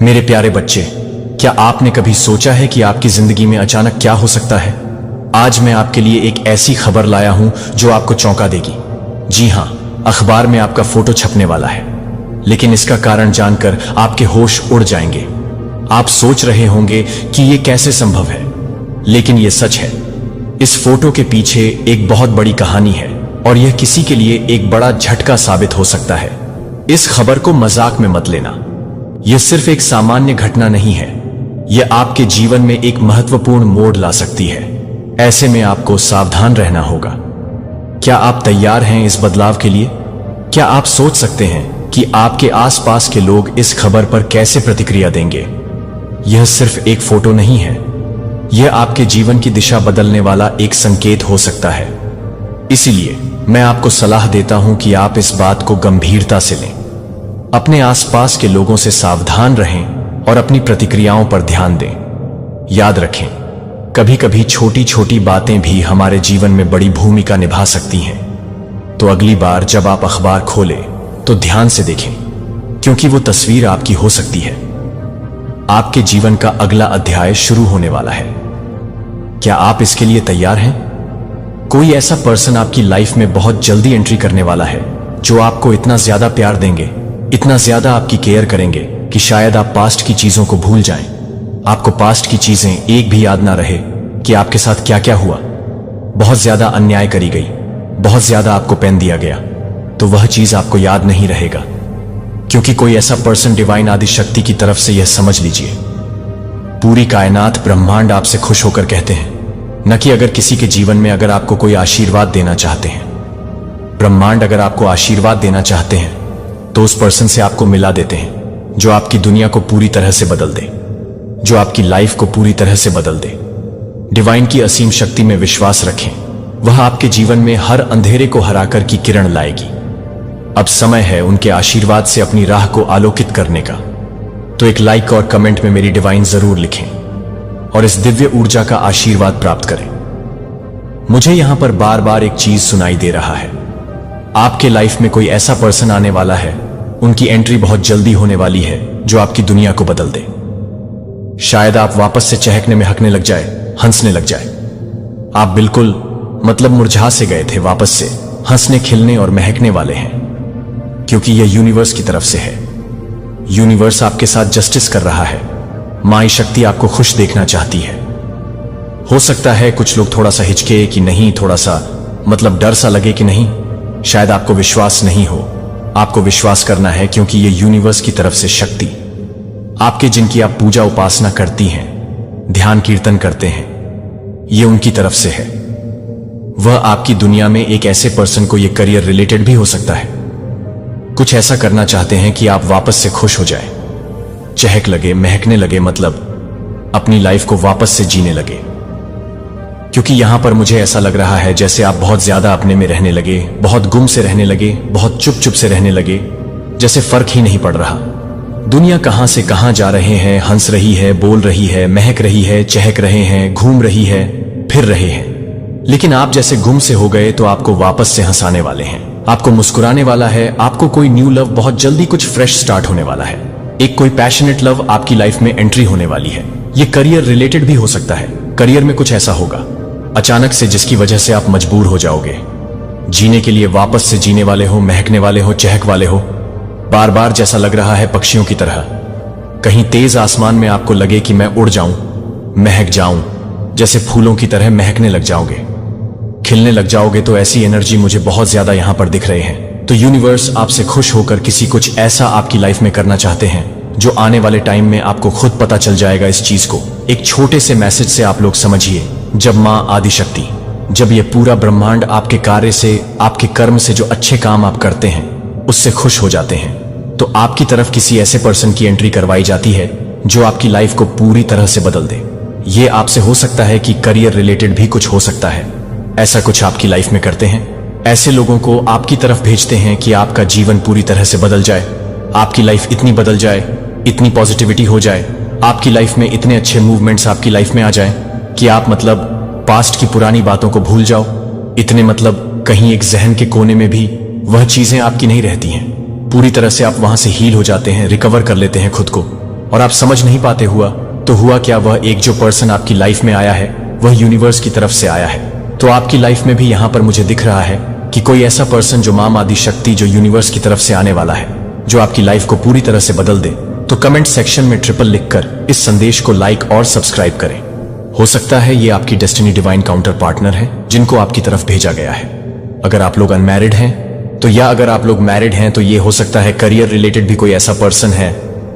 मेरे प्यारे बच्चे, क्या आपने कभी सोचा है कि आपकी जिंदगी में अचानक क्या हो सकता है? आज मैं आपके लिए एक ऐसी खबर लाया हूं जो आपको चौंका देगी। जी हां, अखबार में आपका फोटो छपने वाला है, लेकिन इसका कारण जानकर आपके होश उड़ जाएंगे। आप सोच रहे होंगे कि यह कैसे संभव है, लेकिन यह सच है। इस फोटो के पीछे एक बहुत बड़ी कहानी है और यह किसी के लिए एक बड़ा झटका साबित हो सकता है। इस खबर को मजाक में मत लेना। यह सिर्फ एक सामान्य घटना नहीं है, यह आपके जीवन में एक महत्वपूर्ण मोड़ ला सकती है। ऐसे में आपको सावधान रहना होगा। क्या आप तैयार हैं इस बदलाव के लिए? क्या आप सोच सकते हैं कि आपके आसपास के लोग इस खबर पर कैसे प्रतिक्रिया देंगे? यह सिर्फ एक फोटो नहीं है, यह आपके जीवन की दिशा बदलने वाला एक संकेत हो सकता है। इसीलिए मैं आपको सलाह देता हूं कि आप इस बात को गंभीरता से लें, अपने आसपास के लोगों से सावधान रहें और अपनी प्रतिक्रियाओं पर ध्यान दें। याद रखें, कभी कभी छोटी छोटी बातें भी हमारे जीवन में बड़ी भूमिका निभा सकती हैं। तो अगली बार जब आप अखबार खोलें तो ध्यान से देखें, क्योंकि वो तस्वीर आपकी हो सकती है। आपके जीवन का अगला अध्याय शुरू होने वाला है। क्या आप इसके लिए तैयार हैं? कोई ऐसा पर्सन आपकी लाइफ में बहुत जल्दी एंट्री करने वाला है, जो आपको इतना ज्यादा प्यार देंगे, इतना ज्यादा आपकी केयर करेंगे कि शायद आप पास्ट की चीजों को भूल जाएं। आपको पास्ट की चीजें एक भी याद ना रहे कि आपके साथ क्या क्या हुआ। बहुत ज्यादा अन्याय करी गई, बहुत ज्यादा आपको पेन दिया गया, तो वह चीज आपको याद नहीं रहेगा, क्योंकि कोई ऐसा पर्सन डिवाइन आदि शक्ति की तरफ से यह समझ लीजिए, पूरी कायनात ब्रह्मांड आपसे खुश होकर कहते हैं, न कि अगर किसी के जीवन में अगर आपको कोई आशीर्वाद देना चाहते हैं। ब्रह्मांड अगर आपको आशीर्वाद देना चाहते हैं तो उस पर्सन से आपको मिला देते हैं जो आपकी दुनिया को पूरी तरह से बदल दे, जो आपकी लाइफ को पूरी तरह से बदल दे। डिवाइन की असीम शक्ति में विश्वास रखें, वह आपके जीवन में हर अंधेरे को हराकर की किरण लाएगी। अब समय है उनके आशीर्वाद से अपनी राह को आलोकित करने का। तो एक लाइक और कमेंट में मेरी डिवाइन जरूर लिखें और इस दिव्य ऊर्जा का आशीर्वाद प्राप्त करें। मुझे यहां पर बार बार एक चीज सुनाई दे रहा है, आपके लाइफ में कोई ऐसा पर्सन आने वाला है, उनकी एंट्री बहुत जल्दी होने वाली है, जो आपकी दुनिया को बदल दे। शायद आप वापस से चहकने में हकने लग जाए, हंसने लग जाए। आप बिल्कुल मुरझा से गए थे, वापस से हंसने, खिलने और महकने वाले हैं, क्योंकि यह यूनिवर्स की तरफ से है। यूनिवर्स आपके साथ जस्टिस कर रहा है। माई शक्ति आपको खुश देखना चाहती है। हो सकता है कुछ लोग थोड़ा सा हिचके कि नहीं, थोड़ा सा डर सा लगे कि नहीं, शायद आपको विश्वास नहीं हो। आपको विश्वास करना है, क्योंकि ये यूनिवर्स की तरफ से शक्ति आपके, जिनकी आप पूजा उपासना करती हैं, ध्यान कीर्तन करते हैं, ये उनकी तरफ से है। वह आपकी दुनिया में एक ऐसे पर्सन को, ये करियर रिलेटेड भी हो सकता है, कुछ ऐसा करना चाहते हैं कि आप वापस से खुश हो जाए, चहक लगे, महकने लगे, अपनी लाइफ को वापस से जीने लगे। क्योंकि यहां पर मुझे ऐसा लग रहा है जैसे आप बहुत ज्यादा अपने में रहने लगे, बहुत गुम से रहने लगे, बहुत चुप चुप से रहने लगे, जैसे फर्क ही नहीं पड़ रहा। दुनिया कहां से कहां जा रहे हैं, हंस रही है, बोल रही है, महक रही है, चहक रहे हैं, घूम रही है, फिर रहे हैं, लेकिन आप जैसे गुम से हो गए। तो आपको वापस से हंसाने वाले हैं, आपको मुस्कुराने वाला है, आपको कोई न्यू लव, बहुत जल्दी कुछ फ्रेश स्टार्ट होने वाला है। एक कोई पैशनेट लव आपकी लाइफ में एंट्री होने वाली है। ये करियर रिलेटेड भी हो सकता है। करियर में कुछ ऐसा होगा अचानक से जिसकी वजह से आप मजबूर हो जाओगे जीने के लिए, वापस से जीने वाले हो, महकने वाले हो, चहक वाले हो, बार बार जैसा लग रहा है पक्षियों की तरह। कहीं तेज आसमान में आपको लगे कि मैं उड़ जाऊं, महक जाऊं, जैसे फूलों की तरह महकने लग जाओगे, खिलने लग जाओगे। तो ऐसी एनर्जी मुझे बहुत ज्यादा यहां पर दिख रहे हैं। तो यूनिवर्स आपसे खुश होकर किसी कुछ ऐसा आपकी लाइफ में करना चाहते हैं जो आने वाले टाइम में आपको खुद पता चल जाएगा। इस चीज को एक छोटे से मैसेज से आप लोग समझिए। जब मां आदिशक्ति, जब ये पूरा ब्रह्मांड आपके कार्य से, आपके कर्म से, जो अच्छे काम आप करते हैं उससे खुश हो जाते हैं, तो आपकी तरफ किसी ऐसे पर्सन की एंट्री करवाई जाती है जो आपकी लाइफ को पूरी तरह से बदल दे। ये आपसे हो सकता है कि करियर रिलेटेड भी कुछ हो सकता है। ऐसा कुछ आपकी लाइफ में करते हैं, ऐसे लोगों को आपकी तरफ भेजते हैं कि आपका जीवन पूरी तरह से बदल जाए, आपकी लाइफ इतनी बदल जाए, इतनी पॉजिटिविटी हो जाए, आपकी लाइफ में इतने अच्छे मूवमेंट्स आपकी लाइफ में आ जाए कि आप पास्ट की पुरानी बातों को भूल जाओ। इतने कहीं एक जहन के कोने में भी वह चीजें आपकी नहीं रहती हैं, पूरी तरह से आप वहां से हील हो जाते हैं, रिकवर कर लेते हैं खुद को। और आप समझ नहीं पाते हुआ तो हुआ क्या, वह एक जो पर्सन आपकी लाइफ में आया है वह यूनिवर्स की तरफ से आया है। तो आपकी लाइफ में भी यहां पर मुझे दिख रहा है कि कोई ऐसा पर्सन जो मां आदि शक्ति जो यूनिवर्स की तरफ से आने वाला है, जो आपकी लाइफ को पूरी तरह से बदल दे। तो कमेंट सेक्शन में ट्रिपल लिखकर इस संदेश को लाइक और सब्सक्राइब करें। हो सकता है ये आपकी डेस्टिनी डिवाइन काउंटर पार्टनर है जिनको आपकी तरफ भेजा गया है। अगर आप लोग अनमैरिड हैं तो, या अगर आप लोग मैरिड हैं तो ये हो सकता है करियर रिलेटेड भी कोई ऐसा पर्सन है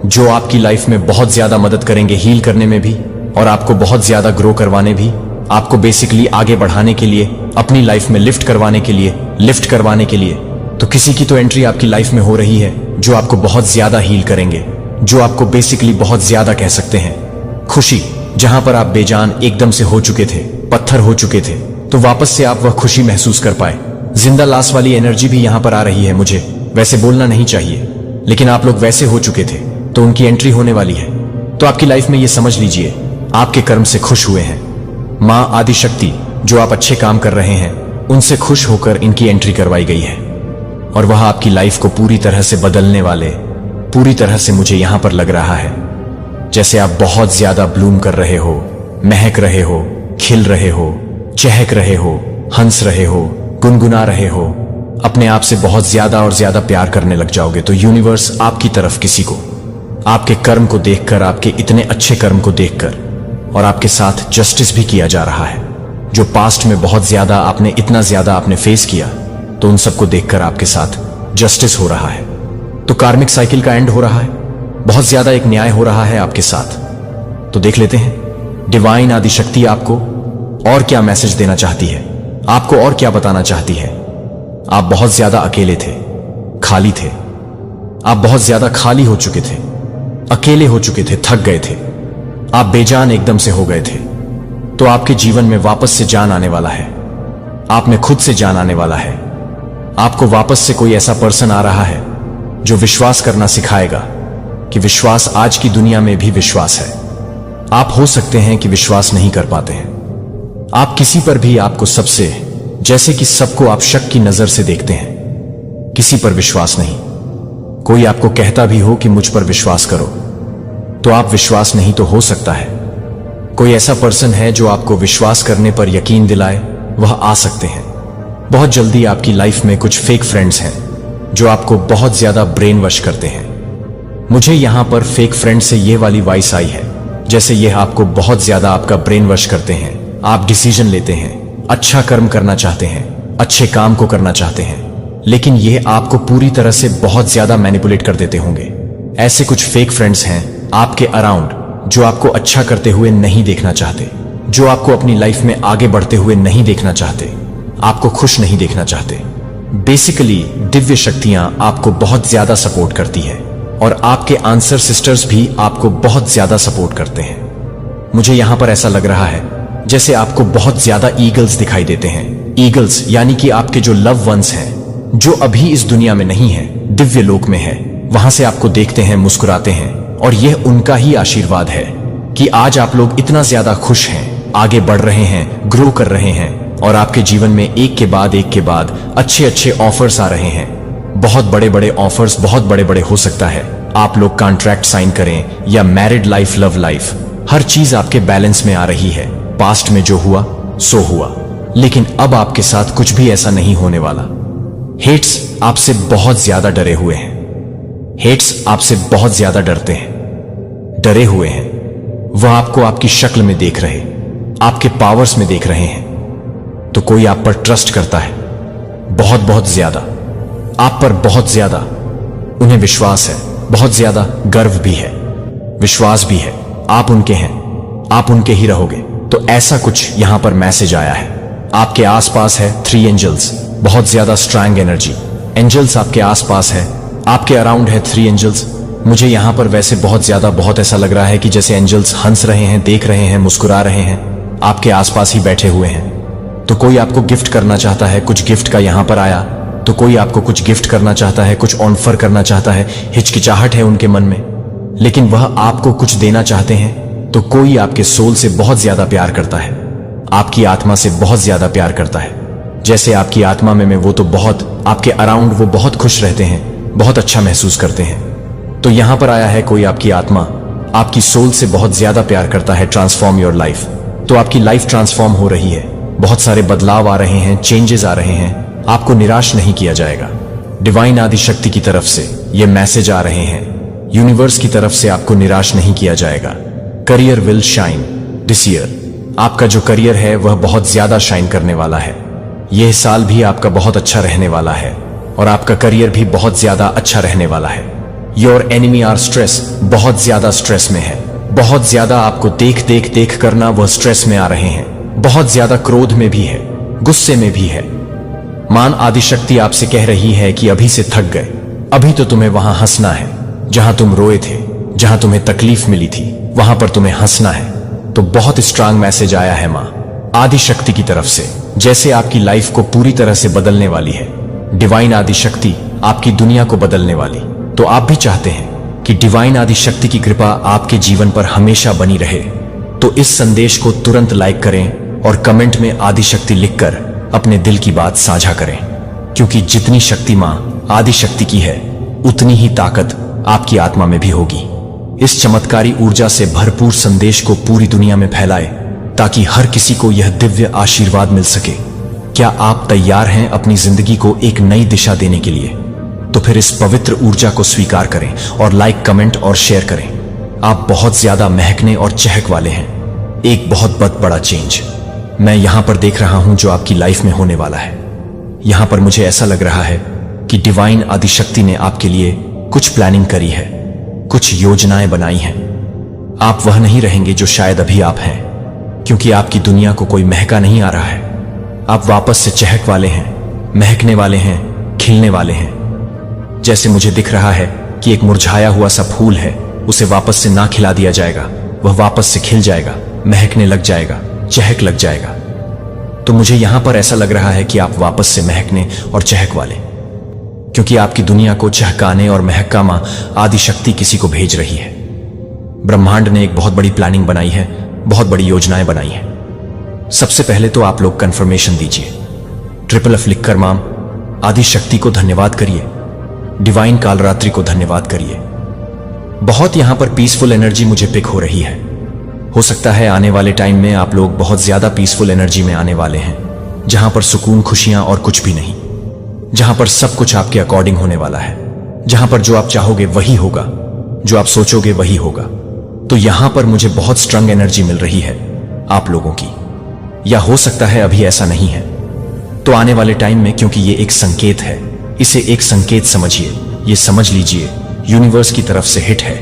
जो आपकी लाइफ में बहुत ज्यादा मदद करेंगे, हील करने में भी और आपको बहुत ज्यादा ग्रो करवाने भी, आपको बेसिकली आगे बढ़ाने के लिए, अपनी लाइफ में लिफ्ट करवाने के लिए। तो किसी की तो एंट्री आपकी लाइफ में हो रही है जो आपको बहुत ज्यादा हील करेंगे, जो आपको बेसिकली बहुत ज्यादा कह सकते हैं खुशी। जहां पर आप बेजान एकदम से हो चुके थे, पत्थर हो चुके थे, तो वापस से आप वह खुशी महसूस कर पाए। जिंदा लाश वाली एनर्जी भी यहां पर आ रही है। मुझे वैसे बोलना नहीं चाहिए, लेकिन आप लोग वैसे हो चुके थे तो उनकी एंट्री होने वाली है। तो आपकी लाइफ में ये समझ लीजिए आपके कर्म से खुश हुए हैं। मां आदि शक्ति जो आप अच्छे काम कर रहे हैं उनसे खुश होकर इनकी एंट्री करवाई गई है और वह आपकी लाइफ को पूरी तरह से बदलने वाले, पूरी तरह से मुझे यहां पर लग रहा है जैसे आप बहुत ज्यादा ब्लूम कर रहे हो, महक रहे हो, खिल रहे हो, चहक रहे हो, हंस रहे हो, गुनगुना रहे हो, अपने आप से बहुत ज्यादा और ज्यादा प्यार करने लग जाओगे। तो यूनिवर्स आपकी तरफ किसी को आपके कर्म को देखकर, आपके इतने अच्छे कर्म को देखकर, और आपके साथ जस्टिस भी किया जा रहा है। जो पास्ट में बहुत ज्यादा आपने, इतना ज्यादा आपने फेस किया, तो उन सबको देखकर आपके साथ जस्टिस हो रहा है। तो कार्मिक साइकिल का एंड हो रहा है, बहुत ज्यादा एक न्याय हो रहा है आपके साथ। तो देख लेते हैं डिवाइन आदि शक्ति आपको और क्या मैसेज देना चाहती है, आपको और क्या बताना चाहती है। आप बहुत ज्यादा अकेले थे, खाली थे, आप बहुत ज्यादा खाली हो चुके थे, अकेले हो चुके थे, थक गए थे, आप बेजान एकदम से हो गए थे। तो आपके जीवन में वापस से जान आने वाला है, आप में खुद से जान आने वाला है। आपको वापस से कोई ऐसा पर्सन आ रहा है जो विश्वास करना सिखाएगा कि विश्वास आज की दुनिया में भी विश्वास है। आप हो सकते हैं कि विश्वास नहीं कर पाते हैं, आप किसी पर भी, आपको सबसे, जैसे कि सबको आप शक की नजर से देखते हैं, किसी पर विश्वास नहीं। कोई आपको कहता भी हो कि मुझ पर विश्वास करो, तो आप विश्वास नहीं तो हो सकता है। कोई ऐसा पर्सन है जो आपको विश्वास करने पर यकीन दिलाए, वह आ सकते हैं। बहुत जल्दी आपकी लाइफ में कुछ फेक फ्रेंड्स हैं जो आपको बहुत ज्यादा ब्रेन वॉश करते हैं। मुझे यहां पर फेक फ्रेंड से ये वाली वॉइस आई है जैसे यह आपको बहुत ज्यादा आपका ब्रेन वॉश करते हैं। आप डिसीजन लेते हैं, अच्छा कर्म करना चाहते हैं, अच्छे काम को करना चाहते हैं, लेकिन यह आपको पूरी तरह से बहुत ज्यादा मैनिपुलेट कर देते होंगे। ऐसे कुछ फेक फ्रेंड्स हैं आपके अराउंड जो आपको अच्छा करते हुए नहीं देखना चाहते, जो आपको अपनी लाइफ में आगे बढ़ते हुए नहीं देखना चाहते, आपको खुश नहीं देखना चाहते। बेसिकली दिव्य शक्तियां आपको बहुत ज्यादा सपोर्ट करती है और आपके आंसर सिस्टर्स भी आपको बहुत ज्यादा सपोर्ट करते हैं। मुझे यहां पर ऐसा लग रहा है जैसे आपको बहुत ज्यादा ईगल्स दिखाई देते हैं। ईगल्स यानी कि आपके जो लव वंस हैं, जो अभी इस दुनिया में नहीं है, दिव्य लोक में है, वहां से आपको देखते हैं, मुस्कुराते हैं, और यह उनका ही आशीर्वाद है कि आज आप लोग इतना ज्यादा खुश हैं, आगे बढ़ रहे हैं, ग्रो कर रहे हैं, और आपके जीवन में एक के बाद अच्छे अच्छे ऑफर्स आ रहे हैं। बहुत बड़े बड़े ऑफर्स, बहुत बड़े बड़े हो सकता है आप लोग कॉन्ट्रैक्ट साइन करें या मैरिड लाइफ, लव लाइफ, हर चीज आपके बैलेंस में आ रही है। पास्ट में जो हुआ सो हुआ, लेकिन अब आपके साथ कुछ भी ऐसा नहीं होने वाला। हेट्स आपसे बहुत ज्यादा डरे हुए हैं, हेट्स आपसे बहुत ज्यादा डरते हैं, डरे हुए हैं। वह आपको आपकी शक्ल में देख रहे, आपके पावर्स में देख रहे हैं। तो कोई आप पर ट्रस्ट करता है, बहुत बहुत ज्यादा, आप पर बहुत ज्यादा उन्हें विश्वास है, बहुत ज्यादा गर्व भी है, विश्वास भी है। आप उनके हैं, आप उनके ही रहोगे। तो ऐसा कुछ यहां पर मैसेज आया है। आपके आसपास है 3 एंजल्स, बहुत ज्यादा स्ट्रांग एनर्जी। एंजल्स आपके आसपास है, आपके अराउंड है 3 एंजल्स। मुझे यहां पर वैसे बहुत ज्यादा, बहुत ऐसा लग रहा है कि जैसे एंजल्स हंस रहे हैं, देख रहे हैं, मुस्कुरा रहे हैं, आपके आसपास ही बैठे हुए हैं। तो कोई आपको गिफ्ट करना चाहता है, कुछ गिफ्ट का यहां पर आया। तो कोई आपको कुछ गिफ्ट करना चाहता है, कुछ ऑफर करना चाहता है, हिचकिचाहट है उनके मन में, लेकिन वह आपको कुछ देना चाहते हैं। तो कोई आपके सोल से बहुत ज्यादा प्यार करता है, आपकी आत्मा से बहुत ज्यादा प्यार करता है। जैसे आपकी आत्मा में वो तो बहुत आपके अराउंड, वो बहुत खुश रहते हैं, बहुत अच्छा महसूस करते हैं। तो यहां पर आया है कोई आपकी आत्मा आपकी सोल से बहुत ज्यादा प्यार करता है, ट्रांसफॉर्म योर लाइफ। तो आपकी लाइफ ट्रांसफॉर्म हो रही है, बहुत सारे बदलाव आ रहे हैं, चेंजेस आ रहे हैं। आपको निराश नहीं किया जाएगा। डिवाइन आदि शक्ति की तरफ से ये मैसेज आ रहे हैं, यूनिवर्स की तरफ से आपको निराश नहीं किया जाएगा। Career will shine this year. आपका जो करियर है वह बहुत ज्यादा शाइन करने वाला है। यह साल भी आपका बहुत अच्छा रहने वाला है और आपका करियर भी बहुत ज्यादा अच्छा रहने वाला है। योर एनिमी आर स्ट्रेस, बहुत ज्यादा स्ट्रेस में है, बहुत ज्यादा आपको देख करना वह स्ट्रेस में आ रहे हैं, बहुत ज्यादा क्रोध में भी है, गुस्से में भी है। मान आदि शक्ति आपसे कह रही है कि अभी से थक गए, अभी तो तुम्हें वहां हंसना है जहां तुम रोए थे, जहां तुम्हें तकलीफ मिली थी, वहां पर तुम्हें हंसना है। तो बहुत स्ट्रांग मैसेज आया है मां आदि शक्ति की तरफ से, जैसे आपकी लाइफ को पूरी तरह से बदलने वाली है। डिवाइन आदि शक्ति आपकी दुनिया को बदलने वाली। तो आप भी चाहते हैं कि डिवाइन आदि शक्ति की कृपा आपके जीवन पर हमेशा बनी रहे, तो इस संदेश को तुरंत लाइक करें और कमेंट में आदि शक्ति लिखकर अपने दिल की बात साझा करें, क्योंकि जितनी शक्ति मां आदि शक्ति की है उतनी ही ताकत आपकी आत्मा में भी होगी। इस चमत्कारी ऊर्जा से भरपूर संदेश को पूरी दुनिया में फैलाए ताकि हर किसी को यह दिव्य आशीर्वाद मिल सके। क्या आप तैयार हैं अपनी जिंदगी को एक नई दिशा देने के लिए? तो फिर इस पवित्र ऊर्जा को स्वीकार करें और लाइक, कमेंट और शेयर करें। आप बहुत ज्यादा महकने और चहक वाले हैं। एक बहुत बड़ा चेंज मैं यहां पर देख रहा हूं जो आपकी लाइफ में होने वाला है। यहां पर मुझे ऐसा लग रहा है कि डिवाइन आदि शक्ति ने आपके लिए कुछ प्लानिंग करी है, कुछ योजनाएं बनाई हैं। आप वह नहीं रहेंगे जो शायद अभी आप हैं, क्योंकि आपकी दुनिया को कोई महका नहीं आ रहा है। आप वापस से चहक वाले हैं, महकने वाले हैं, खिलने वाले हैं। जैसे मुझे दिख रहा है कि एक मुरझाया हुआ सा फूल है, उसे वापस से ना खिला दिया जाएगा, वह वापस से खिल जाएगा, महकने लग जाएगा, चहक लग जाएगा। तो मुझे यहां पर ऐसा लग रहा है कि आप वापस से महकने और चहक वाले, क्योंकि आपकी दुनिया को चहकाने और महका मां आदि शक्ति किसी को भेज रही है। ब्रह्मांड ने एक बहुत बड़ी प्लानिंग बनाई है, बहुत बड़ी योजनाएं बनाई हैं। सबसे पहले तो आप लोग कंफर्मेशन दीजिए, FFF लिखकर मां आदि शक्ति को धन्यवाद करिए, डिवाइन कालरात्रि को धन्यवाद करिए। बहुत यहां पर पीसफुल एनर्जी मुझे पिक हो रही है। हो सकता है आने वाले टाइम में आप लोग बहुत ज्यादा पीसफुल एनर्जी में आने वाले हैं, जहां पर सुकून, खुशियां और कुछ भी नहीं, जहां पर सब कुछ आपके अकॉर्डिंग होने वाला है, जहां पर जो आप चाहोगे वही होगा, जो आप सोचोगे वही होगा। तो यहां पर मुझे बहुत स्ट्रांग एनर्जी मिल रही है आप लोगों की। या हो सकता है अभी ऐसा नहीं है, तो आने वाले टाइम में, क्योंकि ये एक संकेत है, इसे एक संकेत समझिए, ये समझ लीजिए यूनिवर्स की तरफ से हिट है।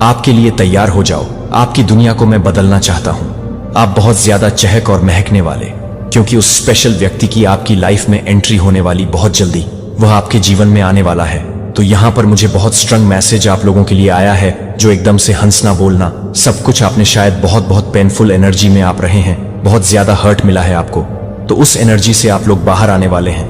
आपके लिए तैयार हो जाओ, आपकी दुनिया को मैं बदलना चाहता हूं। आप बहुत ज्यादा चहक और महकने वाले, क्योंकि उस स्पेशल व्यक्ति की आपकी लाइफ में एंट्री होने वाली बहुत जल्दी, वह आपके जीवन में आने वाला है। तो यहां पर मुझे बहुत स्ट्रांग मैसेज आप लोगों के लिए आया है, जो एकदम से हंसना, बोलना, सब कुछ आपने शायद बहुत पेनफुल एनर्जी में आप रहे हैं, बहुत ज्यादा हर्ट मिला है आपको, तो उस एनर्जी से आप लोग बाहर आने वाले हैं।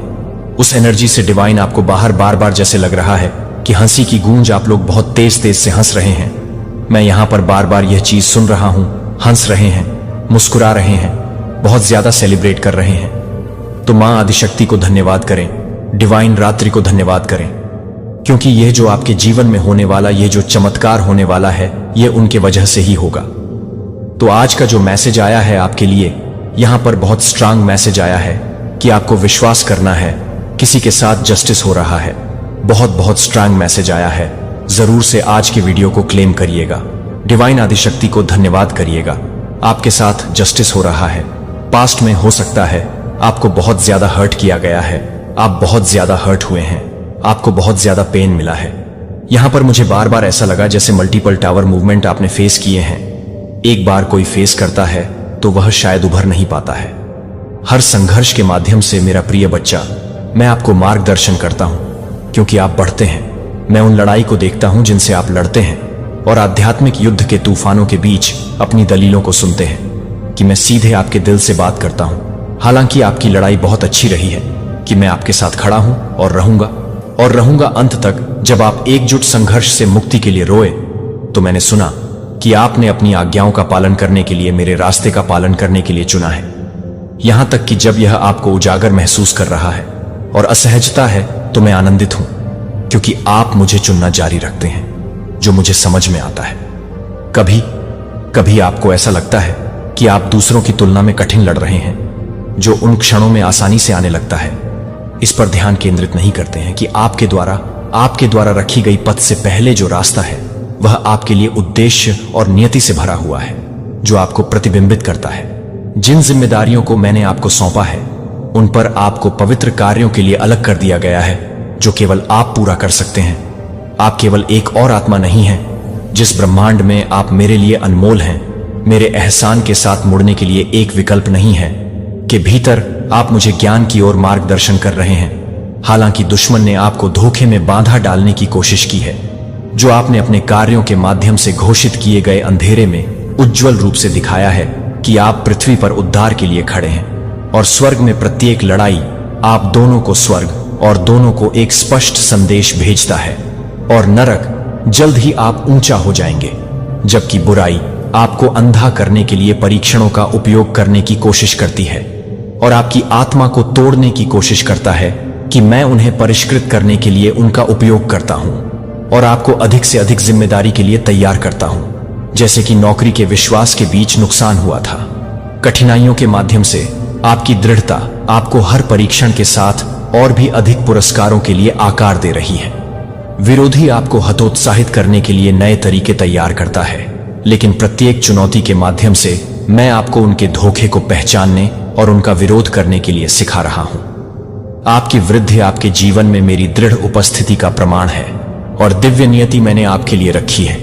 उस एनर्जी से डिवाइन आपको बाहर बार जैसे लग रहा है कि हंसी की गूंज, आप लोग बहुत तेज से हंस रहे हैं। मैं यहां पर बार यह चीज सुन रहा हूं, हंस रहे हैं, मुस्कुरा रहे हैं, बहुत ज्यादा सेलिब्रेट कर रहे हैं। तो मां आदिशक्ति को धन्यवाद करें, डिवाइन रात्रि को धन्यवाद करें, क्योंकि यह जो आपके जीवन में होने वाला, यह जो चमत्कार होने वाला है, यह उनके वजह से ही होगा। तो आज का जो मैसेज आया है आपके लिए, यहां पर बहुत स्ट्रांग मैसेज आया है कि आपको विश्वास करना है, किसी के साथ जस्टिस हो रहा है। बहुत स्ट्रांग मैसेज आया है। जरूर से आज की वीडियो को क्लेम करिएगा, डिवाइन आदिशक्ति को धन्यवाद करिएगा। आपके साथ जस्टिस हो रहा है। पास्ट में हो सकता है आपको बहुत ज्यादा हर्ट किया गया है, आप बहुत ज्यादा हर्ट हुए हैं, आपको बहुत ज्यादा पेन मिला है। यहां पर मुझे बार ऐसा लगा जैसे मल्टीपल टावर मूवमेंट आपने फेस किए हैं। एक बार कोई फेस करता है तो वह शायद उभर नहीं पाता है। हर संघर्ष के माध्यम से मेरा प्रिय बच्चा, मैं आपको मार्गदर्शन करता हूं, क्योंकि आप बढ़ते हैं। मैं उन लड़ाई को देखता हूं जिनसे आप लड़ते हैं और आध्यात्मिक युद्ध के तूफानों के बीच अपनी दलीलों को सुनते हैं कि मैं सीधे आपके दिल से बात करता हूं। हालांकि आपकी लड़ाई बहुत अच्छी रही है कि मैं आपके साथ खड़ा हूं और रहूंगा अंत तक। जब आप एकजुट संघर्ष से मुक्ति के लिए रोए, तो मैंने सुना कि आपने अपनी आज्ञाओं का पालन करने के लिए, मेरे रास्ते का पालन करने के लिए चुना है। यहां तक कि जब यह आपको उजागर महसूस कर रहा है और असहजता है, तो मैं आनंदित हूं, क्योंकि आप मुझे चुनना जारी रखते हैं, जो मुझे समझ में आता है। कभी कभी आपको ऐसा लगता है कि आप दूसरों की तुलना में कठिन लड़ रहे हैं, जो उन क्षणों में आसानी से आने लगता है। इस पर ध्यान केंद्रित नहीं करते हैं कि आपके द्वारा रखी गई पथ से पहले जो रास्ता है वह आपके लिए उद्देश्य और नियति से भरा हुआ है, जो आपको प्रतिबिंबित करता है। जिन जिम्मेदारियों को मैंने आपको सौंपा है उन पर आपको पवित्र कार्यों के लिए अलग कर दिया गया है, जो केवल आप पूरा कर सकते हैं। आप केवल एक और आत्मा नहीं हैं। जिस ब्रह्मांड में आप मेरे लिए अनमोल हैं, मेरे एहसान के साथ मुड़ने के लिए एक विकल्प नहीं है, के भीतर आप मुझे ज्ञान की ओर मार्गदर्शन कर रहे हैं। हालांकि दुश्मन ने आपको धोखे में बांधा डालने की कोशिश की है, जो आपने अपने कार्यों के माध्यम से घोषित किए गए अंधेरे में उज्जवल रूप से दिखाया है कि आप पृथ्वी पर उद्धार के लिए खड़े हैं, और स्वर्ग में प्रत्येक लड़ाई आप दोनों को स्वर्ग और दोनों को एक स्पष्ट संदेश भेजता है, और नरक जल्द ही आप ऊंचा हो जाएंगे, जबकि बुराई आपको अंधा करने के लिए परीक्षणों का उपयोग करने की कोशिश करती है और आपकी आत्मा को तोड़ने की कोशिश करता है कि मैं उन्हें परिष्कृत करने के लिए उनका उपयोग करता हूं और आपको अधिक से अधिक जिम्मेदारी के लिए तैयार करता हूं। जैसे कि नौकरी के विश्वास के बीच नुकसान हुआ था, कठिनाइयों के माध्यम से आपकी दृढ़ता आपको हर परीक्षण के साथ और भी अधिक पुरस्कारों के लिए आकार दे रही है। विरोधी आपको हतोत्साहित करने के लिए नए तरीके तैयार करता है, लेकिन प्रत्येक चुनौती के माध्यम से मैं आपको उनके धोखे को पहचानने और उनका विरोध करने के लिए सिखा रहा हूं। आपकी वृद्धि आपके जीवन में मेरी दृढ़ उपस्थिति का प्रमाण है और दिव्य नियति मैंने आपके लिए रखी है।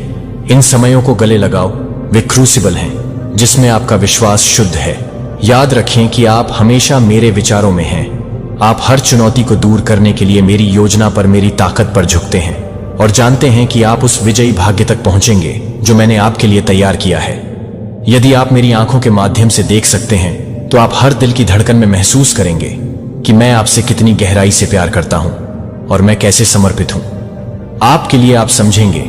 इन समयों को गले लगाओ, वे क्रूसिबल हैं जिसमें आपका विश्वास शुद्ध है। याद रखें कि आप हमेशा मेरे विचारों में हैं। आप हर चुनौती को दूर करने के लिए मेरी योजना पर, मेरी ताकत पर झुकते हैं और जानते हैं कि आप उस विजयी भाग्य तक पहुंचेंगे जो मैंने आपके लिए तैयार किया है। यदि आप मेरी आंखों के माध्यम से देख सकते हैं तो आप हर दिल की धड़कन में महसूस करेंगे कि मैं आपसे कितनी गहराई से प्यार करता हूं और मैं कैसे समर्पित हूं आपके लिए। आप समझेंगे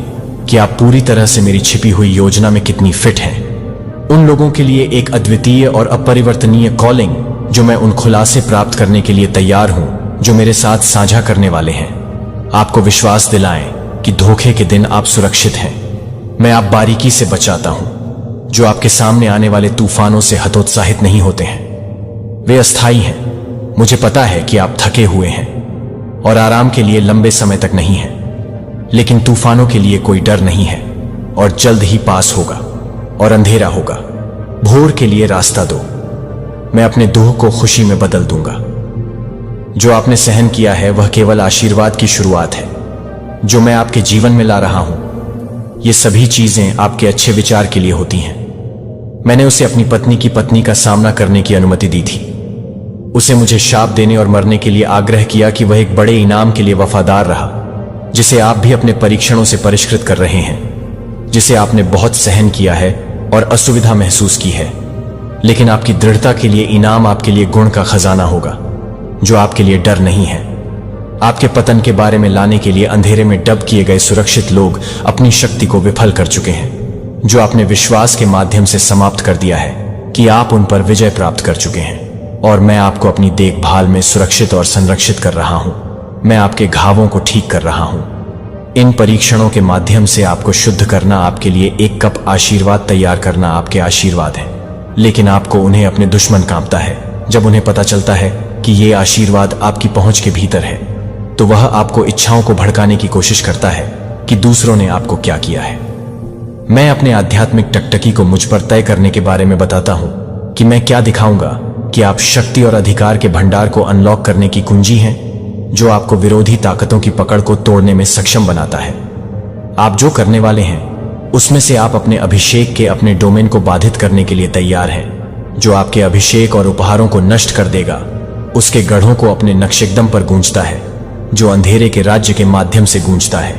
कि आप पूरी तरह से मेरी छिपी हुई योजना में कितनी फिट हैं। उन लोगों के लिए एक अद्वितीय और अपरिवर्तनीय कॉलिंग जो मैं उन खुलासे प्राप्त करने के लिए तैयार हूं, जो मेरे साथ साझा करने वाले हैं। आपको विश्वास दिलाएं कि धोखे के दिन आप सुरक्षित हैं। मैं आप बारीकी से बचाता हूं, जो आपके सामने आने वाले तूफानों से हतोत्साहित नहीं होते हैं। वे अस्थायी हैं। मुझे पता है कि आप थके हुए हैं और आराम के लिए लंबे समय तक नहीं हैं, लेकिन तूफानों के लिए कोई डर नहीं है और जल्द ही पास होगा और अंधेरा होगा। भोर के लिए रास्ता दो। मैं अपने दुख को खुशी में बदल दूंगा। जो आपने सहन किया है वह केवल आशीर्वाद की शुरुआत है जो मैं आपके जीवन में ला रहा हूं। ये सभी चीजें आपके अच्छे विचार के लिए होती हैं। मैंने उसे अपनी पत्नी की पत्नी का सामना करने की अनुमति दी थी। उसे मुझे शाप देने और मरने के लिए आग्रह किया कि वह एक बड़े इनाम के लिए वफादार रहा, जिसे आप भी अपने परीक्षणों से परिष्कृत कर रहे हैं, जिसे आपने बहुत सहन किया है और असुविधा महसूस की है। लेकिन आपकी दृढ़ता के लिए इनाम आपके लिए गुण का खजाना होगा, जो आपके लिए डर नहीं है। आपके पतन के बारे में लाने के लिए अंधेरे में डब किए गए सुरक्षित लोग अपनी शक्ति को विफल कर चुके हैं, जो आपने विश्वास के माध्यम से समाप्त कर दिया है कि आप उन पर विजय प्राप्त कर चुके हैं। और मैं आपको अपनी देखभाल में सुरक्षित और संरक्षित कर रहा हूं। मैं आपके घावों को ठीक कर रहा हूं। इन परीक्षणों के माध्यम से आपको शुद्ध करना, आपके लिए एक कप आशीर्वाद तैयार करना आपके आशीर्वाद है। लेकिन आपको उन्हें अपने दुश्मन कांपता है। जब उन्हें पता चलता है कि ये आशीर्वाद आपकी पहुंच के भीतर है, तो वह आपको इच्छाओं को भड़काने की कोशिश करता है कि दूसरों ने आपको क्या किया है। मैं अपने आध्यात्मिक टकटकी को मुझ पर तय करने के बारे में बताता हूं कि मैं क्या दिखाऊंगा कि आप शक्ति और अधिकार के भंडार को अनलॉक करने की कुंजी हैं, जो आपको विरोधी ताकतों की पकड़ को तोड़ने में सक्षम बनाता है। आप जो करने वाले हैं उसमें से आप अपने अभिषेक के अपने डोमेन को बाधित करने के लिए तैयार हैं, जो आपके अभिषेक और उपहारों को नष्ट कर देगा। उसके गढ़ों को अपने नक्शेकदम पर गूंजता है, जो अंधेरे के राज्य के माध्यम से गूंजता है।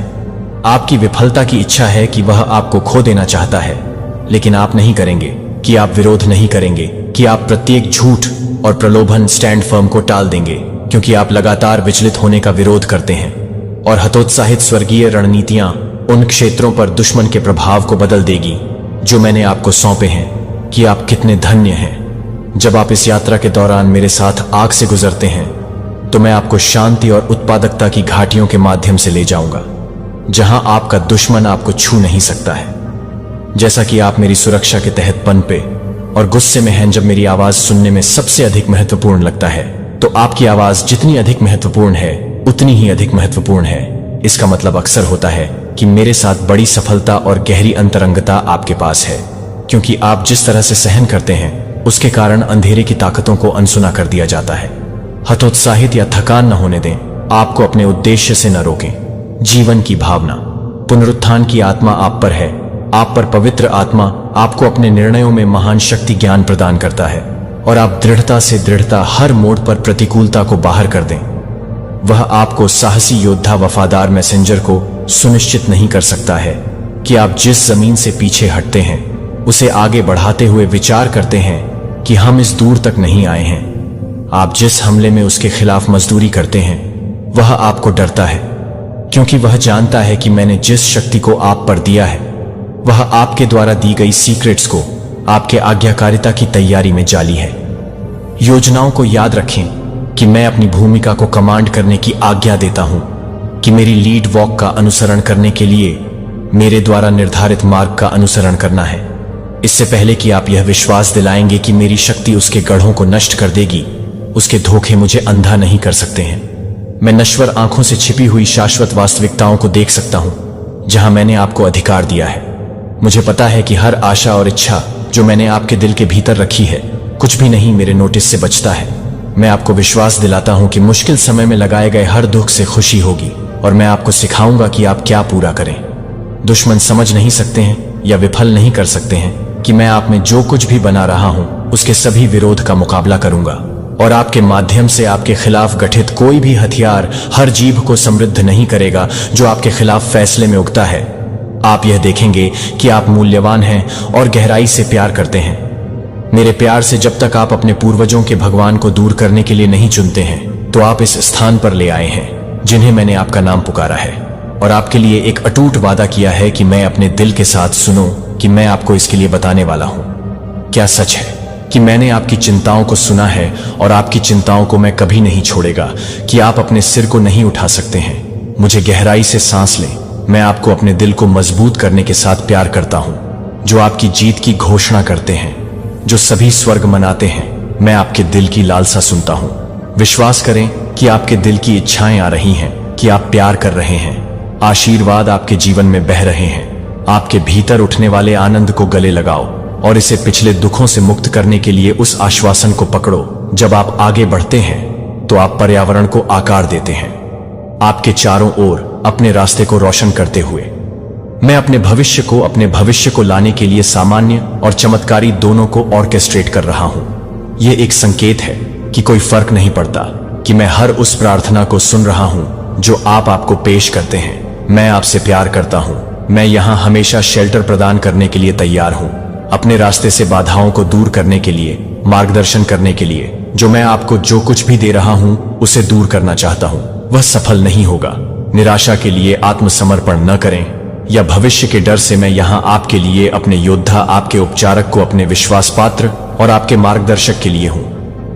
आपकी विफलता की इच्छा है कि वह आपको खो देना चाहता है, लेकिन आप नहीं करेंगे कि आप विरोध नहीं करेंगे कि आप प्रत्येक झूठ और प्रलोभन स्टैंड फर्म को टाल देंगे, क्योंकि आप लगातार विचलित होने का विरोध करते हैं और हतोत्साहित स्वर्गीय रणनीतियां उन क्षेत्रों पर दुश्मन के प्रभाव को बदल देगी जो मैंने आपको सौंपे हैं। कि आप कितने धन्य हैं। जब आप इस यात्रा के दौरान मेरे साथ आग से गुजरते हैं तो मैं आपको शांति और उत्पादकता की घाटियों के माध्यम से ले जाऊंगा, जहां आपका दुश्मन आपको छू नहीं सकता है। जैसा कि आप मेरी सुरक्षा के तहत पनपे और गुस्से में हैं जब मेरी आवाज सुनने में सबसे अधिक महत्वपूर्ण लगता है, तो आपकी आवाज जितनी अधिक महत्वपूर्ण है उतनी ही अधिक महत्वपूर्ण है। इसका मतलब अक्सर होता है कि मेरे साथ बड़ी सफलता और गहरी अंतरंगता आपके पास है, क्योंकि आप जिस तरह से सहन करते हैं उसके कारण अंधेरे की ताकतों को अनसुना कर दिया जाता है। हतोत्साहित या थकान न होने दें, आपको अपने उद्देश्य से न रोकें। जीवन की भावना, पुनरुत्थान की आत्मा आप पर है। आप पर पवित्र आत्मा आपको अपने निर्णयों में महान शक्ति ज्ञान प्रदान करता है और आप दृढ़ता से दृढ़ता हर मोड़ पर प्रतिकूलता को बाहर कर दें। वह आपको साहसी योद्धा वफादार मैसेंजर को सुनिश्चित नहीं कर सकता है कि आप जिस जमीन से पीछे हटते हैं उसे आगे बढ़ाते हुए विचार करते हैं कि हम इस दूर तक नहीं आए हैं। आप जिस हमले में उसके खिलाफ मजदूरी करते हैं वह आपको डरता है, क्योंकि वह जानता है कि मैंने जिस शक्ति को आप पर दिया है वह आपके द्वारा दी गई सीक्रेट्स को आपके आज्ञाकारिता की तैयारी में जाली है। योजनाओं को याद रखें कि मैं अपनी भूमिका को कमांड करने की आज्ञा देता हूं, कि मेरी लीड वॉक का अनुसरण करने के लिए मेरे द्वारा निर्धारित मार्ग का अनुसरण करना है। इससे पहले कि आप यह विश्वास दिलाएंगे कि मेरी शक्ति उसके गढ़ों को नष्ट कर देगी, उसके धोखे मुझे अंधा नहीं कर सकते हैं। मैं नश्वर आंखों से छिपी हुई शाश्वत वास्तविकताओं को देख सकता हूं, जहां मैंने आपको अधिकार दिया है। मुझे पता है कि हर आशा और इच्छा जो मैंने आपके दिल के भीतर रखी है, कुछ भी नहीं मेरे नोटिस से बचता है। मैं आपको विश्वास दिलाता हूं कि मुश्किल समय में लगाए गए हर दुख से खुशी होगी, और मैं आपको सिखाऊंगा कि आप क्या पूरा करें। दुश्मन समझ नहीं सकते हैं या विफल नहीं कर सकते हैं कि मैं आप में जो कुछ भी बना रहा हूं उसके सभी विरोध का मुकाबला करूंगा, और आपके माध्यम से आपके खिलाफ गठित कोई भी हथियार हर जीभ को समृद्ध नहीं करेगा जो आपके खिलाफ फैसले में उगता है। आप यह देखेंगे कि आप मूल्यवान हैं और गहराई से प्यार करते हैं। मेरे प्यार से जब तक आप अपने पूर्वजों के भगवान को दूर करने के लिए नहीं चुनते हैं, तो आप इस स्थान पर ले आए हैं जिन्हें मैंने आपका नाम पुकारा है, और आपके लिए एक अटूट वादा किया है कि मैं अपने दिल के साथ सुनो कि मैं आपको इसके लिए बताने वाला हूं। क्या सच है कि मैंने आपकी चिंताओं को सुना है और आपकी चिंताओं को मैं कभी नहीं छोड़ेगा कि आप अपने सिर को नहीं उठा सकते हैं। मुझे गहराई से सांस लें। मैं आपको अपने दिल को मजबूत करने के साथ प्यार करता हूं, जो आपकी जीत की घोषणा करते हैं, जो सभी स्वर्ग मनाते हैं। मैं आपके दिल की लालसा सुनता हूं। विश्वास करें कि आपके दिल की इच्छाएं आ रही हैं, कि आप प्यार कर रहे हैं। आशीर्वाद आपके जीवन में बह रहे हैं। आपके भीतर उठने वाले आनंद को गले लगाओ और इसे पिछले दुखों से मुक्त करने के लिए उस आश्वासन को पकड़ो। जब आप आगे बढ़ते हैं तो आप पर्यावरण को आकार देते हैं, आपके चारों ओर अपने रास्ते को रोशन करते हुए। मैं अपने भविष्य को लाने के लिए सामान्य और चमत्कारी दोनों को ऑर्केस्ट्रेट कर रहा हूं। यह एक संकेत है कि कोई फर्क नहीं पड़ता कि मैं हर उस प्रार्थना को सुन रहा हूं जो आप आपको पेश करते हैं। मैं आपसे प्यार करता हूं। मैं यहां हमेशा शेल्टर प्रदान करने के लिए तैयार हूं, अपने रास्ते से बाधाओं को दूर करने के लिए, मार्गदर्शन करने के लिए। जो मैं आपको जो कुछ भी दे रहा हूं उसे दूर करना चाहता हूं, वह सफल नहीं होगा। निराशा के लिए आत्मसमर्पण न करें या भविष्य के डर से। मैं यहां आपके लिए अपने योद्धा, आपके उपचारक को अपने विश्वास पात्र और आपके मार्गदर्शक के लिए हूं।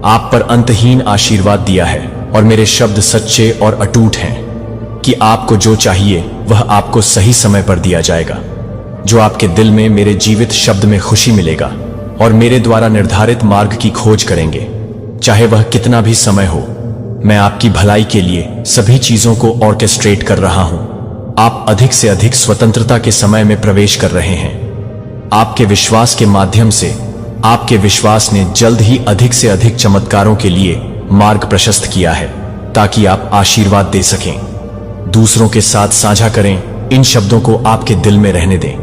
आप पर अंतहीन आशीर्वाद दिया है और मेरे शब्द सच्चे और अटूट हैं कि आपको जो चाहिए वह आपको सही समय पर दिया जाएगा। जो आपके दिल में मेरे जीवित शब्द में खुशी मिलेगा और मेरे द्वारा निर्धारित मार्ग की खोज करेंगे, चाहे वह कितना भी समय हो। मैं आपकी भलाई के लिए सभी चीजों को ऑर्केस्ट्रेट कर रहा हूं। आप अधिक से अधिक स्वतंत्रता के समय में प्रवेश कर रहे हैं। आपके विश्वास के माध्यम से आपके विश्वास ने जल्द ही अधिक से अधिक चमत्कारों के लिए मार्ग प्रशस्त किया है, ताकि आप आशीर्वाद दे सकें। दूसरों के साथ साझा करें। इन शब्दों को आपके दिल में रहने दें।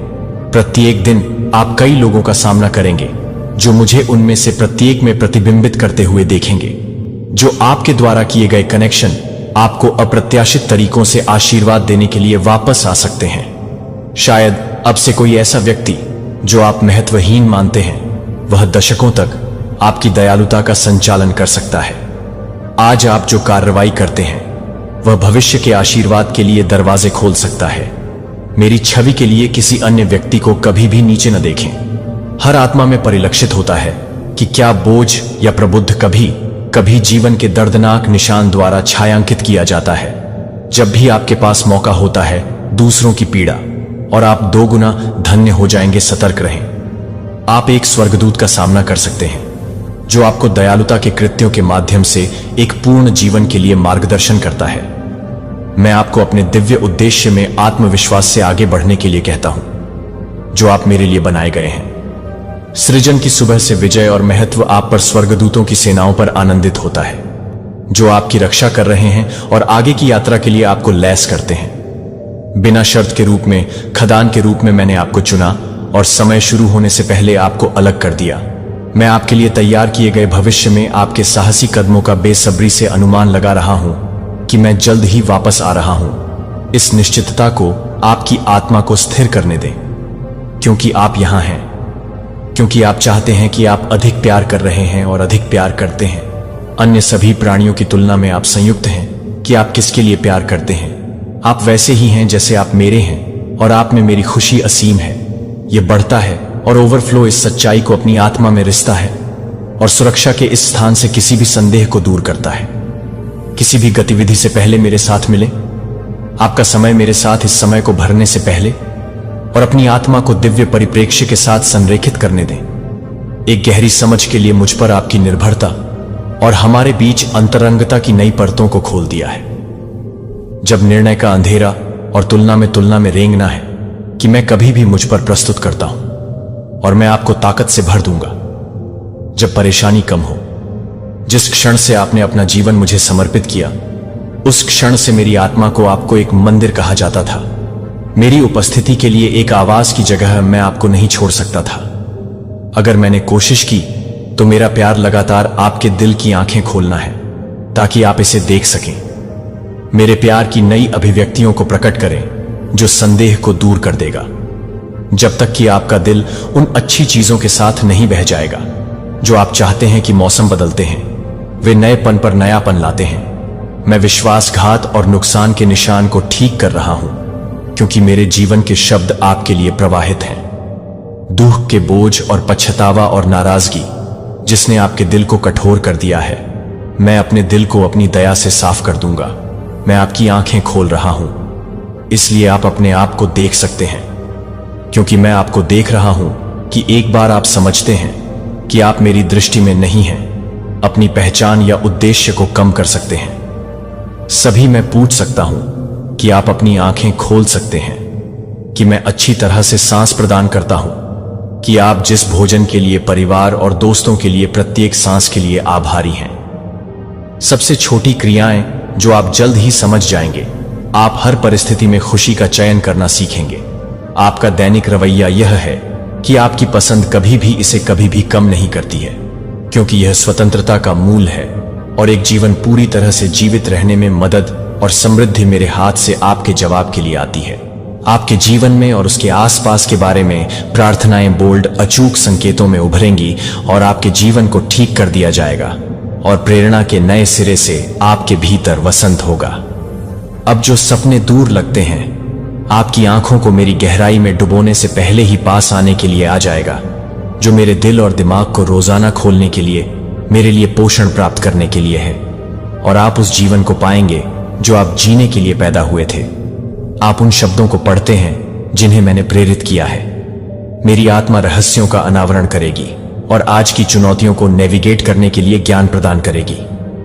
प्रत्येक दिन आप कई लोगों का सामना करेंगे जो मुझे उनमें से प्रत्येक में प्रतिबिंबित करते हुए देखेंगे। जो आपके द्वारा किए गए कनेक्शन आपको अप्रत्याशित तरीकों से आशीर्वाद देने के लिए वापस आ सकते हैं। शायद अब से कोई ऐसा व्यक्ति जो आप महत्वहीन मानते हैं, वह दशकों तक आपकी दयालुता का संचालन कर सकता है। आज आप जो कार्रवाई करते हैं वह भविष्य के आशीर्वाद के लिए दरवाजे खोल सकता है। मेरी छवि के लिए किसी अन्य व्यक्ति को कभी भी नीचे न देखें। हर आत्मा में परिलक्षित होता है कि क्या बोझ या प्रबुद्ध कभी जीवन के दर्दनाक निशान द्वारा छायांकित किया जाता है। जब भी आपके पास मौका होता है दूसरों की पीड़ा और आप 2 गुना धन्य हो जाएंगे। सतर्क रहें। आप एक स्वर्गदूत का सामना कर सकते हैं जो आपको दयालुता के कृत्यों के माध्यम से एक पूर्ण जीवन के लिए मार्गदर्शन करता है। मैं आपको अपने दिव्य उद्देश्य में आत्मविश्वास से आगे बढ़ने के लिए कहता हूं जो आप मेरे लिए बनाए गए हैं। सृजन की सुबह से विजय और महत्व आप पर स्वर्गदूतों की सेनाओं पर आनंदित होता है जो आपकी रक्षा कर रहे हैं और आगे की यात्रा के लिए आपको लैस करते हैं। बिना शर्त के रूप में, खदान के रूप में मैंने आपको चुना और समय शुरू होने से पहले आपको अलग कर दिया। मैं आपके लिए तैयार किए गए भविष्य में आपके साहसी कदमों का बेसब्री से अनुमान लगा रहा हूं कि मैं जल्द ही वापस आ रहा हूं। इस निश्चितता को आपकी आत्मा को स्थिर करने दें, क्योंकि आप यहां हैं, क्योंकि आप चाहते हैं कि आप अधिक प्यार कर रहे हैं और अधिक प्यार करते हैं। अन्य सभी प्राणियों की तुलना में आप संयुक्त हैं कि आप किसके लिए प्यार करते हैं। आप वैसे ही हैं जैसे आप मेरे हैं और आप में मेरी खुशी असीम है। यह बढ़ता है और ओवरफ्लो इस सच्चाई को अपनी आत्मा में रिश्ता है और सुरक्षा के इस स्थान से किसी भी संदेह को दूर करता है। किसी भी गतिविधि से पहले मेरे साथ मिले। आपका समय मेरे साथ इस समय को भरने से पहले और अपनी आत्मा को दिव्य परिप्रेक्ष्य के साथ संरेखित करने दें। एक गहरी समझ के लिए मुझ पर आपकी निर्भरता और हमारे बीच अंतरंगता की नई परतों को खोल दिया है। जब निर्णय का अंधेरा और तुलना में रेंगना है कि मैं कभी भी मुझ पर प्रस्तुत करता हूं और मैं आपको ताकत से भर दूंगा। जब परेशानी कम हो, जिस क्षण से आपने अपना जीवन मुझे समर्पित किया, उस क्षण से मेरी आत्मा को आपको एक मंदिर कहा जाता था। मेरी उपस्थिति के लिए एक आवाज की जगह मैं आपको नहीं छोड़ सकता था। अगर मैंने कोशिश की तो मेरा प्यार लगातार आपके दिल की आंखें खोलना है ताकि आप इसे देख सकें। मेरे प्यार की नई अभिव्यक्तियों को प्रकट करें जो संदेह को दूर कर देगा, जब तक कि आपका दिल उन अच्छी चीजों के साथ नहीं बह जाएगा जो आप चाहते हैं कि मौसम बदलते हैं। वे नएपन पर नयापन लाते हैं। मैं विश्वासघात और नुकसान के निशान को ठीक कर रहा हूं क्योंकि मेरे जीवन के शब्द आपके लिए प्रवाहित हैं। दुख के बोझ और पछतावा और नाराजगी जिसने आपके दिल को कठोर कर दिया है, मैं अपने दिल को अपनी दया से साफ कर दूंगा। मैं आपकी आंखें खोल रहा हूं, इसलिए आप अपने आप को देख सकते हैं, क्योंकि मैं आपको देख रहा हूं कि एक बार आप समझते हैं कि आप मेरी दृष्टि में नहीं हैं, अपनी पहचान या उद्देश्य को कम कर सकते हैं। सभी मैं पूछ सकता हूं कि आप अपनी आंखें खोल सकते हैं, कि मैं अच्छी तरह से सांस प्रदान करता हूं, कि आप जिस भोजन के लिए, परिवार और दोस्तों के लिए, प्रत्येक सांस के लिए आभारी हैं। सबसे छोटी क्रियाएं जो आप जल्द ही समझ जाएंगे। आप हर परिस्थिति में खुशी का चयन करना सीखेंगे। आपका दैनिक रवैया यह है कि आपकी पसंद कभी भी इसे कभी भी कम नहीं करती है, क्योंकि यह स्वतंत्रता का मूल है और एक जीवन पूरी तरह से जीवित रहने में मदद और समृद्धि मेरे हाथ से आपके जवाब के लिए आती है। आपके जीवन में और उसके आसपास के बारे में प्रार्थनाएं बोल्ड अचूक संकेतों में उभरेंगी और आपके जीवन को ठीक कर दिया जाएगा और प्रेरणा के नए सिरे से आपके भीतर वसंत होगा। अब जो सपने दूर लगते हैं, आपकी आंखों को मेरी गहराई में डुबोने से पहले ही पास आने के लिए आ जाएगा, जो मेरे दिल और दिमाग को रोजाना खोलने के लिए, मेरे लिए पोषण प्राप्त करने के लिए है। और आप उस जीवन को पाएंगे जो आप जीने के लिए पैदा हुए थे। आप उन शब्दों को पढ़ते हैं जिन्हें मैंने प्रेरित किया है। मेरी आत्मा रहस्यों का अनावरण करेगी और आज की चुनौतियों को नेविगेट करने के लिए ज्ञान प्रदान करेगी।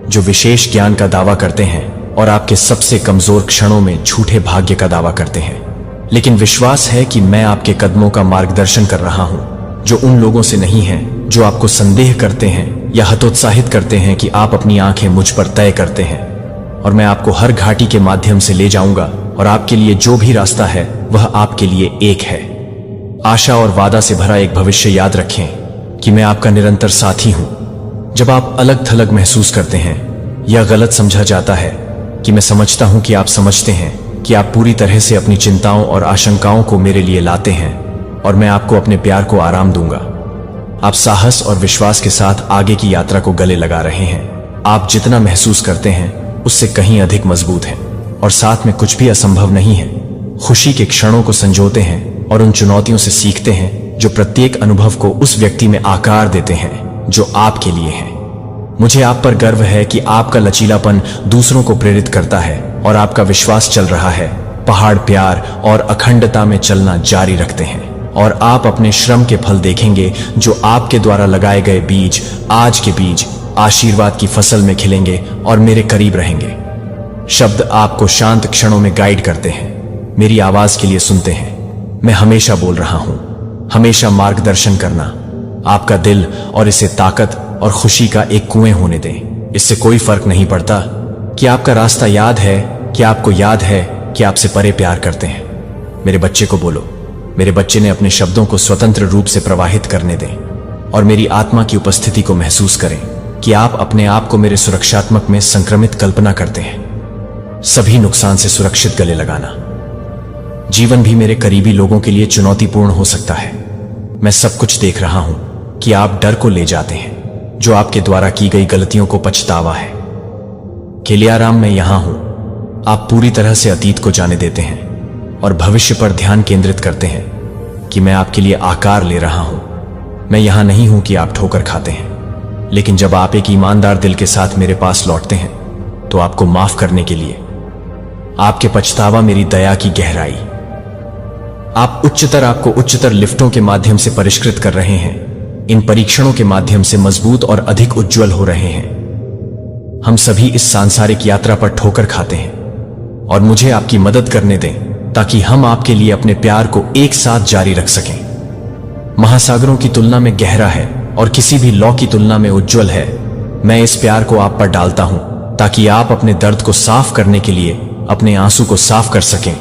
जो विशेष ज्ञान का दावा करते हैं और आपके सबसे कमजोर क्षणों में झूठे भाग्य का दावा करते हैं, लेकिन विश्वास है कि मैं आपके कदमों का मार्गदर्शन कर रहा हूं, जो उन लोगों से नहीं है जो आपको संदेह करते हैं या हतोत्साहित करते हैं कि आप अपनी आंखें मुझ पर तय करते हैं। और मैं आपको हर घाटी के माध्यम से ले जाऊंगा और आपके लिए जो भी रास्ता है वह आपके लिए एक है। आशा और वादा से भरा एक भविष्य याद रखें कि मैं आपका निरंतर साथी हूं। जब आप अलग थलग महसूस करते हैं या गलत समझा जाता है, कि मैं समझता हूं कि आप समझते हैं कि आप पूरी तरह से अपनी चिंताओं और आशंकाओं को मेरे लिए लाते हैं और मैं आपको अपने प्यार को आराम दूंगा। आप साहस और विश्वास के साथ आगे की यात्रा को गले लगा रहे हैं। आप जितना महसूस करते हैं उससे कहीं अधिक मजबूत हैं और साथ में कुछ भी असंभव नहीं है। खुशी के क्षणों को संजोते हैं और उन चुनौतियों से सीखते हैं जो प्रत्येक अनुभव को उस व्यक्ति में आकार देते हैं जो आपके लिए है। मुझे आप पर गर्व है कि आपका लचीलापन दूसरों को प्रेरित करता है और आपका विश्वास चल रहा है पहाड़ प्यार और अखंडता में चलना जारी रखते हैं और आप अपने श्रम के फल देखेंगे। जो आपके द्वारा लगाए गए बीज आज के बीज आशीर्वाद की फसल में खिलेंगे और मेरे करीब रहेंगे। शब्द आपको शांत क्षणों में गाइड करते हैं, मेरी आवाज के लिए सुनते हैं। मैं हमेशा बोल रहा हूं, हमेशा मार्गदर्शन करना आपका दिल और इसे ताकत और खुशी का एक कुएं होने दें। इससे कोई फर्क नहीं पड़ता कि आपका रास्ता याद है, कि आपको याद है कि आपसे परे प्यार करते हैं। मेरे बच्चे को बोलो, मेरे बच्चे ने अपने शब्दों को स्वतंत्र रूप से प्रवाहित करने दें और मेरी आत्मा की उपस्थिति को महसूस करें कि आप अपने आप को मेरे सुरक्षात्मक में संक्रमित कल्पना करते हैं। सभी नुकसान से सुरक्षित गले लगाना। जीवन भी मेरे करीबी लोगों के लिए चुनौतीपूर्ण हो सकता है। मैं सब कुछ देख रहा हूं कि आप डर को ले जाते हैं, जो आपके द्वारा की गई गलतियों को पछतावा है। केलियाराम, मैं यहां हूं। आप पूरी तरह से अतीत को जाने देते हैं और भविष्य पर ध्यान केंद्रित करते हैं कि मैं आपके लिए आकार ले रहा हूं। मैं यहां नहीं हूं कि आप ठोकर खाते हैं, लेकिन जब आप एक ईमानदार दिल के साथ मेरे पास लौटते हैं तो आपको माफ करने के लिए। आपके पछतावा मेरी दया की गहराई। आपको उच्चतर लिफ्टों के माध्यम से परिष्कृत कर रहे हैं। इन परीक्षणों के माध्यम से मजबूत और अधिक उज्जवल हो रहे हैं। हम सभी इस सांसारिक यात्रा पर ठोकर खाते हैं और मुझे आपकी मदद करने दें ताकि हम आपके लिए अपने प्यार को एक साथ जारी रख सकें। महासागरों की तुलना में गहरा है और किसी भी लौ की तुलना में उज्जवल है। मैं इस प्यार को आप पर डालता हूं ताकि आप अपने दर्द को साफ करने के लिए अपने आंसू को साफ कर सकें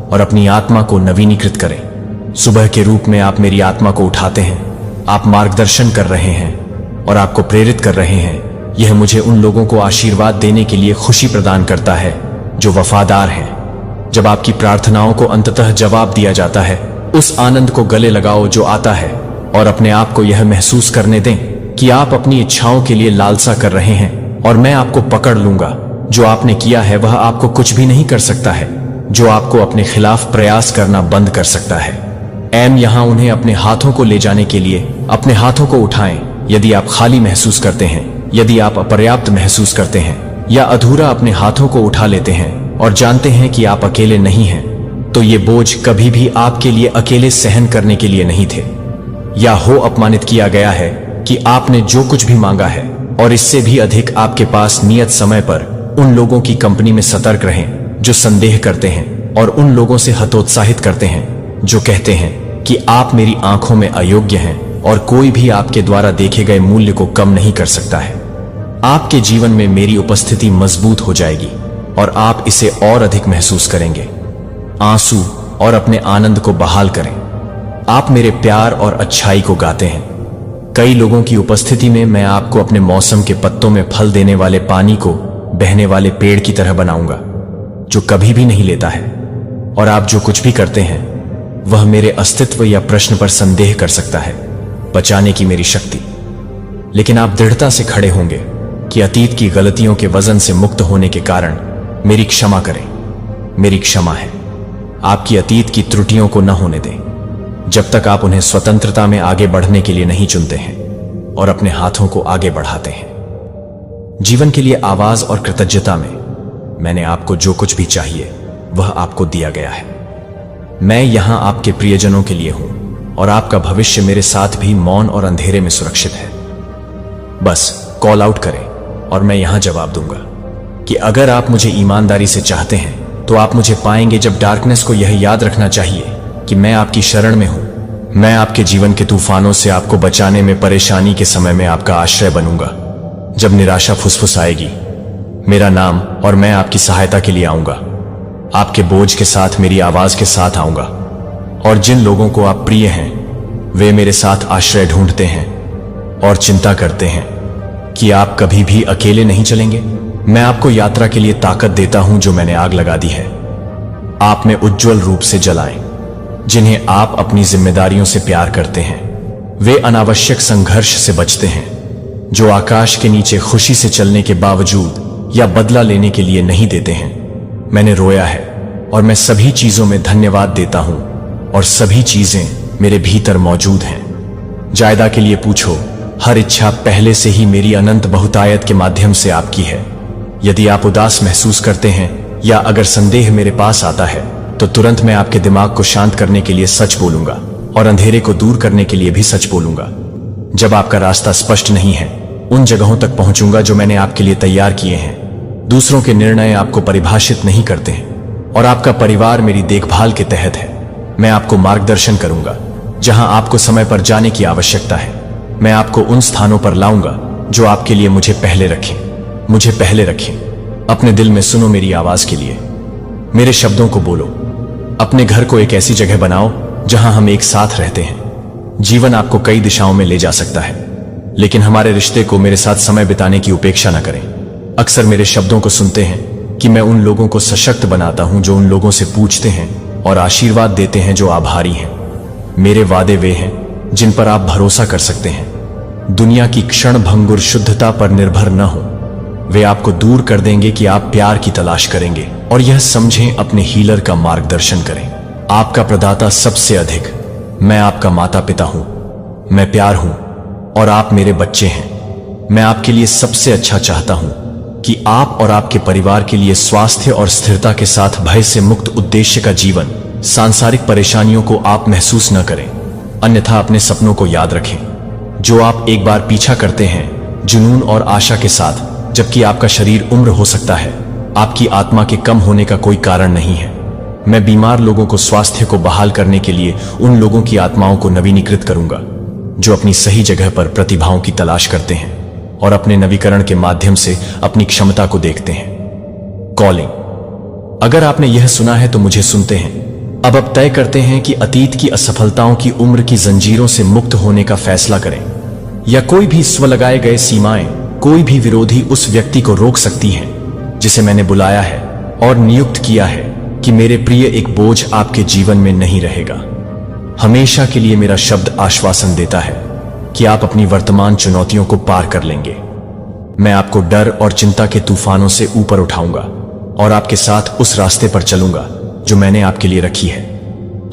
और अपनी आत्मा को नवीनीकृत करें। सुबह के रूप में आप मेरी आत्मा को उठाते हैं। आप मार्गदर्शन कर रहे हैं और आपको प्रेरित कर रहे हैं। यह मुझे उन लोगों को आशीर्वाद देने के लिए खुशी प्रदान करता है जो वफादार हैं। जब आपकी प्रार्थनाओं को अंततः जवाब दिया जाता है, उस आनंद को गले लगाओ जो आता है और अपने आप को यह महसूस करने दें कि आप अपनी इच्छाओं के लिए लालसा कर रहे हैं और मैं आपको पकड़ लूंगा। जो आपने किया है वह आपको कुछ भी नहीं कर सकता है जो आपको अपने खिलाफ प्रयास करना बंद कर सकता है। यहां उन्हें अपने हाथों को ले जाने के लिए अपने हाथों को उठाएं। यदि आप खाली महसूस करते हैं, यदि आप अपर्याप्त महसूस करते हैं या अधूरा अपने हाथों को उठा लेते हैं और जानते हैं कि आप अकेले नहीं हैं, तो ये बोझ कभी भी आपके लिए अकेले सहन करने के लिए नहीं थे। या हो अपमानित किया गया है कि आपने जो कुछ भी मांगा है और इससे भी अधिक आपके पास नियत समय पर। उन लोगों की कंपनी में सतर्क रहें जो संदेह करते हैं और उन लोगों से हतोत्साहित करते हैं जो कहते हैं कि आप मेरी आंखों में अयोग्य हैं और कोई भी आपके द्वारा देखे गए मूल्य को कम नहीं कर सकता है। आपके जीवन में मेरी उपस्थिति मजबूत हो जाएगी और आप इसे और अधिक महसूस करेंगे। आंसू और अपने आनंद को बहाल करें। आप मेरे प्यार और अच्छाई को गाते हैं। कई लोगों की उपस्थिति में मैं आपको अपने मौसम के पत्तों में फल देने वाले पानी को बहने वाले पेड़ की तरह बनाऊंगा जो कभी भी नहीं लेता है। और आप जो कुछ भी करते हैं वह मेरे अस्तित्व या प्रश्न पर संदेह कर सकता है, बचाने की मेरी शक्ति। लेकिन आप दृढ़ता से खड़े होंगे कि अतीत की गलतियों के वजन से मुक्त होने के कारण मेरी क्षमा करें। मेरी क्षमा है। आपकी अतीत की त्रुटियों को न होने दें जब तक आप उन्हें स्वतंत्रता में आगे बढ़ने के लिए नहीं चुनते हैं और अपने हाथों को आगे बढ़ाते हैं। जीवन के लिए आवाज और कृतज्ञता में मैंने आपको जो कुछ भी चाहिए वह आपको दिया गया है। मैं यहां आपके प्रियजनों के लिए हूं और आपका भविष्य मेरे साथ भी मौन और अंधेरे में सुरक्षित है। बस कॉल आउट करें और मैं यहां जवाब दूंगा कि अगर आप मुझे ईमानदारी से चाहते हैं तो आप मुझे पाएंगे। जब डार्कनेस को यह याद रखना चाहिए कि मैं आपकी शरण में हूं। मैं आपके जीवन के तूफानों से आपको बचाने में, परेशानी के समय में आपका आश्रय बनूंगा। जब निराशा फुसफुसाएगी, मेरा नाम और मैं आपकी सहायता के लिए आऊंगा। आपके बोझ के साथ मेरी आवाज के साथ आऊंगा। और जिन लोगों को आप प्रिय हैं वे मेरे साथ आश्रय ढूंढते हैं और चिंता करते हैं कि आप कभी भी अकेले नहीं चलेंगे। मैं आपको यात्रा के लिए ताकत देता हूं जो मैंने आग लगा दी है। आप में उज्जवल रूप से जलाएं। जिन्हें आप अपनी जिम्मेदारियों से प्यार करते हैं वे अनावश्यक संघर्ष से बचते हैं। जो आकाश के नीचे खुशी से चलने के बावजूद या बदला लेने के लिए नहीं देते हैं। मैंने रोया है और मैं सभी चीजों में धन्यवाद देता हूं और सभी चीजें मेरे भीतर मौजूद हैं। जायदा के लिए पूछो, हर इच्छा पहले से ही मेरी अनंत बहुतायत के माध्यम से आपकी है। यदि आप उदास महसूस करते हैं या अगर संदेह मेरे पास आता है तो तुरंत मैं आपके दिमाग को शांत करने के लिए सच बोलूंगा और अंधेरे को दूर करने के लिए भी सच बोलूंगा। जब आपका रास्ता स्पष्ट नहीं है, उन जगहों तक पहुंचूंगा जो मैंने आपके लिए तैयार किए हैं। दूसरों के निर्णय आपको परिभाषित नहीं करते हैं और आपका परिवार मेरी देखभाल के तहत है। मैं आपको मार्गदर्शन करूंगा जहां आपको समय पर जाने की आवश्यकता है। मैं आपको उन स्थानों पर लाऊंगा जो आपके लिए मुझे पहले रखें। अपने दिल में सुनो मेरी आवाज के लिए, मेरे शब्दों को बोलो। अपने घर को एक ऐसी जगह बनाओ जहां हम एक साथ रहते हैं। जीवन आपको कई दिशाओं में ले जा सकता है, लेकिन हमारे रिश्ते को मेरे साथ समय बिताने की उपेक्षा न करें। अक्सर मेरे शब्दों को सुनते हैं कि मैं उन लोगों को सशक्त बनाता हूं जो उन लोगों से पूछते हैं और आशीर्वाद देते हैं जो आभारी हैं। मेरे वादे वे हैं जिन पर आप भरोसा कर सकते हैं। दुनिया की क्षण भंगुर शुद्धता पर निर्भर न हो। वे आपको दूर कर देंगे कि आप प्यार की तलाश करेंगे और यह समझें अपने हीलर का मार्गदर्शन करें। आपका प्रदाता सबसे अधिक, मैं आपका माता पिता हूं, मैं प्यार हूं और आप मेरे बच्चे हैं। मैं आपके लिए सबसे अच्छा चाहता हूं कि आप और आपके परिवार के लिए स्वास्थ्य और स्थिरता के साथ भय से मुक्त उद्देश्य का जीवन। सांसारिक परेशानियों को आप महसूस न करें, अन्यथा अपने सपनों को याद रखें जो आप एक बार पीछा करते हैं जुनून और आशा के साथ। जबकि आपका शरीर उम्र हो सकता है, आपकी आत्मा के कम होने का कोई कारण नहीं है। मैं बीमार लोगों को स्वास्थ्य को बहाल करने के लिए उन लोगों की आत्माओं को नवीनीकृत करूंगा जो अपनी सही जगह पर प्रतिभाओं की तलाश करते हैं और अपने नवीकरण के माध्यम से अपनी क्षमता को देखते हैं। कॉलिंग। अगर आपने यह सुना है तो मुझे सुनते हैं। अब तय करते हैं कि अतीत की असफलताओं की उम्र की जंजीरों से मुक्त होने का फैसला करें, या कोई भी स्व लगाए गए सीमाएं, कोई भी विरोधी उस व्यक्ति को रोक सकती हैं जिसे मैंने बुलाया है और नियुक्त किया है कि मेरे प्रिय एक बोझ आपके जीवन में नहीं रहेगा। हमेशा के लिए मेरा शब्द आश्वासन देता है कि आप अपनी वर्तमान चुनौतियों को पार कर लेंगे। मैं आपको डर और चिंता के तूफानों से ऊपर उठाऊंगा और आपके साथ उस रास्ते पर चलूंगा जो मैंने आपके लिए रखी है।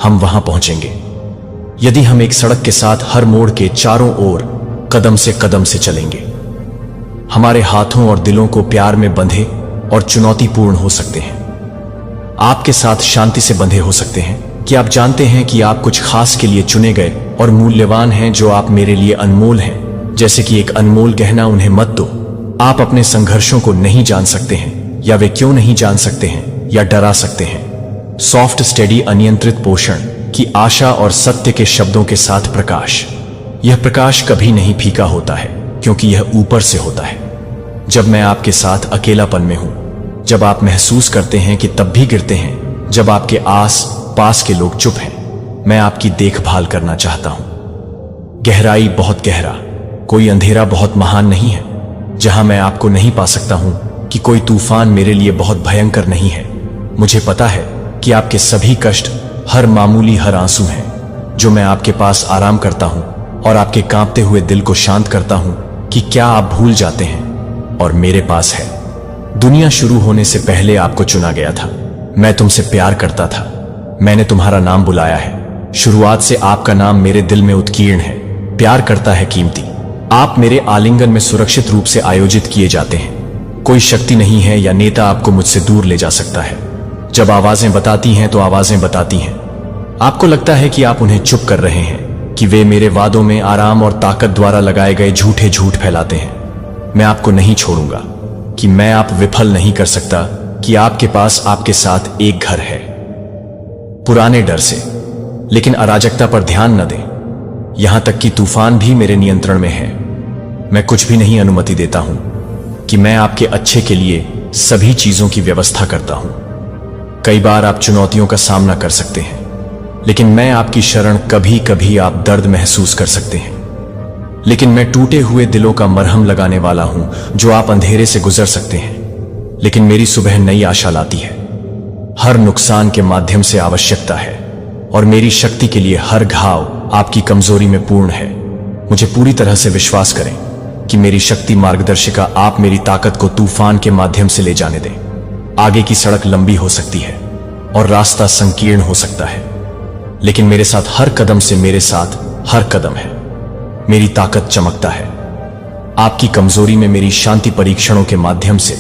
हम वहां पहुंचेंगे यदि हम एक सड़क के साथ हर मोड़ के चारों ओर कदम से चलेंगे। हमारे हाथों और दिलों को प्यार में बंधे और चुनौतीपूर्ण हो सकते हैं। आपके साथ शांति से बंधे हो सकते हैं कि आप जानते हैं कि आप कुछ खास के लिए चुने गए और मूल्यवान हैं, जो आप मेरे लिए अनमोल हैं, जैसे कि एक अनमोल गहना। उन्हें मत दो। आप अपने संघर्षों को नहीं जान सकते हैं, या वे क्यों नहीं जान सकते हैं, या डरा सकते हैं। सॉफ्ट स्टेडी अनियंत्रित पोषण की आशा और सत्य के शब्दों के साथ प्रकाश। यह प्रकाश कभी नहीं फीका होता है क्योंकि यह ऊपर से होता है। जब मैं आपके साथ अकेलापन में हूं, जब आप महसूस करते हैं कि तब भी गिरते हैं, जब आपके आस पास के लोग चुप हैं, मैं आपकी देखभाल करना चाहता हूं। गहराई बहुत गहरा, कोई अंधेरा बहुत महान नहीं है जहां मैं आपको नहीं पा सकता हूं कि कोई तूफान मेरे लिए बहुत भयंकर नहीं है। मुझे पता है कि आपके सभी कष्ट, हर मामूली हर आंसू हैं जो मैं आपके पास आराम करता हूं और आपके कांपते हुए दिल को शांत करता हूं कि क्या आप भूल जाते हैं और मेरे पास है। दुनिया शुरू होने से पहले आपको चुना गया था। मैं तुमसे प्यार करता था, मैंने तुम्हारा नाम बुलाया है। शुरुआत से आपका नाम मेरे दिल में उत्कीर्ण है। प्यार करता है कीमती। आप मेरे आलिंगन में सुरक्षित रूप से आयोजित किए जाते हैं। कोई शक्ति नहीं है या नेता आपको मुझसे दूर ले जा सकता है। जब आवाजें बताती हैं तो आवाजें बताती हैं। आपको लगता है कि आप उन्हें चुप कर रहे हैं, कि वे मेरे वादों में आराम और ताकत द्वारा लगाए गए झूठे झूठ फैलाते हैं। मैं आपको नहीं छोड़ूंगा, कि मैं आप विफल नहीं कर सकता, कि आपके पास आपके साथ एक घर है। पुराने डर से, लेकिन अराजकता पर ध्यान न दें। यहां तक कि तूफान भी मेरे नियंत्रण में है। मैं कुछ भी नहीं अनुमति देता हूं कि मैं आपके अच्छे के लिए सभी चीजों की व्यवस्था करता हूं। कई बार आप चुनौतियों का सामना कर सकते हैं, लेकिन मैं आपकी शरण। कभी कभी आप दर्द महसूस कर सकते हैं, लेकिन मैं टूटे हुए दिलों का मरहम लगाने वाला हूं, जो आप अंधेरे से गुजर सकते हैं, लेकिन मेरी सुबह नई आशा लाती है। हर नुकसान के माध्यम से आवश्यकता है, और मेरी शक्ति के लिए हर घाव आपकी कमजोरी में पूर्ण है। मुझे पूरी तरह से विश्वास करें कि मेरी शक्ति मार्गदर्शिका आप मेरी ताकत को तूफान के माध्यम से ले जाने दें। आगे की सड़क लंबी हो सकती है और रास्ता संकीर्ण हो सकता है, लेकिन मेरे साथ हर कदम से, मेरे साथ हर कदम है। मेरी ताकत चमकता है आपकी कमजोरी में, मेरी शांति परीक्षणों के माध्यम से,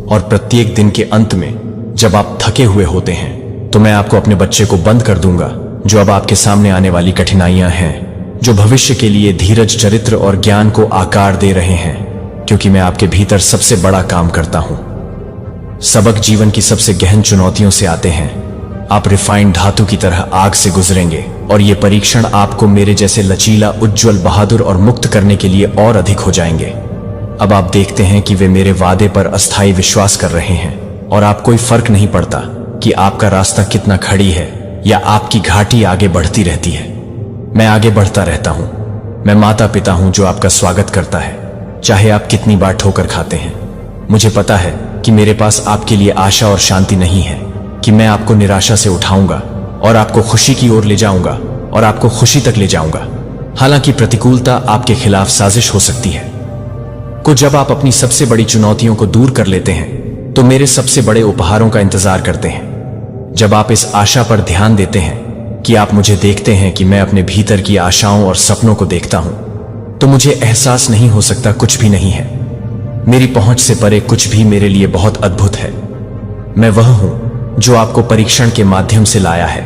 और प्रत्येक दिन के अंत में जब आप थके हुए होते हैं, तो मैं आपको अपने बच्चे को बंद कर दूंगा, जो अब आपके सामने आने वाली कठिनाइयां हैं, जो भविष्य के लिए धीरज, चरित्र और ज्ञान को आकार दे रहे हैं, क्योंकि मैं आपके भीतर सबसे बड़ा काम करता हूं। सबक जीवन की सबसे गहन चुनौतियों से आते हैं। आप रिफाइंड धातु की तरह आग से गुजरेंगे, और ये परीक्षण आपको मेरे जैसे लचीला, उज्जवल, बहादुर और मुक्त करने के लिए और अधिक हो जाएंगे। अब आप देखते हैं कि वे मेरे वादे पर अस्थायी विश्वास कर रहे हैं, और आप कोई फर्क नहीं पड़ता कि आपका रास्ता कितना खड़ी है या आपकी घाटी आगे बढ़ती रहती है। मैं आगे बढ़ता रहता हूं। मैं माता पिता हूं जो आपका स्वागत करता है, चाहे आप कितनी बार ठोकर खाते हैं। मुझे पता है कि मेरे पास आपके लिए आशा और शांति नहीं है, कि मैं आपको निराशा से उठाऊंगा और आपको खुशी की ओर ले जाऊंगा और आपको खुशी तक ले जाऊंगा। हालांकि प्रतिकूलता आपके खिलाफ साजिश हो सकती है। जब आप अपनी सबसे बड़ी चुनौतियों को दूर कर लेते हैं तो मेरे सबसे बड़े उपहारों का इंतजार करते हैं। जब आप इस आशा पर ध्यान देते हैं कि आप मुझे देखते हैं, कि मैं अपने भीतर की आशाओं और सपनों को देखता हूं, तो मुझे एहसास नहीं हो सकता कुछ भी नहीं है। मेरी पहुंच से परे कुछ भी मेरे लिए बहुत अद्भुत है। मैं वह हूं जो आपको परीक्षण के माध्यम से लाया है,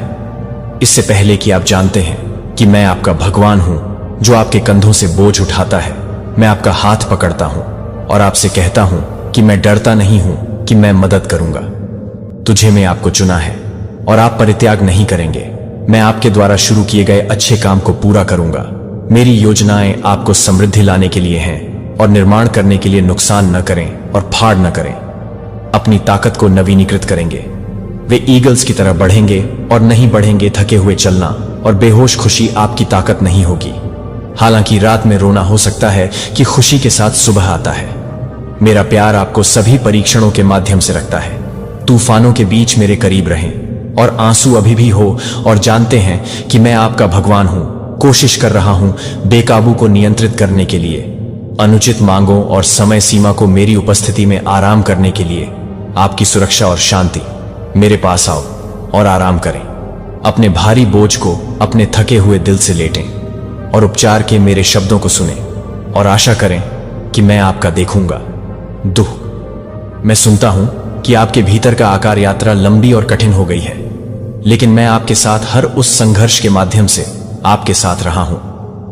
इससे पहले कि आप जानते हैं कि मैं आपका भगवान हूं जो आपके कंधों से बोझ उठाता है। मैं आपका हाथ पकड़ता हूं और आपसे कहता हूं कि मैं डरता नहीं हूं, कि मैं मदद करूंगा। तुझे मैं आपको चुना है और आप परित्याग नहीं करेंगे। मैं आपके द्वारा शुरू किए गए अच्छे काम को पूरा करूंगा। मेरी योजनाएं आपको समृद्धि लाने के लिए हैं और निर्माण करने के लिए नुकसान न करें और फाड़ न करें। अपनी ताकत को नवीनीकृत करेंगे। वे ईगल्स की तरह बढ़ेंगे और नहीं बढ़ेंगे थके हुए चलना, और बेहोश खुशी आपकी ताकत नहीं होगी। हालांकि रात में रोना हो सकता है कि खुशी के साथ सुबह आता है। मेरा प्यार आपको सभी परीक्षणों के माध्यम से रखता है। तूफानों के बीच मेरे करीब रहें और आंसू अभी भी हो, और जानते हैं कि मैं आपका भगवान हूं। कोशिश कर रहा हूं बेकाबू को नियंत्रित करने के लिए, अनुचित मांगों और समय सीमा को मेरी उपस्थिति में आराम करने के लिए। आपकी सुरक्षा और शांति। मेरे पास आओ और आराम करें। अपने भारी बोझ को अपने थके हुए दिल से लेटें और उपचार के मेरे शब्दों को सुनें, और आशा करें कि मैं आपका देखूंगा। दुख। मैं सुनता हूं कि आपके भीतर का आकार यात्रा लंबी और कठिन हो गई है, लेकिन मैं आपके साथ हर उस संघर्ष के माध्यम से आपके साथ रहा हूं।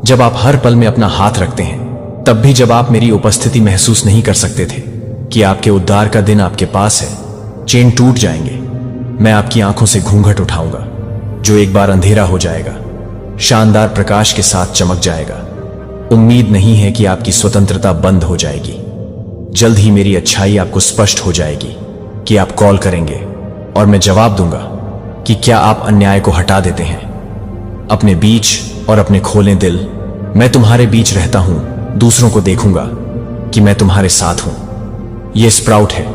जब आप हर पल में अपना हाथ रखते हैं, तब भी जब आप मेरी उपस्थिति महसूस नहीं कर सकते थे कि आपके उद्धार का दिन आपके पास है, चेन टूट जाएंगे। मैं आपकी आंखों से घूंघट उठाऊंगा, जो एक बार अंधेरा हो जाएगा, शानदार प्रकाश के साथ चमक जाएगा। उम्मीद नहीं है कि आपकी स्वतंत्रता बंद हो जाएगी। जल्द ही मेरी अच्छाई आपको स्पष्ट हो जाएगी कि आप कॉल करेंगे, और मैं जवाब दूंगा कि क्या आप अन्याय को हटा देते हैं। अपने बीच और अपने खोले दिल। मैं तुम्हारे बीच रहता हूं, दूसरों को देखूंगा कि मैं तुम्हारे साथ हूं। यह स्प्राउट है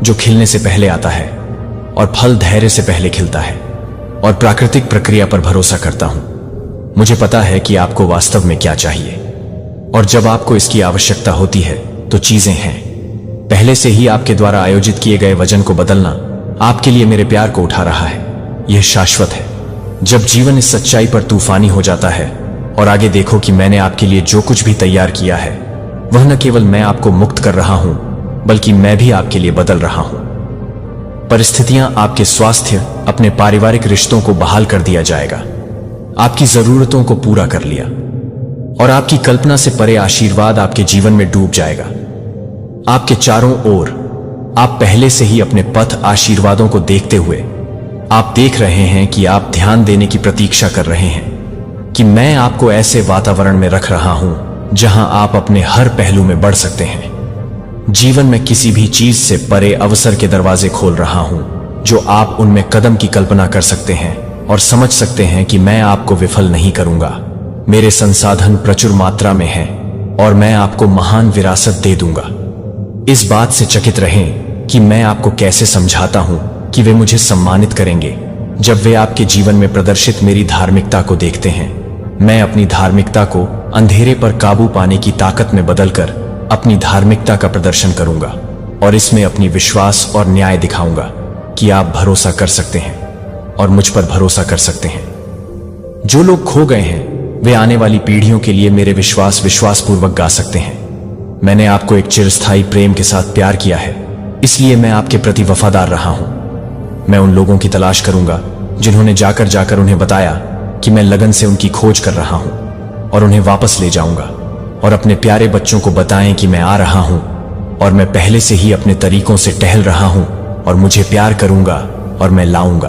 जो खिलने से पहले आता है, और फल धैर्य से पहले खिलता है, और प्राकृतिक प्रक्रिया पर भरोसा करता हूं। मुझे पता है कि आपको वास्तव में क्या चाहिए, और जब आपको इसकी आवश्यकता होती है तो चीजें हैं। पहले से ही आपके द्वारा आयोजित किए गए वजन को बदलना आपके लिए मेरे प्यार को उठा रहा है। यह शाश्वत है। जब जीवन इस सच्चाई पर तूफानी हो जाता है, और आगे देखो कि मैंने आपके लिए जो कुछ भी तैयार किया है, वह न केवल मैं आपको मुक्त कर रहा हूं, बल्कि मैं भी आपके लिए बदल रहा हूं। परिस्थितियां, आपके स्वास्थ्य, अपने पारिवारिक रिश्तों को बहाल कर दिया जाएगा। आपकी जरूरतों को पूरा कर लिया, और आपकी कल्पना से परे आशीर्वाद आपके जीवन में डूब जाएगा। आपके चारों ओर आप पहले से ही अपने पथ आशीर्वादों को देखते हुए आप देख रहे हैं कि आप ध्यान देने की प्रतीक्षा कर रहे हैं कि मैं आपको ऐसे वातावरण में रख रहा हूं जहां आप अपने हर पहलू में बढ़ सकते हैं। जीवन में किसी भी चीज से परे अवसर के दरवाजे खोल रहा हूं, जो आप उनमें कदम की कल्पना कर सकते हैं और समझ सकते हैं कि मैं आपको विफल नहीं करूंगा। मेरे संसाधन प्रचुर मात्रा में हैं और मैं आपको महान विरासत दे दूंगा। इस बात से चकित रहें कि मैं आपको कैसे समझाता हूं कि वे मुझे सम्मानित करेंगे जब वे आपके जीवन में प्रदर्शित मेरी धार्मिकता को देखते हैं। मैं अपनी धार्मिकता को अंधेरे पर काबू पाने की ताकत में बदलकर अपनी धार्मिकता का प्रदर्शन करूंगा, और इसमें अपनी विश्वास और न्याय दिखाऊंगा कि आप भरोसा कर सकते हैं और मुझ पर भरोसा कर सकते हैं। जो लोग खो गए हैं वे आने वाली पीढ़ियों के लिए मेरे विश्वासपूर्वक गा सकते हैं। मैंने आपको एक चिरस्थायी प्रेम के साथ प्यार किया है, इसलिए मैं आपके प्रति वफादार रहा हूं। मैं उन लोगों की तलाश करूंगा जिन्होंने जाकर जाकर उन्हें बताया कि मैं लगन से उनकी खोज कर रहा हूं, और उन्हें वापस ले जाऊंगा और अपने प्यारे बच्चों को बताएं कि मैं आ रहा हूं और मैं पहले से ही अपने तरीकों से टहल रहा हूं और मुझे प्यार करूंगा और मैं लाऊंगा।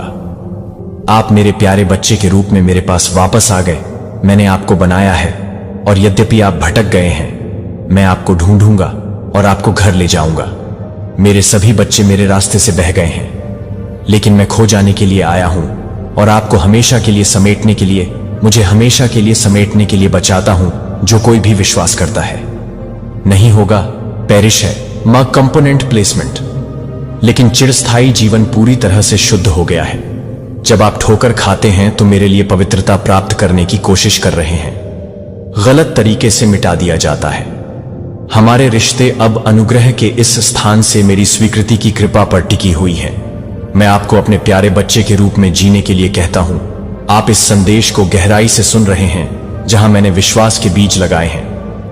आप मेरे प्यारे बच्चे के रूप में मेरे पास वापस आ गए। मैंने आपको बनाया है और यद्यपि आप भटक गए हैं, मैं आपको ढूंढूंगा और आपको घर ले जाऊंगा। मेरे सभी बच्चे मेरे रास्ते से बह गए हैं, लेकिन मैं खो जाने के लिए आया हूं और आपको हमेशा के लिए समेटने के लिए, मुझे हमेशा के लिए समेटने के लिए बचाता हूं। जो कोई भी विश्वास करता है नहीं होगा, पेरिश है मां कंपोनेंट प्लेसमेंट। लेकिन चिरस्थायी जीवन पूरी तरह से शुद्ध हो गया है। जब आप ठोकर खाते हैं तो मेरे लिए पवित्रता प्राप्त करने की कोशिश कर रहे हैं, गलत तरीके से मिटा दिया जाता है। हमारे रिश्ते अब अनुग्रह के इस स्थान से मेरी स्वीकृति की कृपा पर टिकी हुई है। मैं आपको अपने प्यारे बच्चे के रूप में जीने के लिए कहता हूं। आप इस संदेश को गहराई से सुन रहे हैं जहां मैंने विश्वास के बीज लगाए हैं।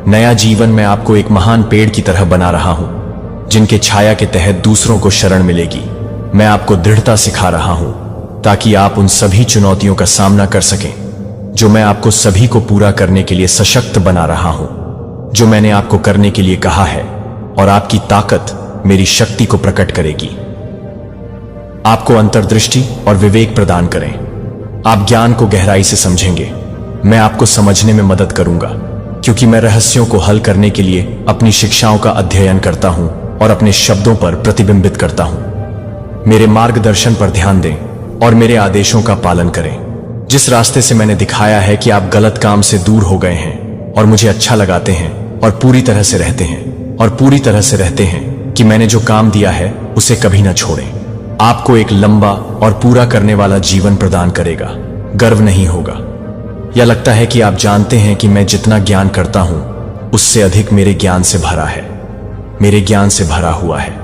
नया जीवन मैं आपको एक महान पेड़ की तरह बना रहा हूं, जिनके छाया के तहत दूसरों को शरण मिलेगी। मैं आपको दृढ़ता सिखा रहा हूं ताकि आप उन सभी चुनौतियों का सामना कर सकें जो मैं आपको सभी को पूरा करने के लिए सशक्त बना रहा हूं, जो मैंने आपको करने के लिए कहा है, और आपकी ताकत मेरी शक्ति को प्रकट करेगी। आपको अंतर्दृष्टि और विवेक प्रदान करें। आप ज्ञान को गहराई से समझेंगे। मैं आपको समझने में मदद करूंगा, क्योंकि मैं रहस्यों को हल करने के लिए अपनी शिक्षाओं का अध्ययन करता हूं और अपने शब्दों पर प्रतिबिंबित करता हूं। मेरे मार्गदर्शन पर ध्यान दें और मेरे आदेशों का पालन करें। जिस रास्ते से मैंने दिखाया है कि आप गलत काम से दूर हो गए हैं और मुझे अच्छा लगाते हैं और पूरी तरह से रहते हैं और पूरी तरह से रहते हैं कि मैंने जो काम दिया है उसे कभी ना छोड़ें। आपको एक लंबा और पूरा करने वाला जीवन प्रदान करेगा। गर्व नहीं होगा। या लगता है कि आप जानते हैं कि मैं जितना ज्ञान करता हूं उससे अधिक मेरे ज्ञान से भरा है, मेरे ज्ञान से भरा हुआ है,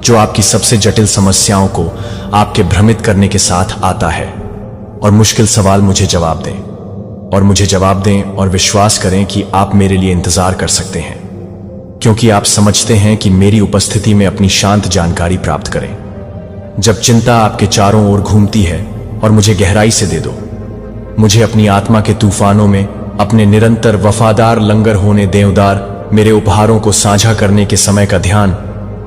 जो आपकी सबसे जटिल समस्याओं को आपके भ्रमित करने के साथ आता है। और मुश्किल सवाल मुझे जवाब दें और मुझे जवाब दें और विश्वास करें कि आप मेरे लिए इंतजार कर सकते हैं, क्योंकि आप समझते हैं कि मेरी उपस्थिति में अपनी शांत जानकारी प्राप्त करें। जब चिंता आपके चारों ओर घूमती है और मुझे गहराई से दे दो, मुझे अपनी आत्मा के तूफानों में अपने निरंतर वफादार लंगर होने दें। उदार मेरे उपहारों को साझा करने के समय का ध्यान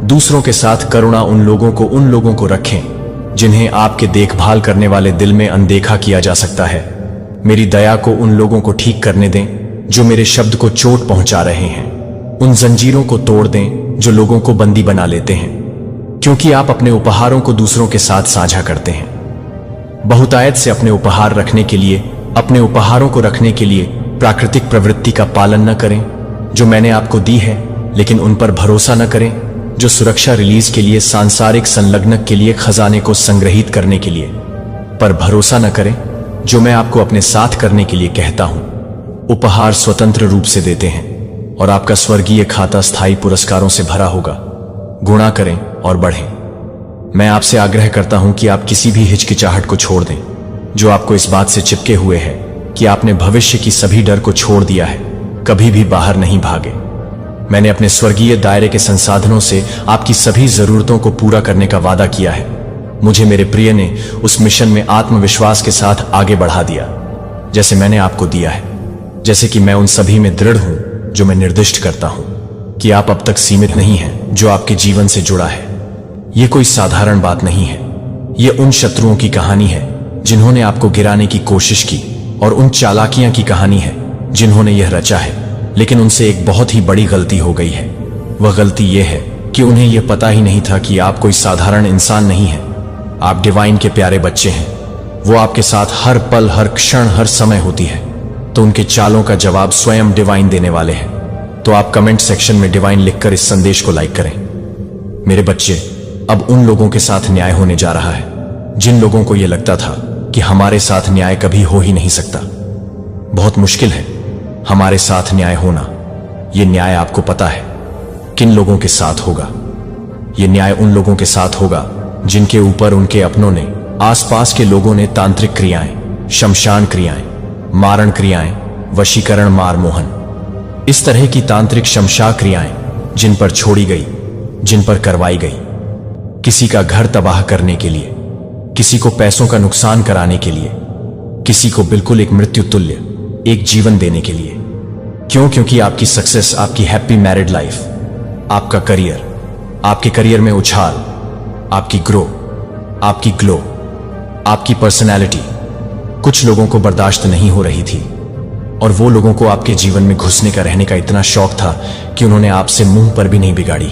दूसरों के साथ करुणा उन लोगों को रखें जिन्हें आपके देखभाल करने वाले दिल में अनदेखा किया जा सकता है। मेरी दया को उन लोगों को ठीक करने दें जो मेरे शब्द को चोट पहुंचा रहे हैं। उन जंजीरों को तोड़ दें जो लोगों को बंदी बना लेते हैं, क्योंकि आप अपने उपहारों को दूसरों के साथ साझा करते हैं। बहुतायत से अपने उपहार रखने के लिए, अपने उपहारों को रखने के लिए प्राकृतिक प्रवृत्ति का पालन न करें जो मैंने आपको दी है, लेकिन उन पर भरोसा न करें जो सुरक्षा रिलीज के लिए, सांसारिक संलग्नक के लिए, खजाने को संग्रहित करने के लिए, पर भरोसा न करें जो मैं आपको अपने साथ करने के लिए कहता हूं। उपहार स्वतंत्र रूप से देते हैं और आपका स्वर्गीय खाता स्थायी पुरस्कारों से भरा होगा। गुणा करें और बढ़ें। मैं आपसे आग्रह करता हूं कि आप किसी भी हिचकिचाहट को छोड़ दें जो आपको इस बात से चिपके हुए है कि आपने भविष्य की सभी डर को छोड़ दिया है। कभी भी बाहर नहीं भागे। मैंने अपने स्वर्गीय दायरे के संसाधनों से आपकी सभी जरूरतों को पूरा करने का वादा किया है। मुझे मेरे प्रिय ने उस मिशन में आत्मविश्वास के साथ आगे बढ़ा दिया जैसे मैंने आपको दिया है। जैसे कि मैं उन सभी में दृढ़ हूं जो मैं निर्दिष्ट करता हूं कि आप अब तक सीमित नहीं हैं, जो आपके जीवन से जुड़ा है। यह कोई साधारण बात नहीं है। यह उन शत्रुओं की कहानी है जिन्होंने आपको गिराने की कोशिश की, और उन चालाकियां की कहानी है जिन्होंने यह रचा है। लेकिन उनसे एक बहुत ही बड़ी गलती हो गई है। वह गलती यह है कि उन्हें यह पता ही नहीं था कि आप कोई साधारण इंसान नहीं हैं। आप डिवाइन के प्यारे बच्चे हैं। वो आपके साथ हर पल, हर क्षण, हर समय होती है, तो उनके चालों का जवाब स्वयं डिवाइन देने वाले हैं। तो आप कमेंट सेक्शन में डिवाइन लिखकर इस संदेश को लाइक करें। मेरे बच्चे, अब उन लोगों के साथ न्याय होने जा रहा है जिन लोगों को यह लगता था कि हमारे साथ न्याय कभी हो ही नहीं सकता। बहुत मुश्किल है हमारे साथ न्याय होना। यह न्याय आपको पता है किन लोगों के साथ होगा। यह न्याय उन लोगों के साथ होगा जिनके ऊपर उनके अपनों ने, आसपास के लोगों ने तांत्रिक क्रियाएं, शमशान क्रियाएं, मारण क्रियाएं, वशीकरण, मार मोहन, इस तरह की तांत्रिक शमशा क्रियाएं जिन पर छोड़ी गई, जिन पर करवाई गई, किसी का घर तबाह करने के लिए, किसी को पैसों का नुकसान कराने के लिए, किसी को बिल्कुल एक मृत्यु तुल्य एक जीवन देने के लिए। क्यों? क्योंकि आपकी सक्सेस, आपकी हैप्पी मैरिड लाइफ, आपका करियर, आपके करियर में उछाल, आपकी ग्रो, आपकी ग्लो, आपकी पर्सनैलिटी कुछ लोगों को बर्दाश्त नहीं हो रही थी। और वो लोगों को आपके जीवन में घुसने का, रहने का इतना शौक था कि उन्होंने आपसे मुंह पर भी नहीं बिगाड़ी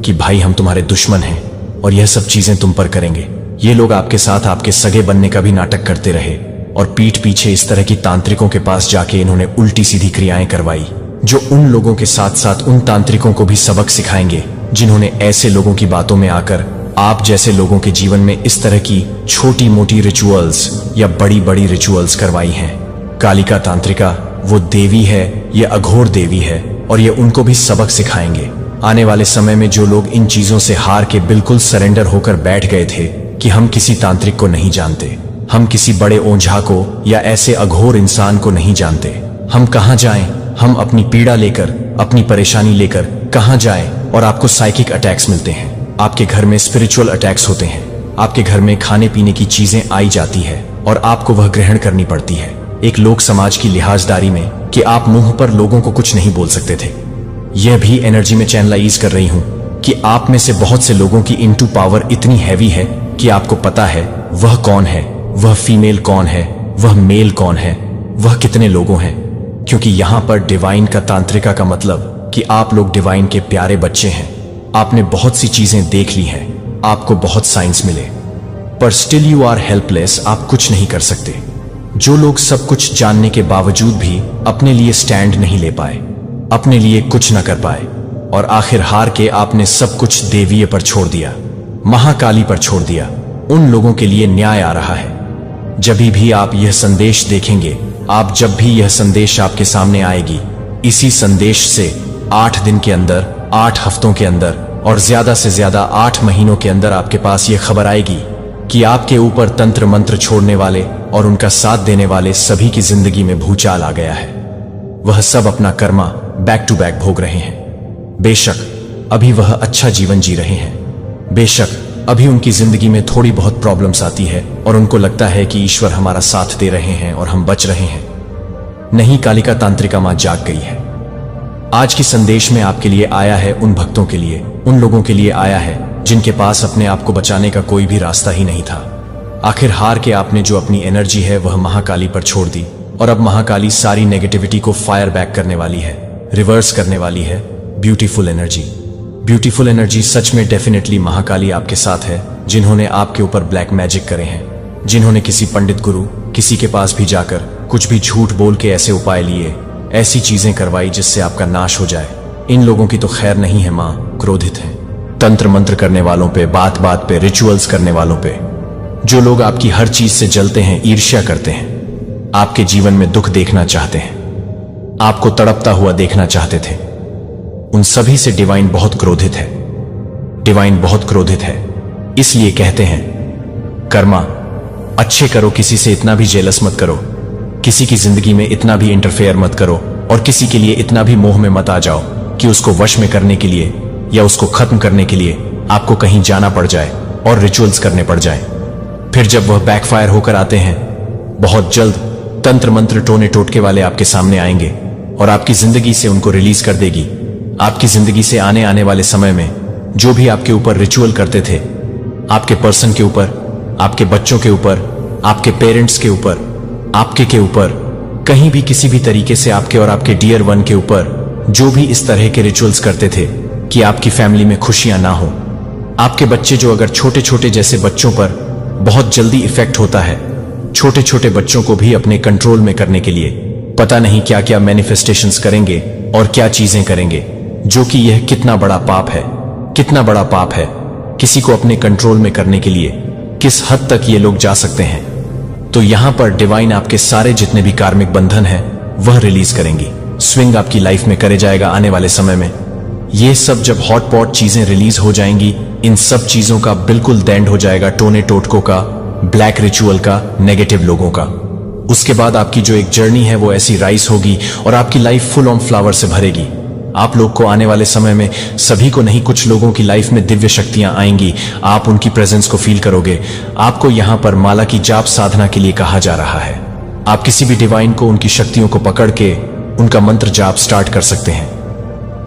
कि भाई हम तुम्हारे दुश्मन हैं और यह सब चीजें तुम पर करेंगे। ये लोग आपके साथ आपके सगे बनने का भी नाटक करते रहे और पीठ पीछे इस तरह की तांत्रिकों के पास जाके इन्होंने उल्टी सीधी क्रियाएं करवाई, जो उन लोगों के साथ साथ उन तांत्रिकों को भी सबक सिखाएंगे जिन्होंने ऐसे लोगों की बातों में आकर आप जैसे लोगों के जीवन में इस तरह की छोटी मोटी रिचुअल्स या बड़ी बड़ी रिचुअल्स करवाई हैं। कालिका तांत्रिका वो देवी है, ये अघोर देवी है और ये उनको भी सबक सिखाएंगे। आने वाले समय में जो लोग इन चीजों से हार के बिल्कुल सरेंडर होकर बैठ गए थे कि हम किसी तांत्रिक को नहीं जानते, हम किसी बड़े ओझा को या ऐसे अघोर इंसान को नहीं जानते, हम कहां जाएं, हम अपनी पीड़ा लेकर, अपनी परेशानी लेकर कहां जाएं, और आपको साइकिक अटैक्स मिलते हैं, आपके घर में स्पिरिचुअल अटैक्स होते हैं, आपके घर में खाने पीने की चीजें आई जाती है और आपको वह ग्रहण करनी पड़ती है एक लोक समाज की लिहाजदारी में कि आप मुंह पर लोगों को कुछ नहीं बोल सकते थे। यह भी एनर्जी में चैनलाइज कर रही हूं कि आप में से बहुत से लोगों की इनटू पावर इतनी हैवी है कि आपको पता है वह कौन है, वह फीमेल कौन है, वह मेल कौन है, वह कितने लोगों हैं। क्योंकि यहां पर डिवाइन का तांत्रिका का मतलब कि आप लोग डिवाइन के प्यारे बच्चे हैं। आपने बहुत सी चीजें देख ली हैं, आपको बहुत साइंस मिले, पर स्टिल यू आर हेल्पलेस, आप कुछ नहीं कर सकते। जो लोग सब कुछ जानने के बावजूद भी अपने लिए स्टैंड नहीं ले पाए, अपने लिए कुछ न कर पाए और आखिर हार के आपने सब कुछ देवीय पर छोड़ दिया, महाकाली पर छोड़ दिया, उन लोगों के लिए न्याय आ रहा है। जब भी आप यह संदेश देखेंगे, आप जब भी यह संदेश आपके सामने आएगी, इसी संदेश से 8 दिन के अंदर, 8 हफ्तों के अंदर और ज्यादा से ज्यादा 8 महीनों के अंदर आपके पास यह खबर आएगी कि आपके ऊपर तंत्र मंत्र छोड़ने वाले और उनका साथ देने वाले सभी की जिंदगी में भूचाल आ गया है। वह सब अपना कर्मा बैक टू बैक भोग रहे हैं। बेशक अभी वह अच्छा जीवन जी रहे हैं, बेशक अभी उनकी जिंदगी में थोड़ी बहुत प्रॉब्लम्स आती है और उनको लगता है कि ईश्वर हमारा साथ दे रहे हैं और हम बच रहे हैं। नहीं, कालिका तांत्रिका मां जाग गई है। आज की संदेश में आपके लिए आया है, उन भक्तों के लिए, उन लोगों के लिए आया है जिनके पास अपने आप को बचाने का कोई भी रास्ता ही नहीं था। आखिर हार के आपने जो अपनी एनर्जी है वह महाकाली पर छोड़ दी और अब महाकाली सारी नेगेटिविटी को फायर बैक करने वाली है, रिवर्स करने वाली है। ब्यूटीफुल एनर्जी, ब्यूटीफुल एनर्जी, सच में डेफिनेटली महाकाली आपके साथ है। जिन्होंने आपके ऊपर ब्लैक मैजिक करे हैं, जिन्होंने किसी पंडित गुरु, किसी के पास भी जाकर कुछ भी झूठ बोल के ऐसे उपाय लिए, ऐसी चीजें करवाई जिससे आपका नाश हो जाए, इन लोगों की तो खैर नहीं है। मां क्रोधित है तंत्र मंत्र करने वालों पे, बात बात पे रिचुअल्स करने वालों पे, जो लोग आपकी हर चीज से जलते हैं, ईर्ष्या करते हैं, आपके जीवन में दुख देखना चाहते हैं, आपको तड़पता हुआ देखना चाहते थे, उन सभी से डिवाइन बहुत क्रोधित है। डिवाइन बहुत क्रोधित है, इसलिए कहते हैं कर्मा अच्छे करो, किसी से इतना भी जेलस मत करो, किसी की जिंदगी में इतना भी इंटरफेयर मत करो और किसी के लिए इतना भी मोह में मत आ जाओ कि उसको वश में करने के लिए या उसको खत्म करने के लिए आपको कहीं जाना पड़ जाए और रिचुअल्स करने पड़ जाए। फिर जब वह बैकफायर होकर आते हैं, बहुत जल्द तंत्र मंत्र टोने टोटके वाले आपके सामने आएंगे और आपकी जिंदगी से उनको रिलीज कर देगी। आपकी जिंदगी से आने वाले समय में जो भी आपके ऊपर रिचुअल करते थे, आपके पर्सन के ऊपर, आपके बच्चों के ऊपर, आपके पेरेंट्स के ऊपर, आपके के ऊपर, कहीं भी किसी भी तरीके से आपके और आपके डियर वन के ऊपर जो भी इस तरह के रिचुअल्स करते थे कि आपकी फैमिली में खुशियां ना हो, आपके बच्चे जो अगर छोटे छोटे जैसे बच्चों पर बहुत जल्दी इफेक्ट होता है, छोटे छोटे बच्चों को भी अपने कंट्रोल में करने के लिए पता नहीं क्या क्या मैनिफेस्टेशंस करेंगे और क्या चीजें करेंगे, जो कि यह कितना बड़ा पाप है, कितना बड़ा पाप है। किसी को अपने कंट्रोल में करने के लिए किस हद तक ये लोग जा सकते हैं। तो यहां पर डिवाइन आपके सारे जितने भी कार्मिक बंधन हैं वह रिलीज करेंगी, स्विंग आपकी लाइफ में करे जाएगा आने वाले समय में। ये सब जब हॉटपॉट चीजें रिलीज हो जाएंगी, इन सब चीजों का बिल्कुल दैंड हो जाएगा, टोने टोटकों का, ब्लैक रिचुअल का, नेगेटिव लोगों का। उसके बाद आपकी जो एक जर्नी है वो ऐसी राइस होगी और आपकी लाइफ फुल ऑन फ्लावर से भरेगी। आप लोग को आने वाले समय में, सभी को नहीं, कुछ लोगों की लाइफ में दिव्य शक्तियां आएंगी। आप उनकी प्रेजेंस को फील करोगे। आपको यहां पर माला की जाप साधना के लिए कहा जा रहा है। आप किसी भी डिवाइन को उनकी शक्तियों को पकड़ के उनका मंत्र जाप स्टार्ट कर सकते हैं।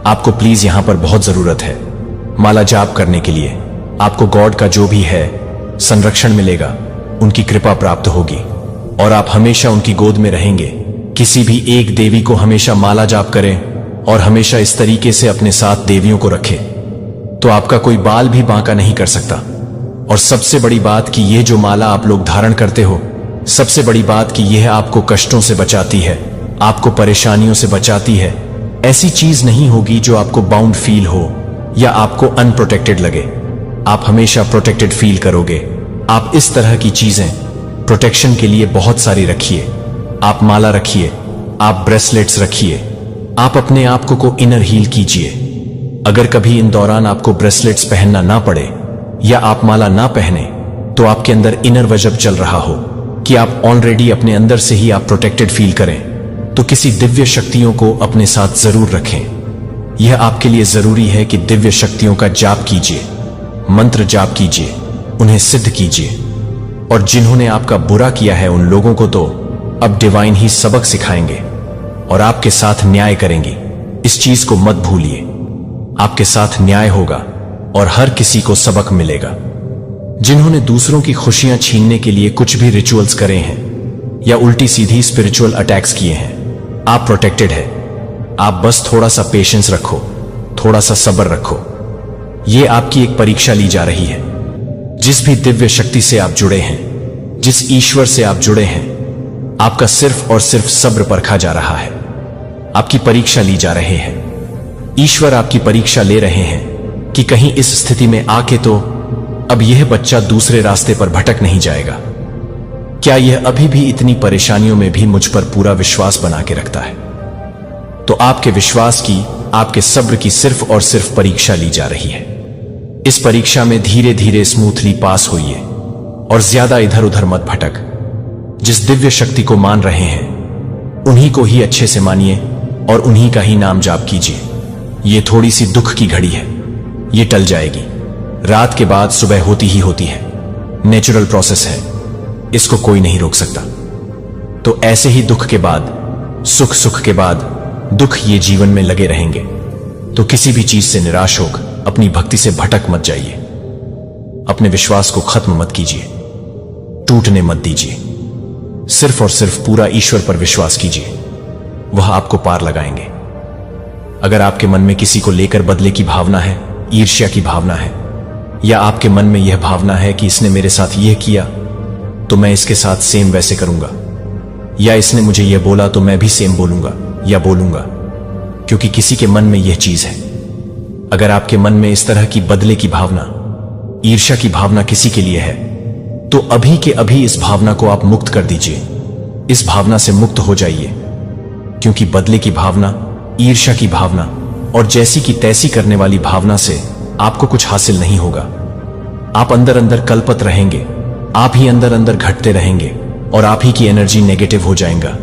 आपको प्लीज यहां पर बहुत जरूरत है माला जाप करने के लिए। आपको गॉड का जो भी है संरक्षण मिलेगा, उनकी कृपा प्राप्त होगी और आप हमेशा उनकी गोद में रहेंगे। किसी भी एक देवी को हमेशा माला जाप करें और हमेशा इस तरीके से अपने साथ देवियों को रखें, तो आपका कोई बाल भी बांका नहीं कर सकता। और सबसे बड़ी बात कि यह जो माला आप लोग धारण करते हो, सबसे बड़ी बात कि यह आपको कष्टों से बचाती है, आपको परेशानियों से बचाती है। ऐसी चीज नहीं होगी जो आपको बाउंड फील हो या आपको अनप्रोटेक्टेड लगे। आप हमेशा प्रोटेक्टेड फील करोगे। आप इस तरह की चीजें प्रोटेक्शन के लिए बहुत सारी रखिए। आप माला रखिए, आप ब्रेसलेट्स रखिए, आप अपने आप को इनर हील कीजिए। अगर कभी इन दौरान आपको ब्रेसलेट्स पहनना ना पड़े या आप माला ना पहने, तो आपके अंदर इनर वजब चल रहा हो कि आप ऑलरेडी अपने अंदर से ही आप प्रोटेक्टेड फील करें, तो किसी दिव्य शक्तियों को अपने साथ जरूर रखें। यह आपके लिए जरूरी है कि दिव्य शक्तियों का जाप कीजिए, मंत्र जाप कीजिए, उन्हें सिद्ध कीजिए। और जिन्होंने आपका बुरा किया है उन लोगों को तो अब डिवाइन ही सबक सिखाएंगे और आपके साथ न्याय करेंगे। इस चीज को मत भूलिए। आपके साथ न्याय होगा और हर किसी को सबक मिलेगा। जिन्होंने दूसरों की खुशियां छीनने के लिए कुछ भी रिचुअल्स करे हैं या उल्टी सीधी स्पिरिचुअल अटैक्स किए हैं, आप प्रोटेक्टेड है। आप बस थोड़ा सा पेशेंस रखो, थोड़ा सा सब्र रखो। यह आपकी एक परीक्षा ली जा रही है। जिस भी दिव्य शक्ति से आप जुड़े हैं, जिस ईश्वर से आप जुड़े हैं, आपका सिर्फ और सिर्फ सब्र परखा जा रहा है। आपकी परीक्षा ली जा रहे हैं। ईश्वर आपकी परीक्षा ले रहे हैं कि कहीं इस स्थिति में आके तो अब यह बच्चा दूसरे रास्ते पर भटक नहीं जाएगा। क्या यह अभी भी इतनी परेशानियों में भी मुझ पर पूरा विश्वास बना के रखता है? तो आपके विश्वास की, आपके सब्र की सिर्फ और सिर्फ परीक्षा ली जा रही है। इस परीक्षा में धीरे धीरे स्मूथली पास होइए और ज्यादा इधर उधर मत भटक। जिस दिव्य शक्ति को मान रहे हैं उन्हीं को ही अच्छे से मानिए और उन्हीं का ही नाम जाप कीजिए। ये थोड़ी सी दुख की घड़ी है, ये टल जाएगी। रात के बाद सुबह होती ही होती है, नेचुरल प्रोसेस है, इसको कोई नहीं रोक सकता। तो ऐसे ही दुख के बाद सुख, सुख के बाद दुख, ये जीवन में लगे रहेंगे। तो किसी भी चीज से निराश होकर अपनी भक्ति से भटक मत जाइए। अपने विश्वास को खत्म मत कीजिए, टूटने मत दीजिए। सिर्फ और सिर्फ पूरा ईश्वर पर विश्वास कीजिए, वह आपको पार लगाएंगे। अगर आपके मन में किसी को लेकर बदले की भावना है, ईर्ष्या की भावना है, या आपके मन में यह भावना है कि इसने मेरे साथ यह किया तो मैं इसके साथ सेम वैसे करूंगा, या इसने मुझे यह बोला तो मैं भी सेम बोलूंगा या बोलूंगा, क्योंकि किसी के मन में यह चीज है। अगर आपके मन में इस तरह की बदले की भावना, ईर्ष्या की भावना किसी के लिए है, तो अभी के अभी इस भावना को आप मुक्त कर दीजिए। इस भावना से मुक्त हो जाइए, क्योंकि बदले की भावना, ईर्ष्या की भावना और जैसी की तैसी करने वाली भावना से आपको कुछ हासिल नहीं होगा। आप अंदर अंदर कल्पत रहेंगे, आप ही अंदर अंदर घटते रहेंगे और आप ही की एनर्जी नेगेटिव हो जाएगा,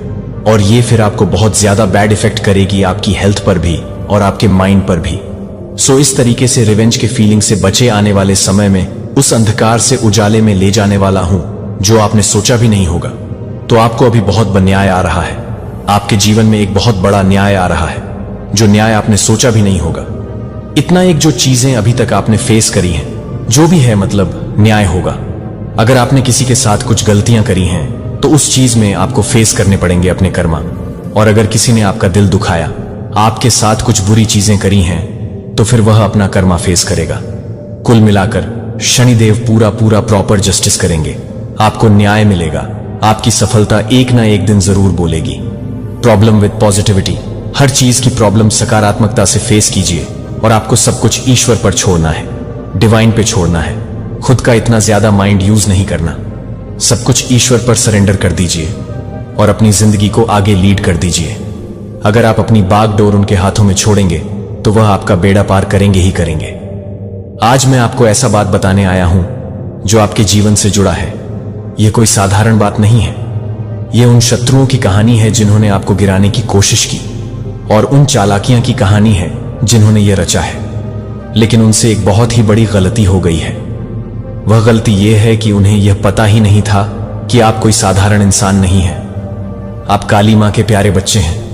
और ये फिर आपको बहुत ज्यादा बैड इफेक्ट करेगी आपकी हेल्थ पर भी और आपके माइंड पर भी। सो इस तरीके से रिवेंज के फीलिंग से बचे आने वाले समय में उस अंधकार से उजाले में ले जाने वाला हूं जो आपने सोचा भी नहीं होगा। तो आपको अभी बहुत न्याय आ रहा है, आपके जीवन में एक बहुत बड़ा न्याय आ रहा है, जो न्याय आपने सोचा भी नहीं होगा। इतना एक जो चीजें अभी तक आपने फेस करी हैं, जो भी है मतलब न्याय होगा। अगर आपने किसी के साथ कुछ गलतियां करी हैं तो उस चीज में आपको फेस करने पड़ेंगे अपने कर्मा। और अगर किसी ने आपका दिल दुखाया, आपके साथ कुछ बुरी चीजें करी हैं, तो फिर वह अपना कर्मा फेस करेगा। कुल मिलाकर शनिदेव पूरा पूरा प्रॉपर जस्टिस करेंगे, आपको न्याय मिलेगा, आपकी सफलता एक ना एक दिन जरूर बोलेगी। प्रॉब्लम विद पॉजिटिविटी, हर चीज की प्रॉब्लम सकारात्मकता से फेस कीजिए और आपको सब कुछ ईश्वर पर छोड़ना है, डिवाइन पे छोड़ना है। खुद का इतना ज्यादा माइंड यूज नहीं करना, सब कुछ ईश्वर पर सरेंडर कर दीजिए और अपनी जिंदगी को आगे लीड कर दीजिए। अगर आप अपनी बागडोर उनके हाथों में छोड़ेंगे तो वह आपका बेड़ा पार करेंगे ही करेंगे। आज मैं आपको ऐसा बात बताने आया हूं जो आपके जीवन से जुड़ा है। यह कोई साधारण बात नहीं है, यह उन शत्रुओं की कहानी है जिन्होंने आपको गिराने की कोशिश की, और उन चालाकियां की कहानी है जिन्होंने यह रचा है। लेकिन उनसे एक बहुत ही बड़ी गलती हो गई है। वह गलती यह है कि उन्हें यह पता ही नहीं था कि आप कोई साधारण इंसान नहीं है। आप काली मां के प्यारे बच्चे हैं।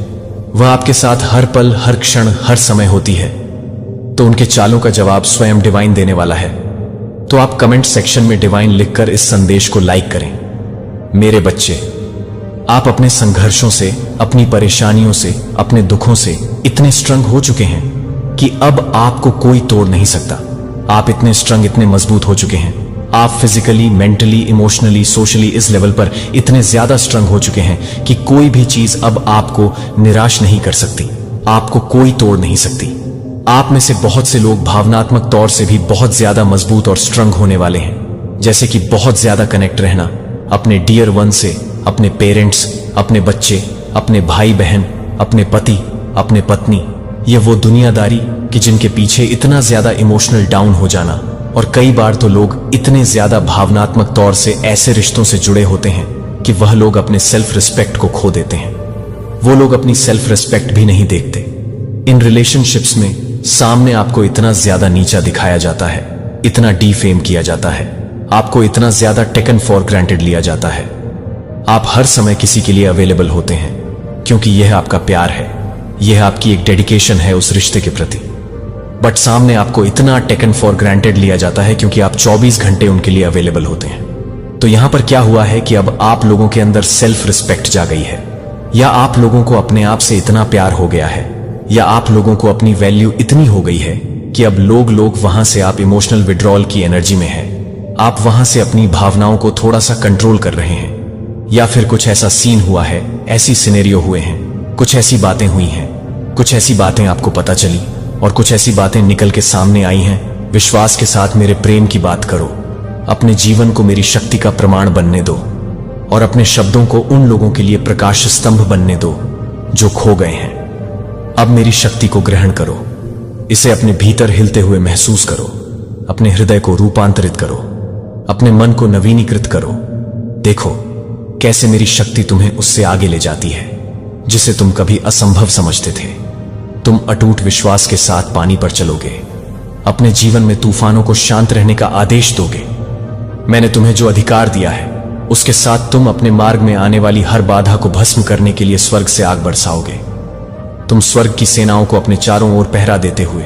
वह आपके साथ हर पल, हर क्षण, हर समय होती है। तो उनके चालों का जवाब स्वयं डिवाइन देने वाला है। तो आप कमेंट सेक्शन में डिवाइन लिखकर इस संदेश को लाइक करें। मेरे बच्चे, आप अपने संघर्षों से, अपनी परेशानियों से, अपने दुखों से इतने स्ट्रंग हो चुके हैं कि अब आपको कोई तोड़ नहीं सकता। आप इतने स्ट्रंग, इतने मजबूत हो चुके हैं। आप फिजिकली, मेंटली, इमोशनली, सोशली इस लेवल पर इतने ज्यादा स्ट्रंग हो चुके हैं कि कोई भी चीज अब आपको निराश नहीं कर सकती। आपको कोई तोड़ नहीं सकती। आप में से बहुत से लोग भावनात्मक तौर से भी बहुत ज्यादा मजबूत और स्ट्रंग होने वाले हैं। जैसे कि बहुत ज्यादा कनेक्ट रहना अपने डियर वन से, अपने पेरेंट्स, अपने बच्चे, अपने भाई बहन, अपने पति, अपने पत्नी। ये वो दुनियादारी कि जिनके पीछे इतना ज्यादा इमोशनल डाउन हो जाना। और कई बार तो लोग इतने ज्यादा भावनात्मक तौर से ऐसे रिश्तों से जुड़े होते हैं कि वह लोग अपने सेल्फ रिस्पेक्ट को खो देते हैं। वो लोग अपनी सेल्फ रिस्पेक्ट भी नहीं देखते। इन रिलेशनशिप्स में सामने आपको इतना ज्यादा नीचा दिखाया जाता है, इतना डीफेम किया जाता है, आपको इतना ज्यादा टेकन फॉर ग्रांटेड लिया जाता है। आप हर समय किसी के लिए अवेलेबल होते हैं क्योंकि यह आपका प्यार है, यह आपकी एक डेडिकेशन है उस रिश्ते के प्रति। बट सामने आपको इतना टेकन फॉर ग्रांटेड लिया जाता है क्योंकि आप 24 घंटे उनके लिए अवेलेबल होते हैं। तो यहां पर क्या हुआ है कि अब आप लोगों के अंदर सेल्फ रिस्पेक्ट जा गई है, या आप लोगों को अपने आप से इतना प्यार हो गया है, या आप लोगों को अपनी वैल्यू इतनी हो गई है कि अब लोग वहां से, आप इमोशनल विड्रॉल की एनर्जी में है, आप वहां से अपनी भावनाओं को थोड़ा सा कंट्रोल कर रहे हैं। या फिर कुछ ऐसा सीन हुआ है, ऐसी सिनेरियो हुए हैं, कुछ ऐसी बातें हुई हैं, कुछ ऐसी बातें आपको पता चली और कुछ ऐसी बातें निकल के सामने आई हैं। विश्वास के साथ मेरे प्रेम की बात करो। अपने जीवन को मेरी शक्ति का प्रमाण बनने दो और अपने शब्दों को उन लोगों के लिए प्रकाश स्तंभ बनने दो जो खो गए हैं। अब मेरी शक्ति को ग्रहण करो, इसे अपने भीतर हिलते हुए महसूस करो, अपने हृदय को रूपांतरित करो, अपने मन को नवीनीकृत करो। देखो कैसे मेरी शक्ति तुम्हें उससे आगे ले जाती है जिसे तुम कभी असंभव समझते थे। तुम अटूट विश्वास के साथ पानी पर चलोगे, अपने जीवन में तूफानों को शांत रहने का आदेश दोगे। मैंने तुम्हें जो अधिकार दिया है उसके साथ तुम अपने मार्ग में आने वाली हर बाधा को भस्म करने के लिए स्वर्ग से आग बरसाओगे। तुम स्वर्ग की सेनाओं को अपने चारों ओर पहरा देते हुए,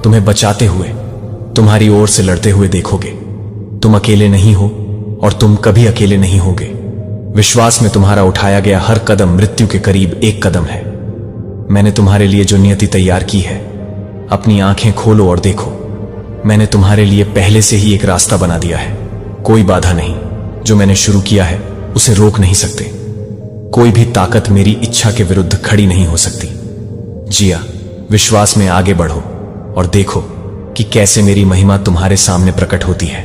तुम्हें बचाते हुए, तुम्हारी ओर से लड़ते हुए देखोगे। तुम अकेले नहीं हो और तुम कभी अकेले नहीं होगे। विश्वास में तुम्हारा उठाया गया हर कदम मृत्यु के करीब एक कदम है। मैंने तुम्हारे लिए जो नियति तैयार की है, अपनी आंखें खोलो और देखो। मैंने तुम्हारे लिए पहले से ही एक रास्ता बना दिया है। कोई बाधा नहीं, जो मैंने शुरू किया है उसे रोक नहीं सकते। कोई भी ताकत मेरी इच्छा के विरुद्ध खड़ी नहीं हो सकती। जिया, विश्वास में आगे बढ़ो और देखो कि कैसे मेरी महिमा तुम्हारे सामने प्रकट होती है।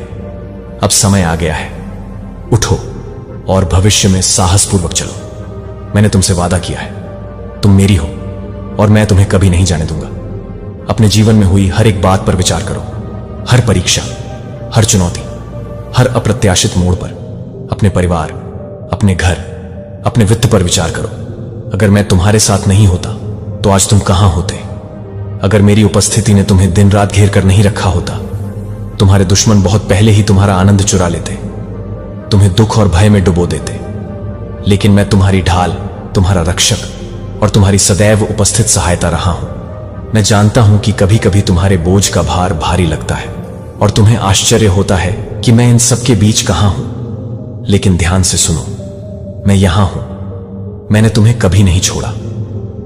अब समय आ गया है, उठो और भविष्य में साहसपूर्वक चलो। मैंने तुमसे वादा किया है, तुम मेरी हो और मैं तुम्हें कभी नहीं जाने दूंगा। अपने जीवन में हुई हर एक बात पर विचार करो, हर परीक्षा, हर चुनौती, हर अप्रत्याशित मोड़ पर। अपने परिवार, अपने घर, अपने वित्त पर विचार करो। अगर मैं तुम्हारे साथ नहीं होता तो आज तुम कहां होते? अगर मेरी उपस्थिति ने तुम्हें दिन रात घेर कर नहीं रखा होता, तुम्हारे दुश्मन बहुत पहले ही तुम्हारा आनंद चुरा लेते, तुम्हें दुख और भय में डुबो देते। लेकिन मैं तुम्हारी ढाल, तुम्हारा रक्षक और तुम्हारी सदैव उपस्थित सहायता रहा हूं। मैं जानता हूं कि कभी कभी तुम्हारे बोझ का भार भारी लगता है और तुम्हें आश्चर्य होता है कि मैं इन सबके बीच कहां हूं। लेकिन ध्यान से सुनो, मैं यहां हूं। मैंने तुम्हें कभी नहीं छोड़ा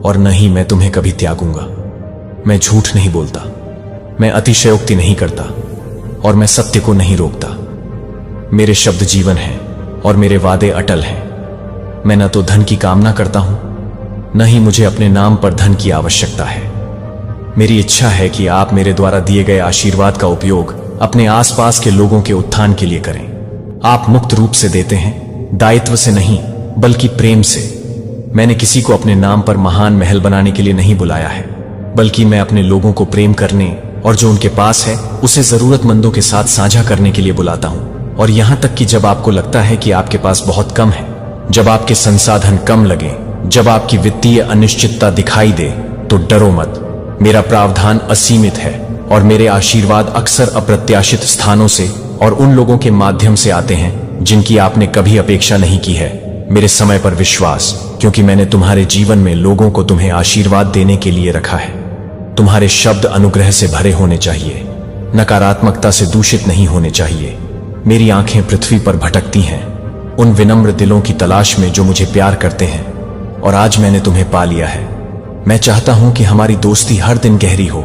और न ही मैं तुम्हें कभी त्यागूंगा। मैं झूठ नहीं बोलता, मैं अतिशयोक्ति नहीं करता और मैं सत्य को नहीं रोकता। मेरे शब्द जीवन हैं और मेरे वादे अटल हैं। मैं न तो धन की कामना करता हूं, न ही मुझे अपने नाम पर धन की आवश्यकता है। मेरी इच्छा है कि आप मेरे द्वारा दिए गए आशीर्वाद का उपयोग अपने आसपास के लोगों के उत्थान के लिए करें। आप मुक्त रूप से देते हैं, दायित्व से नहीं बल्कि प्रेम से। मैंने किसी को अपने नाम पर महान महल बनाने के लिए नहीं बुलाया है, बल्कि मैं अपने लोगों को प्रेम करने और जो उनके पास है उसे जरूरतमंदों के साथ साझा करने के लिए बुलाता हूं। और यहां तक कि जब आपको लगता है कि आपके पास बहुत कम है, जब आपके संसाधन कम लगे, जब आपकी वित्तीय अनिश्चितता दिखाई दे तो डरो मत। मेरा प्रावधान असीमित है और मेरे आशीर्वाद अक्सर अप्रत्याशित स्थानों से और उन लोगों के माध्यम से आते हैं जिनकी आपने कभी अपेक्षा नहीं की है। मेरे समय पर विश्वास, क्योंकि मैंने तुम्हारे जीवन में लोगों को तुम्हें आशीर्वाद देने के लिए रखा है। तुम्हारे शब्द अनुग्रह से भरे होने चाहिए, नकारात्मकता से दूषित नहीं होने चाहिए। मेरी आंखें पृथ्वी पर भटकती हैं उन विनम्र दिलों की तलाश में जो मुझे प्यार करते हैं, और आज मैंने तुम्हें पा लिया है। मैं चाहता हूं कि हमारी दोस्ती हर दिन गहरी हो।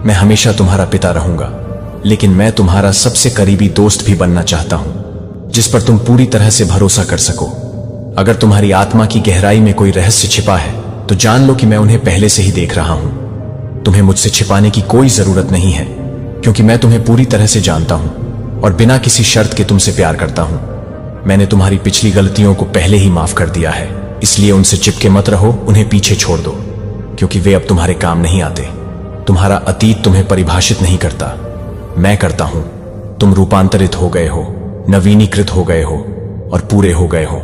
मैं हमेशा तुम्हारा पिता रहूंगा, लेकिन मैं तुम्हारा सबसे करीबी दोस्त भी बनना चाहता हूं, जिस पर तुम पूरी तरह से भरोसा कर सको। अगर तुम्हारी आत्मा की गहराई में कोई रहस्य छिपा है तो जान लो कि मैं उन्हें पहले से ही देख रहा हूं। तुम्हें मुझसे छिपाने की कोई जरूरत नहीं है, क्योंकि मैं तुम्हें पूरी तरह से जानता हूं और बिना किसी शर्त के तुमसे प्यार करता हूं। मैंने तुम्हारी पिछली गलतियों को पहले ही माफ कर दिया है, इसलिए उनसे चिपके मत रहो, उन्हें पीछे छोड़ दो, क्योंकि वे अब तुम्हारे काम नहीं आते। तुम्हारा अतीत तुम्हें परिभाषित नहीं करता, मैं करता हूं। तुम रूपांतरित हो गए हो, नवीनीकृत हो गए हो और पूरे हो गए हो।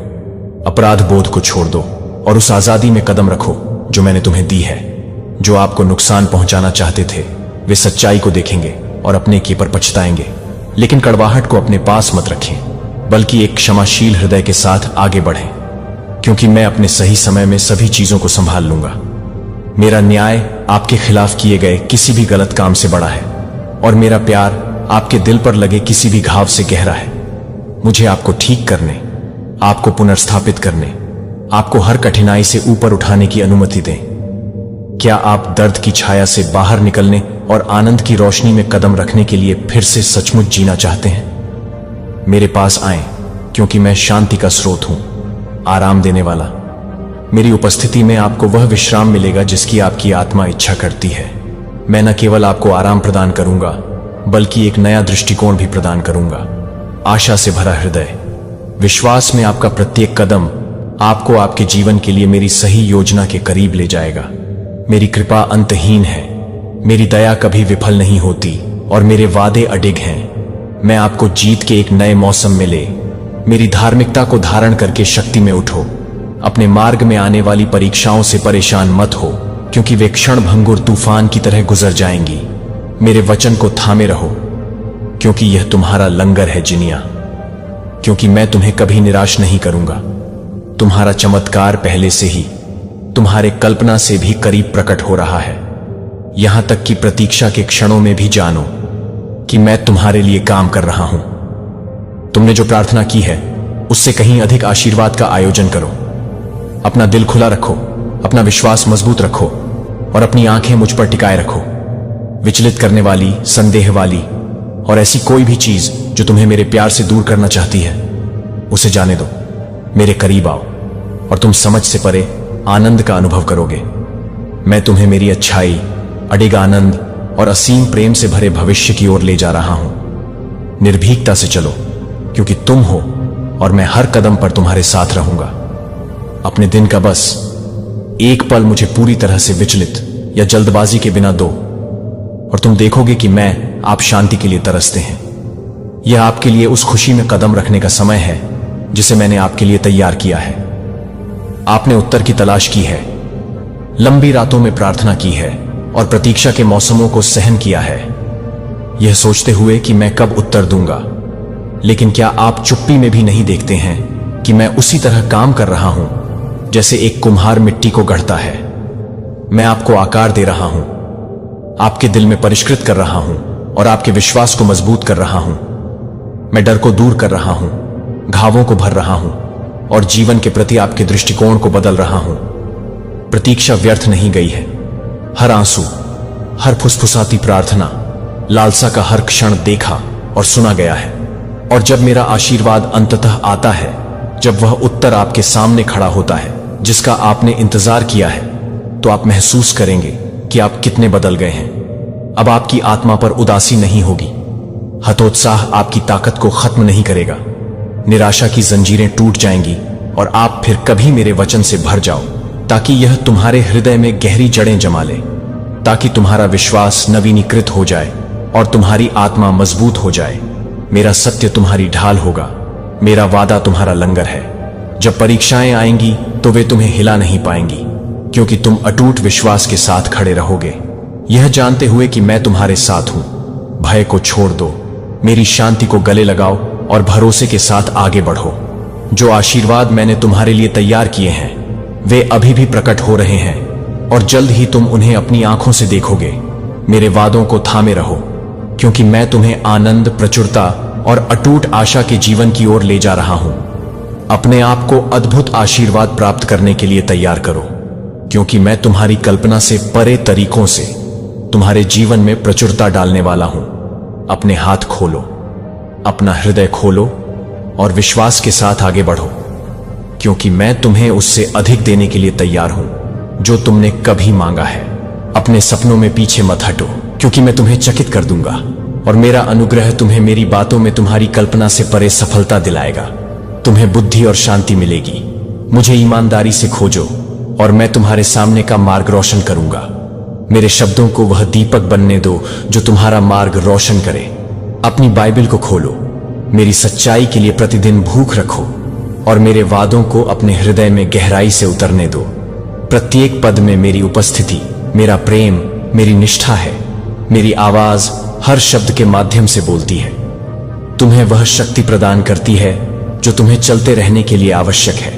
अपराध बोध को छोड़ दो और उस आजादी में कदम रखो जो मैंने तुम्हें दी है। जो आपको नुकसान पहुंचाना चाहते थे वे सच्चाई को देखेंगे और अपने की पर पछताएंगे, लेकिन कड़वाहट को अपने पास मत रखें, बल्कि एक क्षमाशील हृदय के साथ आगे बढ़ें, क्योंकि मैं अपने सही समय में सभी चीजों को संभाल लूंगा। मेरा न्याय आपके खिलाफ किए गए किसी भी गलत काम से बड़ा है, और मेरा प्यार आपके दिल पर लगे किसी भी घाव से गहरा है। मुझे आपको ठीक करने, आपको पुनर्स्थापित करने, आपको हर कठिनाई से ऊपर उठाने की अनुमति दें। क्या आप दर्द की छाया से बाहर निकलने और आनंद की रोशनी में कदम रखने के लिए फिर से सचमुच जीना चाहते हैं? मेरे पास आएं, क्योंकि मैं शांति का स्रोत हूं, आराम देने वाला। मेरी उपस्थिति में आपको वह विश्राम मिलेगा जिसकी आपकी आत्मा इच्छा करती है। मैं न केवल आपको आराम प्रदान करूंगा, बल्कि एक नया दृष्टिकोण भी प्रदान करूंगा। आशा से भरा हृदय, विश्वास में आपका प्रत्येक कदम आपको आपके जीवन के लिए मेरी सही योजना के करीब ले जाएगा। मेरी कृपा अंतहीन है, मेरी दया कभी विफल नहीं होती और मेरे वादे अडिग हैं। मैं आपको जीत के एक नए मौसम में ले मेरी धार्मिकता को धारण करके शक्ति में उठो। अपने मार्ग में आने वाली परीक्षाओं से परेशान मत हो, क्योंकि वे क्षण भंगुर तूफान की तरह गुजर जाएंगी। मेरे वचन को थामे रहो, क्योंकि यह तुम्हारा लंगर है जिनिया, क्योंकि मैं तुम्हें कभी निराश नहीं करूंगा। तुम्हारा चमत्कार पहले से ही तुम्हारे कल्पना से भी करीब प्रकट हो रहा है। यहां तक कि प्रतीक्षा के क्षणों में भी जानो कि मैं तुम्हारे लिए काम कर रहा हूं। तुमने जो प्रार्थना की है उससे कहीं अधिक आशीर्वाद का आयोजन करो। अपना दिल खुला रखो, अपना विश्वास मजबूत रखो और अपनी आंखें मुझ पर टिकाए रखो। विचलित करने वाली, संदेह वाली और ऐसी कोई भी चीज जो तुम्हें मेरे प्यार से दूर करना चाहती है, उसे जाने दो। मेरे करीब आओ और तुम समझ से परे आनंद का अनुभव करोगे। मैं तुम्हें मेरी अच्छाई, अडिग आनंद और असीम प्रेम से भरे भविष्य की ओर ले जा रहा हूं। निर्भीकता से चलो, क्योंकि तुम हो और मैं हर कदम पर तुम्हारे साथ रहूंगा। अपने दिन का बस एक पल मुझे पूरी तरह से विचलित या जल्दबाजी के बिना दो, और तुम देखोगे कि मैं आप शांति के लिए तरसते हैं। यह आपके लिए उस खुशी में कदम रखने का समय है जिसे मैंने आपके लिए तैयार किया है। आपने उत्तर की तलाश की है, लंबी रातों में प्रार्थना की है और प्रतीक्षा के मौसमों को सहन किया है, यह सोचते हुए कि मैं कब उत्तर दूंगा। लेकिन क्या आप चुप्पी में भी नहीं देखते हैं कि मैं उसी तरह काम कर रहा हूं जैसे एक कुम्हार मिट्टी को गढ़ता है? मैं आपको आकार दे रहा हूं, आपके दिल में परिष्कृत कर रहा हूं और आपके विश्वास को मजबूत कर रहा हूं। मैं डर को दूर कर रहा हूं, घावों को भर रहा हूं और जीवन के प्रति आपके दृष्टिकोण को बदल रहा हूं। प्रतीक्षा व्यर्थ नहीं गई है। हर आंसू, हर फुसफुसाती प्रार्थना, लालसा का हर क्षण देखा और सुना गया है। और जब मेरा आशीर्वाद अंततः आता है, जब वह उत्तर आपके सामने खड़ा होता है जिसका आपने इंतजार किया है, तो आप महसूस करेंगे कि आप कितने बदल गए हैं। अब आपकी आत्मा पर उदासी नहीं होगी, हतोत्साह आपकी ताकत को खत्म नहीं करेगा। निराशा की जंजीरें टूट जाएंगी और आप फिर कभी मेरे वचन से भर जाओ, ताकि यह तुम्हारे हृदय में गहरी जड़ें जमा ले, ताकि तुम्हारा विश्वास नवीनीकृत हो जाए और तुम्हारी आत्मा मजबूत हो जाए। मेरा सत्य तुम्हारी ढाल होगा, मेरा वादा तुम्हारा लंगर है। जब परीक्षाएं आएंगी तो वे तुम्हें हिला नहीं पाएंगी, क्योंकि तुम अटूट विश्वास के साथ खड़े रहोगे, यह जानते हुए कि मैं तुम्हारे साथ हूं। भय को छोड़ दो, मेरी शांति को गले लगाओ और भरोसे के साथ आगे बढ़ो। जो आशीर्वाद मैंने तुम्हारे लिए तैयार किए हैं वे अभी भी प्रकट हो रहे हैं और जल्द ही तुम उन्हें अपनी आंखों से देखोगे। मेरे वादों को थामे रहो, क्योंकि मैं तुम्हें आनंद, प्रचुरता और अटूट आशा के जीवन की ओर ले जा रहा हूं। अपने आप को अद्भुत आशीर्वाद प्राप्त करने के लिए तैयार करो, क्योंकि मैं तुम्हारी कल्पना से परे तरीकों से तुम्हारे जीवन में प्रचुरता डालने वाला हूं। अपने हाथ खोलो, अपना हृदय खोलो और विश्वास के साथ आगे बढ़ो, क्योंकि मैं तुम्हें उससे अधिक देने के लिए तैयार हूं जो तुमने कभी मांगा है। अपने सपनों में पीछे मत हटो, क्योंकि मैं तुम्हें चकित कर दूंगा और मेरा अनुग्रह तुम्हें मेरी बातों में तुम्हारी कल्पना से परे सफलता दिलाएगा। तुम्हें बुद्धि और शांति मिलेगी। मुझे ईमानदारी से खोजो और मैं तुम्हारे सामने का मार्ग रोशन करूंगा। मेरे शब्दों को वह दीपक बनने दो जो तुम्हारा मार्ग रोशन करे। अपनी बाइबल को खोलो, मेरी सच्चाई के लिए प्रतिदिन भूख रखो और मेरे वादों को अपने हृदय में गहराई से उतरने दो। प्रत्येक पद में मेरी उपस्थिति, मेरा प्रेम, मेरी निष्ठा है। मेरी आवाज हर शब्द के माध्यम से बोलती है, तुम्हें वह शक्ति प्रदान करती है जो तुम्हें चलते रहने के लिए आवश्यक है।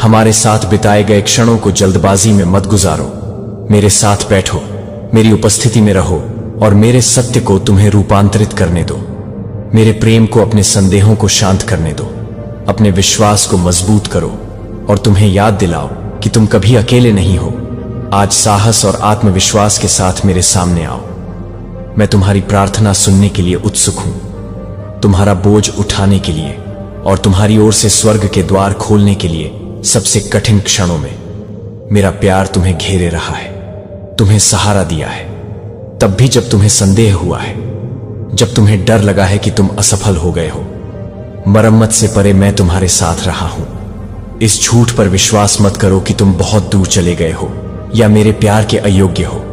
हमारे साथ बिताए गए क्षणों को जल्दबाजी में मत गुजारो। मेरे साथ बैठो, मेरी उपस्थिति में रहो और मेरे सत्य को तुम्हें रूपांतरित करने दो। मेरे प्रेम को अपने संदेहों को शांत करने दो। अपने विश्वास को मजबूत करो और तुम्हें याद दिलाओ कि तुम कभी अकेले नहीं हो। आज साहस और आत्मविश्वास के साथ मेरे सामने आओ। मैं तुम्हारी प्रार्थना सुनने के लिए उत्सुक हूं, तुम्हारा बोझ उठाने के लिए और तुम्हारी ओर से स्वर्ग के द्वार खोलने के लिए। सबसे कठिन क्षणों में मेरा प्यार तुम्हें घेरे रहा है, तुम्हें सहारा दिया है, तब भी जब तुम्हें संदेह हुआ है, जब तुम्हें डर लगा है कि तुम असफल हो गए हो। मरम्मत से परे मैं तुम्हारे साथ रहा हूं। इस झूठ पर विश्वास मत करो कि तुम बहुत दूर चले गए हो या मेरे प्यार के अयोग्य हो।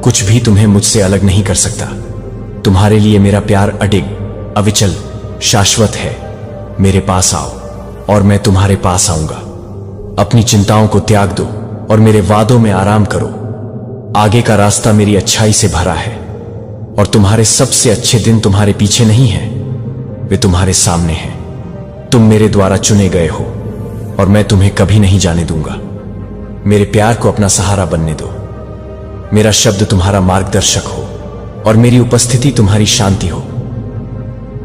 कुछ भी तुम्हें मुझसे अलग नहीं कर सकता। तुम्हारे लिए मेरा प्यार अडिग, अविचल, शाश्वत है। मेरे पास आओ और मैं तुम्हारे पास आऊंगा। अपनी चिंताओं को त्याग दो और मेरे वादों में आराम करो। आगे का रास्ता मेरी अच्छाई से भरा है और तुम्हारे सबसे अच्छे दिन तुम्हारे पीछे नहीं हैं, वे तुम्हारे सामने हैं। तुम मेरे द्वारा चुने गए हो और मैं तुम्हें कभी नहीं जाने दूंगा। मेरे प्यार को अपना सहारा बनने दो। मेरा शब्द तुम्हारा मार्गदर्शक हो और मेरी उपस्थिति तुम्हारी शांति हो।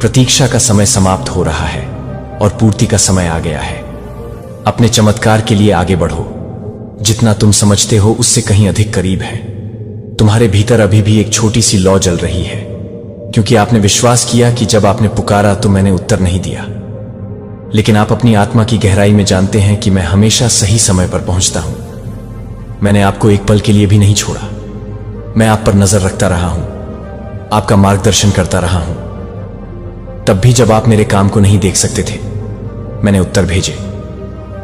प्रतीक्षा का समय समाप्त हो रहा है और पूर्ति का समय आ गया है। अपने चमत्कार के लिए आगे बढ़ो। जितना तुम समझते हो उससे कहीं अधिक करीब है। तुम्हारे भीतर अभी भी एक छोटी सी लौ जल रही है, क्योंकि आपने विश्वास किया कि जब आपने पुकारा तो मैंने उत्तर नहीं दिया। लेकिन आप अपनी आत्मा की गहराई में जानते हैं कि मैं हमेशा सही समय पर पहुंचता हूं। मैंने आपको एक पल के लिए भी नहीं छोड़ा। मैं आप पर नजर रखता रहा हूं, आपका मार्गदर्शन करता रहा हूं। तब भी जब आप मेरे काम को नहीं देख सकते थे, मैंने उत्तर भेजे,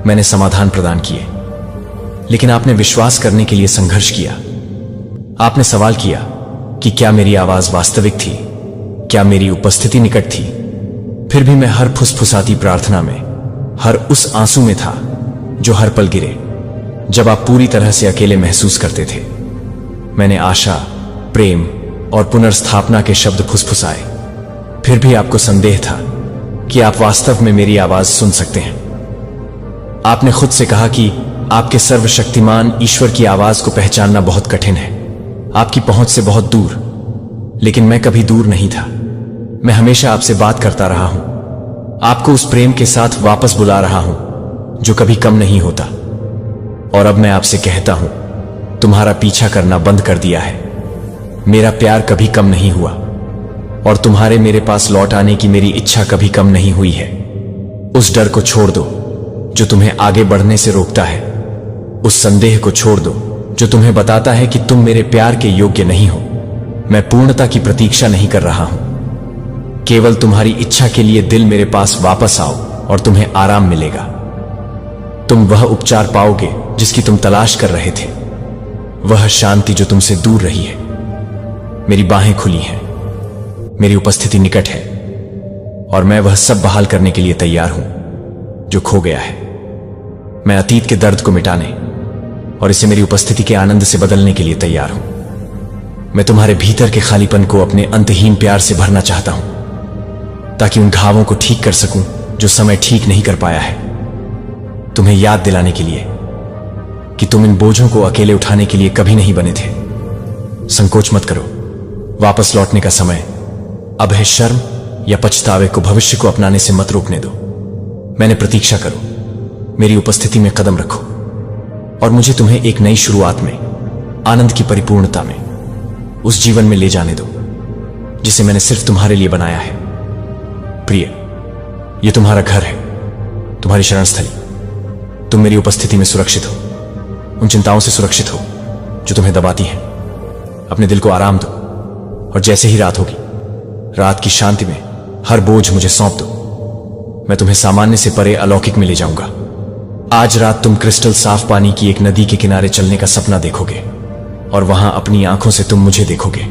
मैंने समाधान प्रदान किए। लेकिन आपने विश्वास करने के लिए संघर्ष किया। आपने सवाल किया कि क्या मेरी आवाज वास्तविक थी, क्या मेरी उपस्थिति निकट थी। फिर भी मैं हर फुसफुसाती प्रार्थना में, हर उस आंसू में था जो हर पल गिरे जब आप पूरी तरह से अकेले महसूस करते थे। मैंने आशा, प्रेम और पुनर्स्थापना के शब्द फुसफुसाए। फिर भी आपको संदेह था कि आप वास्तव में मेरी आवाज सुन सकते हैं। आपने खुद से कहा कि आपके सर्वशक्तिमान ईश्वर की आवाज को पहचानना बहुत कठिन है, आपकी पहुंच से बहुत दूर। लेकिन मैं कभी दूर नहीं था। मैं हमेशा आपसे बात करता रहा हूं, आपको उस प्रेम के साथ वापस बुला रहा हूं जो कभी कम नहीं होता। और अब मैं आपसे कहता हूं, तुम्हारा पीछा करना बंद कर दिया है। मेरा प्यार कभी कम नहीं हुआ और तुम्हारे मेरे पास लौट आने की मेरी इच्छा कभी कम नहीं हुई है। उस डर को छोड़ दो जो तुम्हें आगे बढ़ने से रोकता है। उस संदेह को छोड़ दो जो तुम्हें बताता है कि तुम मेरे प्यार के योग्य नहीं हो। मैं पूर्णता की प्रतीक्षा नहीं कर रहा हूं। केवल तुम्हारी इच्छा के लिए दिल मेरे पास वापस आओ और तुम्हें आराम मिलेगा। तुम वह उपचार पाओगे जिसकी तुम तलाश कर रहे थे, वह शांति जो तुमसे दूर रही है। मेरी बाहें खुली हैं, मेरी उपस्थिति निकट है और मैं वह सब बहाल करने के लिए तैयार हूं जो खो गया है। मैं अतीत के दर्द को मिटाने और इसे मेरी उपस्थिति के आनंद से बदलने के लिए तैयार हूं। मैं तुम्हारे भीतर के खालीपन को अपने अंतहीन प्यार से भरना चाहता हूं, ताकि उन घावों को ठीक कर सकूं जो समय ठीक नहीं कर पाया है। तुम्हें याद दिलाने के लिए कि तुम इन बोझों को अकेले उठाने के लिए कभी नहीं बने थे। संकोच मत करो, वापस लौटने का समय अब है। शर्म या पछतावे को भविष्य को अपनाने से मत रोकने दो। मैंने प्रतीक्षा करो, मेरी उपस्थिति में कदम रखो और मुझे तुम्हें एक नई शुरुआत में, आनंद की परिपूर्णता में, उस जीवन में ले जाने दो जिसे मैंने सिर्फ तुम्हारे लिए बनाया है। प्रिय, यह तुम्हारा घर है, तुम्हारी शरणस्थली। तुम मेरी उपस्थिति में सुरक्षित हो, उन चिंताओं से सुरक्षित हो जो तुम्हें दबाती हैं। अपने दिल को आराम दो और जैसे ही रात होगी, रात की शांति में हर बोझ मुझे सौंप दो। मैं तुम्हें सामान्य से परे अलौकिक में ले जाऊंगा। आज रात तुम क्रिस्टल साफ पानी की एक नदी के किनारे चलने का सपना देखोगे और वहां अपनी आंखों से तुम मुझे देखोगे।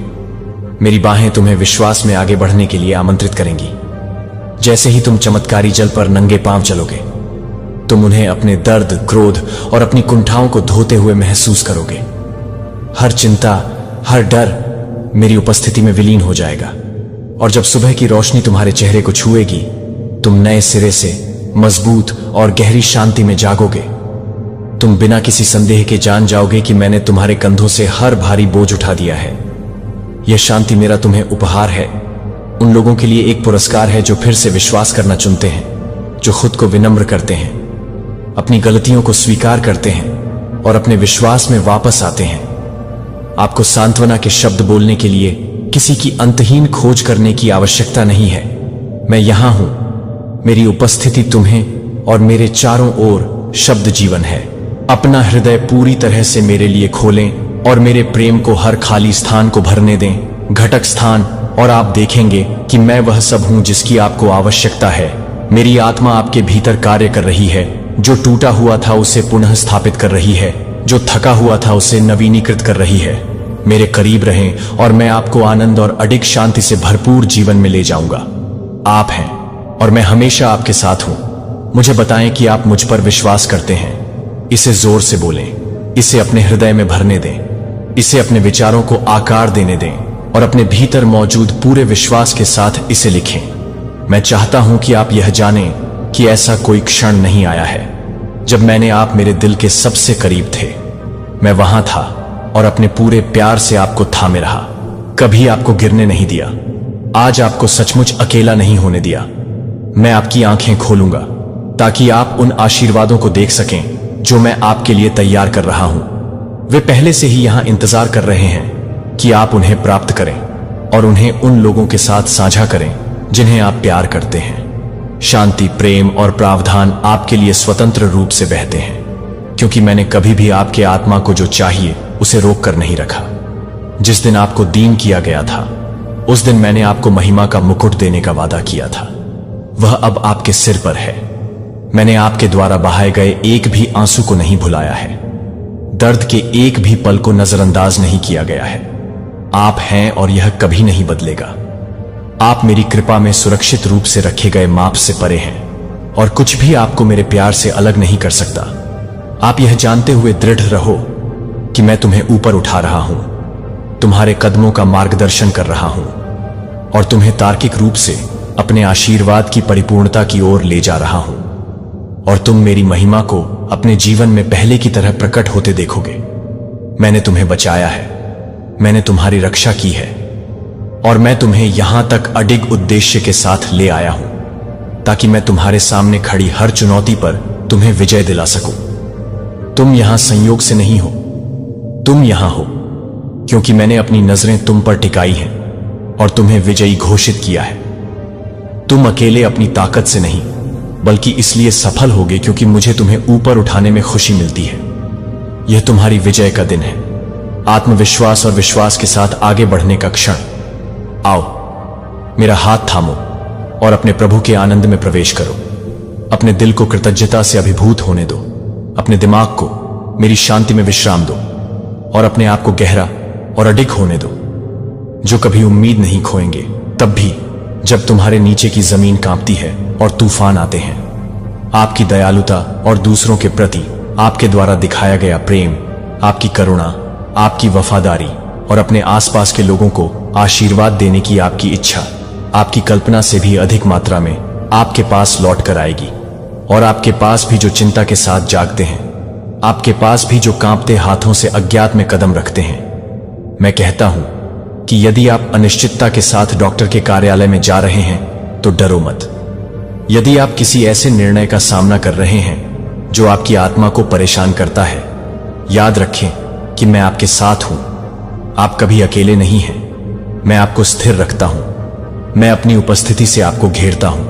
मेरी बाहें तुम्हें विश्वास में आगे बढ़ने के लिए आमंत्रित करेंगी। जैसे ही तुम चमत्कारी जल पर नंगे पांव चलोगे, तुम उन्हें अपने दर्द, क्रोध और अपनी कुंठाओं को धोते हुए महसूस करोगे। हर चिंता, हर डर मेरी उपस्थिति में विलीन हो जाएगा और जब सुबह की रोशनी तुम्हारे चेहरे को छुएगी, तुम नए सिरे से मजबूत और गहरी शांति में जागोगे। तुम बिना किसी संदेह के जान जाओगे कि मैंने तुम्हारे कंधों से हर भारी बोझ उठा दिया है। यह शांति मेरा तुम्हें उपहार है। उन लोगों के लिए एक पुरस्कार है जो फिर से विश्वास करना चुनते हैं, जो खुद को विनम्र करते हैं, अपनी गलतियों को स्वीकार करते हैं और अपने विश्वास में वापस आते हैं। आपको सांत्वना के शब्द बोलने के लिए किसी की अंतहीन खोज करने की आवश्यकता नहीं है। मैं यहां हूं। मेरी उपस्थिति तुम्हें और मेरे चारों ओर शब्द जीवन है। अपना हृदय पूरी तरह से मेरे लिए खोलें और मेरे प्रेम को हर खाली स्थान को भरने दें, घटक स्थान, और आप देखेंगे कि मैं वह सब हूं जिसकी आपको आवश्यकता है। मेरी आत्मा आपके भीतर कार्य कर रही है। जो टूटा हुआ था उसे पुनः स्थापित कर रही है, जो थका हुआ था उसे नवीनीकृत कर रही है। मेरे करीब रहें और मैं आपको आनंद और अडिग शांति से भरपूर जीवन में ले जाऊंगा। आप हैं और मैं हमेशा आपके साथ हूं। मुझे बताएं कि आप मुझ पर विश्वास करते हैं। इसे जोर से बोलें, इसे अपने हृदय में भरने दें, इसे अपने विचारों को आकार देने दें और अपने भीतर मौजूद पूरे विश्वास के साथ इसे लिखें। मैं चाहता हूं कि आप यह जानें कि ऐसा कोई क्षण नहीं आया है जब मैंने आप मेरे दिल के सबसे करीब थे। मैं वहां था और अपने पूरे प्यार से आपको थामे रहा, कभी आपको गिरने नहीं दिया। आज आपको सचमुच अकेला नहीं होने दिया। मैं आपकी आंखें खोलूंगा ताकि आप उन आशीर्वादों को देख सकें जो मैं आपके लिए तैयार कर रहा हूं। वे पहले से ही यहां इंतजार कर रहे हैं कि आप उन्हें प्राप्त करें और उन्हें उन लोगों के साथ साझा करें जिन्हें आप प्यार करते हैं। शांति, प्रेम और प्रावधान आपके लिए स्वतंत्र रूप से बहते हैं, क्योंकि मैंने कभी भी आपके आत्मा को जो चाहिए उसे रोक कर नहीं रखा। जिस दिन आपको दीन किया गया था, उस दिन मैंने आपको महिमा का मुकुट देने का वादा किया था। वह अब आपके सिर पर है। मैंने आपके द्वारा बहाए गए एक भी आंसू को नहीं भुलाया है। दर्द के एक भी पल को नजरअंदाज नहीं किया गया है। आप हैं और यह कभी नहीं बदलेगा। आप मेरी कृपा में सुरक्षित रूप से रखे गए माप से परे हैं और कुछ भी आपको मेरे प्यार से अलग नहीं कर सकता। आप यह जानते हुए दृढ़ रहो कि मैं तुम्हें ऊपर उठा रहा हूं, तुम्हारे कदमों का मार्गदर्शन कर रहा हूं और तुम्हें तार्किक रूप से अपने आशीर्वाद की परिपूर्णता की ओर ले जा रहा हूं। और तुम मेरी महिमा को अपने जीवन में पहले की तरह प्रकट होते देखोगे। मैंने तुम्हें बचाया है, मैंने तुम्हारी रक्षा की है और मैं तुम्हें यहां तक अडिग उद्देश्य के साथ ले आया हूं ताकि मैं तुम्हारे सामने खड़ी हर चुनौती पर तुम्हें विजय दिला सकूं। तुम यहां संयोग से नहीं हो, तुम यहां हो क्योंकि मैंने अपनी नजरें तुम पर टिकाई हैं और तुम्हें विजयी घोषित किया है। तुम अकेले अपनी ताकत से नहीं, बल्कि इसलिए सफल होगे क्योंकि मुझे तुम्हें ऊपर उठाने में खुशी मिलती है। यह तुम्हारी विजय का दिन है, आत्मविश्वास और विश्वास के साथ आगे बढ़ने का क्षण। आओ, मेरा हाथ थामो और अपने प्रभु के आनंद में प्रवेश करो। अपने दिल को कृतज्ञता से अभिभूत होने दो, अपने दिमाग को मेरी शांति में विश्राम दो और अपने आप को गहरा और अडिग होने दो, जो कभी उम्मीद नहीं खोएंगे, तब भी जब तुम्हारे नीचे की जमीन कांपती है और तूफान आते हैं। आपकी दयालुता और दूसरों के प्रति आपके द्वारा दिखाया गया प्रेम, आपकी करुणा, आपकी वफादारी और अपने आसपास के लोगों को आशीर्वाद देने की आपकी इच्छा आपकी कल्पना से भी अधिक मात्रा में आपके पास लौट कर आएगी। और आपके पास भी जो चिंता के साथ जागते हैं, आपके पास भी जो कांपते हाथों से अज्ञात में कदम रखते हैं, मैं कहता हूं कि यदि आप अनिश्चितता के साथ डॉक्टर के कार्यालय में जा रहे हैं तो डरो मत। यदि आप किसी ऐसे निर्णय का सामना कर रहे हैं जो आपकी आत्मा को परेशान करता है, याद रखें कि मैं आपके साथ हूं। आप कभी अकेले नहीं हैं। मैं आपको स्थिर रखता हूं। मैं अपनी उपस्थिति से आपको घेरता हूं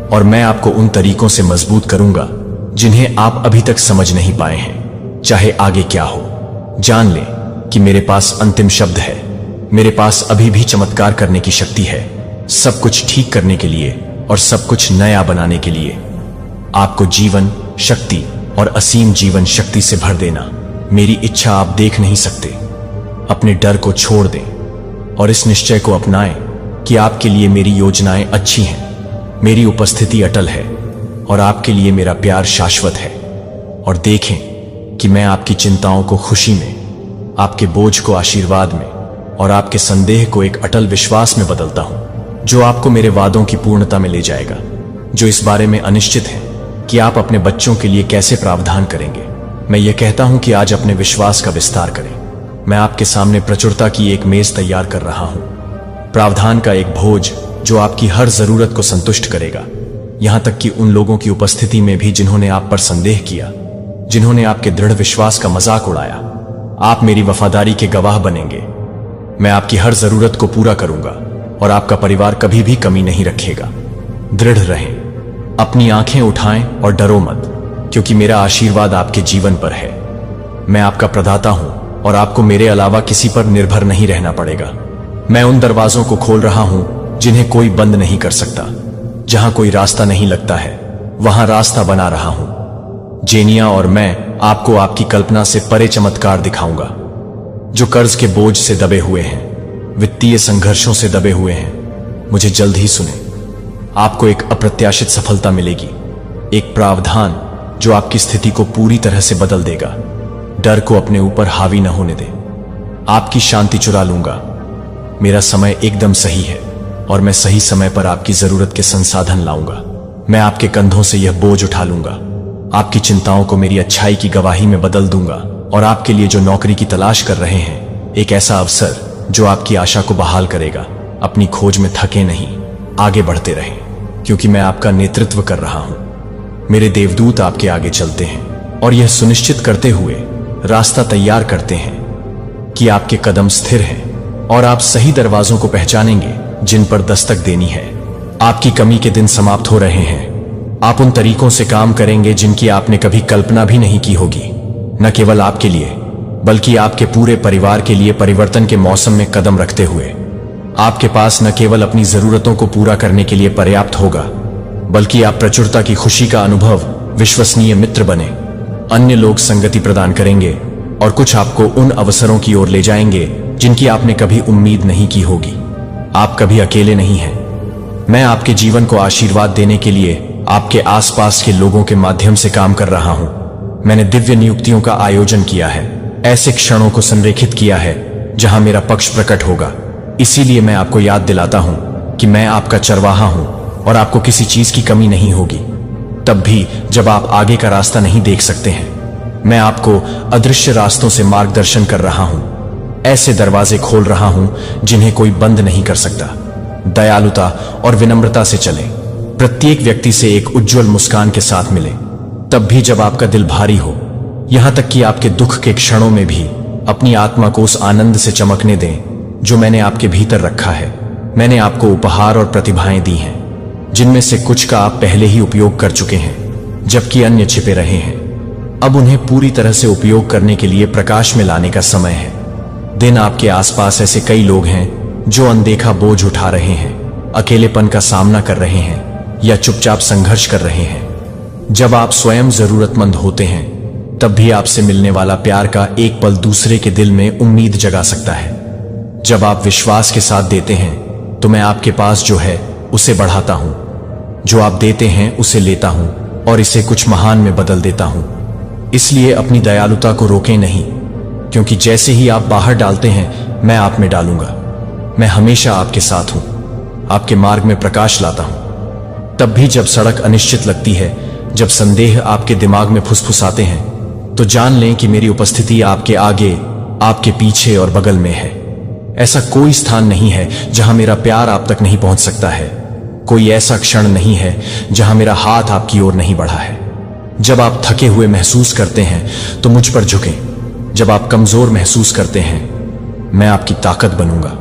और मैं आपको उन तरीकों से मजबूत करूंगा जिन्हें आप अभी तक समझ नहीं पाए हैं। चाहे आगे क्या हो, जान लें कि मेरे पास अंतिम शब्द है। मेरे पास अभी भी चमत्कार करने की शक्ति है, सब कुछ ठीक करने के लिए और सब कुछ नया बनाने के लिए। आपको जीवन शक्ति और असीम जीवन शक्ति से भर देना मेरी इच्छा आप देख नहीं सकते। अपने डर को छोड़ दें और इस निश्चय को अपनाएं कि आपके लिए मेरी योजनाएं अच्छी हैं, मेरी उपस्थिति अटल है और आपके लिए मेरा प्यार शाश्वत है। और देखें कि मैं आपकी चिंताओं को खुशी में, आपके बोझ को आशीर्वाद में और आपके संदेह को एक अटल विश्वास में बदलता हूं, जो आपको मेरे वादों की पूर्णता में ले जाएगा। जो इस बारे में अनिश्चित है कि आप अपने बच्चों के लिए कैसे प्रावधान करेंगे, मैं ये कहता हूं कि आज अपने विश्वास का विस्तार करें। मैं आपके सामने प्रचुरता की एक मेज तैयार कर रहा हूं, प्रावधान का एक भोज जो आपकी हर जरूरत को संतुष्ट करेगा, यहां तक कि उन लोगों की उपस्थिति में भी जिन्होंने आप पर संदेह किया, जिन्होंने आपके दृढ़ विश्वास का मजाक उड़ाया। आप मेरी वफादारी के गवाह बनेंगे। मैं आपकी हर जरूरत को पूरा करूंगा और आपका परिवार कभी भी कमी नहीं रखेगा। दृढ़ रहें, अपनी आंखें उठाएं और डरो मत, क्योंकि मेरा आशीर्वाद आपके जीवन पर है। मैं आपका प्रदाता हूं और आपको मेरे अलावा किसी पर निर्भर नहीं रहना पड़ेगा। मैं उन दरवाजों को खोल रहा हूं जिन्हें कोई बंद नहीं कर सकता। जहां कोई रास्ता नहीं लगता है, वहां रास्ता बना रहा हूं। जेनिया और मैं आपको आपकी कल्पना से परे चमत्कार दिखाऊंगा। जो कर्ज के बोझ से दबे हुए हैं, वित्तीय संघर्षों से दबे हुए हैं, मुझे जल्द ही सुने। आपको एक अप्रत्याशित सफलता मिलेगी, एक प्रावधान जो आपकी स्थिति को पूरी तरह से बदल देगा। डर को अपने ऊपर हावी न होने दें। आपकी शांति चुरा लूंगा। मेरा समय एकदम सही है और मैं सही समय पर आपकी जरूरत के संसाधन लाऊंगा। मैं आपके कंधों से यह बोझ उठा लूंगा, आपकी चिंताओं को मेरी अच्छाई की गवाही में बदल दूंगा और आपके लिए जो नौकरी की तलाश कर रहे हैं, एक ऐसा अवसर जो आपकी आशा को बहाल करेगा। अपनी खोज में थके नहीं, आगे बढ़ते रहें, क्योंकि मैं आपका नेतृत्व कर रहा हूं। मेरे देवदूत आपके आगे चलते हैं और यह सुनिश्चित करते हुए रास्ता तैयार करते हैं कि आपके कदम स्थिर हैं और आप सही दरवाजों को पहचानेंगे जिन पर दस्तक देनी है। आपकी कमी के दिन समाप्त हो रहे हैं। आप उन तरीकों से काम करेंगे जिनकी आपने कभी कल्पना भी नहीं की होगी। न केवल आपके लिए, बल्कि आपके पूरे परिवार के लिए परिवर्तन के मौसम में कदम रखते हुए। आपके पास न केवल अपनी जरूरतों को पूरा करने के लिए पर्याप्त होगा, बल्कि आप प्रचुरता की खुशी का अनुभव, विश्वसनीय मित्र बने। अन्य लोग संगति प्रदान करेंगे और कुछ आपको उन अवसरों की ओर ले जाएंगे जिनकी आपने कभी उम्मीद नहीं की होगी। आप कभी अकेले नहीं हैं। मैं आपके जीवन को आशीर्वाद देने के लिए आपके आसपास के लोगों के माध्यम से काम कर रहा हूं। मैंने दिव्य नियुक्तियों का आयोजन किया है, ऐसे क्षणों को संरेखित किया है जहां मेरा पक्ष प्रकट होगा। इसीलिए मैं आपको याद दिलाता हूं कि मैं आपका चरवाहा हूं और आपको किसी चीज की कमी नहीं होगी। तब भी जब आप आगे का रास्ता नहीं देख सकते हैं, मैं आपको अदृश्य रास्तों से मार्गदर्शन कर रहा हूं। ऐसे दरवाजे खोल रहा हूं जिन्हें कोई बंद नहीं कर सकता। दयालुता और विनम्रता से चलें। प्रत्येक व्यक्ति से एक उज्जवल मुस्कान के साथ मिलें, तब भी जब आपका दिल भारी हो। यहां तक कि आपके दुख के क्षणों में भी अपनी आत्मा को उस आनंद से चमकने दें जो मैंने आपके भीतर रखा है। मैंने आपको उपहार और प्रतिभाएं दी हैं, जिनमें से कुछ का आप पहले ही उपयोग कर चुके हैं, जबकि अन्य छिपे रहे हैं। अब उन्हें पूरी तरह से उपयोग करने के लिए प्रकाश में लाने का समय है। दिन आपके आसपास ऐसे कई लोग हैं जो अनदेखा बोझ उठा रहे हैं, अकेलेपन का सामना कर रहे हैं या चुपचाप संघर्ष कर रहे हैं। जब आप स्वयं जरूरतमंद होते हैं, तब भी आपसे मिलने वाला प्यार का एक पल दूसरे के दिल में उम्मीद जगा सकता है। जब आप विश्वास के साथ देते हैं, तो मैं आपके पास जो है उसे बढ़ाता हूं। जो आप देते हैं उसे लेता हूं और इसे कुछ महान में बदल देता हूं। इसलिए अपनी दयालुता को रोकें नहीं, क्योंकि जैसे ही आप बाहर डालते हैं मैं आप में डालूंगा। मैं हमेशा आपके साथ हूं, आपके मार्ग में प्रकाश लाता हूं। तब भी जब सड़क अनिश्चित लगती है, जब संदेह आपके दिमाग में फुसफुसाते हैं, तो जान लें कि मेरी उपस्थिति आपके आगे, आपके पीछे और बगल में है। ऐसा कोई स्थान नहीं है जहां मेरा प्यार आप तक नहीं पहुंच सकता है। कोई ऐसा क्षण नहीं है जहां मेरा हाथ आपकी ओर नहीं बढ़ा है। जब आप थके हुए महसूस करते हैं तो मुझ पर झुकें। जब आप कमजोर महसूस करते हैं मैं आपकी ताकत बनूंगा।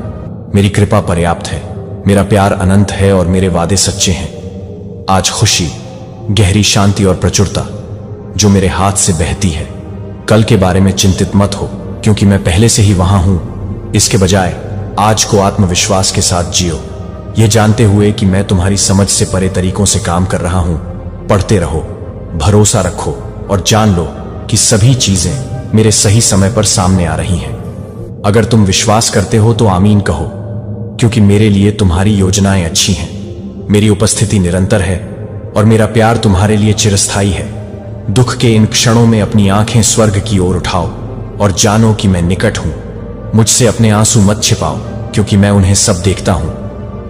मेरी कृपा पर्याप्त है, मेरा प्यार अनंत है और मेरे वादे सच्चे हैं। आज खुशी, गहरी शांति और प्रचुरता जो मेरे हाथ से बहती है। कल के बारे में चिंतित मत हो, क्योंकि मैं पहले से ही वहां हूं। इसके बजाय आज को आत्मविश्वास के साथ जियो, यह जानते हुए कि मैं तुम्हारी समझ से परे तरीकों से काम कर रहा हूं। पढ़ते रहो, भरोसा रखो और जान लो कि सभी चीजें मेरे सही समय पर सामने आ रही हैं। अगर तुम विश्वास करते हो तो आमीन कहो, क्योंकि मेरे लिए तुम्हारी योजनाएं अच्छी हैं। मेरी उपस्थिति निरंतर है और मेरा प्यार तुम्हारे लिए चिरस्थायी है। दुख के इन क्षणों में अपनी आंखें स्वर्ग की ओर उठाओ और जानो कि मैं निकट हूं। मुझसे अपने आंसू मत छिपाओ, क्योंकि मैं उन्हें सब देखता हूं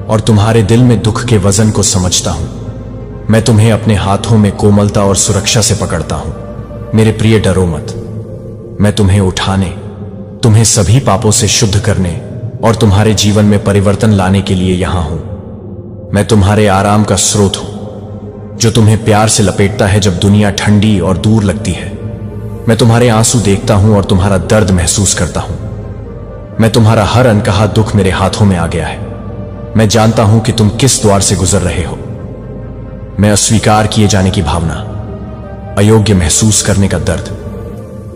और तुम्हारे दिल में दुख के वजन को समझता हूं। मैं तुम्हें अपने हाथों में कोमलता और सुरक्षा से पकड़ता हूं। मेरे प्रिय, डरो मत। मैं तुम्हें उठाने, तुम्हें सभी पापों से शुद्ध करने और तुम्हारे जीवन में परिवर्तन लाने के लिए यहां हूं। मैं तुम्हारे आराम का स्रोत हूं, जो तुम्हें प्यार से लपेटता है जब दुनिया ठंडी और दूर लगती है। मैं तुम्हारे आंसू देखता हूं और तुम्हारा दर्द महसूस करता हूं। मैं तुम्हारा हर अनकहा दुख मेरे हाथों में आ गया है। मैं जानता हूं कि तुम किस द्वार से गुजर रहे हो। मैं अस्वीकार किए जाने की भावना, अयोग्य महसूस करने का दर्द,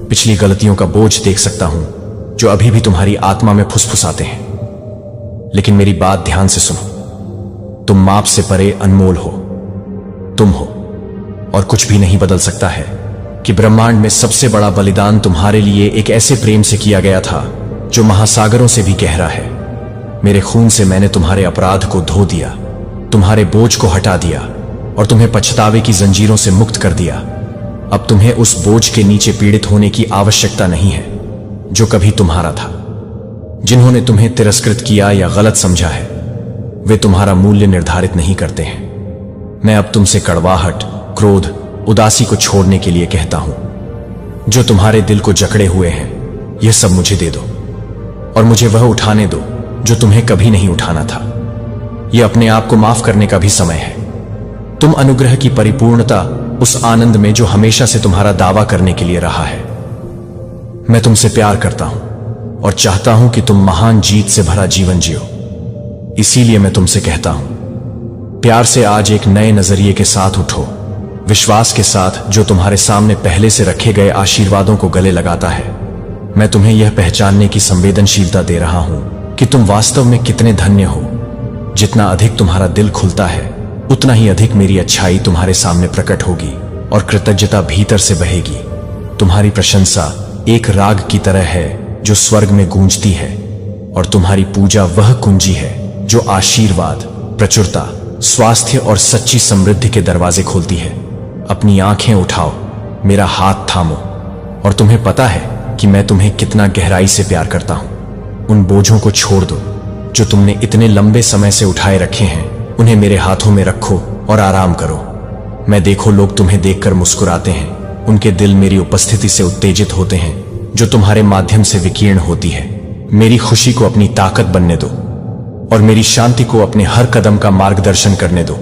पिछली गलतियों का बोझ देख सकता हूं जो अभी भी तुम्हारी आत्मा में फुसफुसाते हैं। लेकिन मेरी बात ध्यान से सुनो। तुम माप से परे अनमोल हो। तुम हो और कुछ भी नहीं बदल सकता है कि ब्रह्मांड में सबसे बड़ा बलिदान तुम्हारे लिए एक ऐसे प्रेम से किया गया था जो महासागरों से भी गहरा है। मेरे खून से मैंने तुम्हारे अपराध को धो दिया, तुम्हारे बोझ को हटा दिया और तुम्हें पछतावे की जंजीरों से मुक्त कर दिया। अब तुम्हें उस बोझ के नीचे पीड़ित होने की आवश्यकता नहीं है जो कभी तुम्हारा था। जिन्होंने तुम्हें तिरस्कृत किया या गलत समझा है, वे तुम्हारा मूल्य निर्धारित नहीं करते हैं। मैं अब तुमसे कड़वाहट, क्रोध, उदासी को छोड़ने के लिए कहता हूं। जो तुम्हारे दिल को जकड़े हुए हैं, यह सब मुझे दे दो और मुझे वह उठाने दो जो तुम्हें कभी नहीं उठाना था। यह अपने आप को माफ करने का भी समय है। तुम अनुग्रह की परिपूर्णता, उस आनंद में जो हमेशा से तुम्हारा दावा करने के लिए रहा है। मैं तुमसे प्यार करता हूं और चाहता हूं कि तुम महान जीत से भरा जीवन जियो। इसीलिए मैं तुमसे कहता हूं, प्यार से आज एक नए नजरिए के साथ उठो, विश्वास के साथ जो तुम्हारे सामने पहले से रखे गए आशीर्वादों को गले लगाता है। मैं तुम्हें यह पहचानने की संवेदनशीलता दे रहा हूं कि तुम वास्तव में कितने धन्य हो। जितना अधिक तुम्हारा दिल खुलता है, उतना ही अधिक मेरी अच्छाई तुम्हारे सामने प्रकट होगी और कृतज्ञता भीतर से बहेगी। तुम्हारी प्रशंसा एक राग की तरह है जो स्वर्ग में गूंजती है और तुम्हारी पूजा वह कुंजी है जो आशीर्वाद, प्रचुरता, स्वास्थ्य और सच्ची समृद्धि के दरवाजे खोलती है। अपनी आंखें उठाओ, मेरा हाथ थामो और तुम्हें पता है कि मैं तुम्हें कितना गहराई से प्यार करता हूं। उन बोझों को छोड़ दो जो तुमने इतने लंबे समय से उठाए रखे हैं। उन्हें मेरे हाथों में रखो और आराम करो। मैं देखो लोग तुम्हें देखकर मुस्कुराते हैं। उनके दिल मेरी उपस्थिति से उत्तेजित होते हैं जो तुम्हारे माध्यम से विकीर्ण होती है। मेरी खुशी को अपनी ताकत बनने दो और मेरी शांति को अपने हर कदम का मार्गदर्शन करने दो।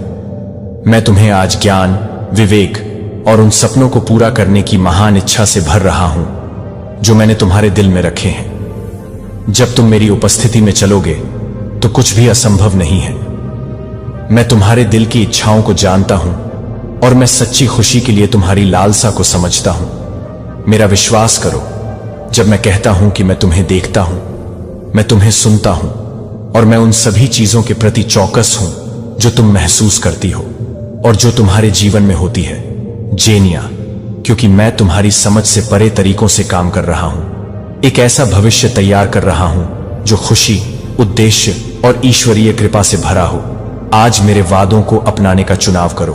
मैं तुम्हें आज ज्ञान, विवेक और उन सपनों को पूरा करने की महान इच्छा से भर रहा हूं जो मैंने तुम्हारे दिल में रखे हैं। जब तुम मेरी उपस्थिति में चलोगे तो कुछ भी असंभव नहीं है। मैं तुम्हारे दिल की इच्छाओं को जानता हूं और मैं सच्ची खुशी के लिए तुम्हारी लालसा को समझता हूं। मेरा विश्वास करो जब मैं कहता हूं कि मैं तुम्हें देखता हूं, मैं तुम्हें सुनता हूं और मैं उन सभी चीजों के प्रति चौकस हूं जो तुम महसूस करती हो और जो तुम्हारे जीवन में होती है। जेनिया, क्योंकि मैं तुम्हारी समझ से परे तरीकों से काम कर रहा हूं, एक ऐसा भविष्य तैयार कर रहा हूं जो खुशी, उद्देश्य और ईश्वरीय कृपा से भरा हो। आज मेरे वादों को अपनाने का चुनाव करो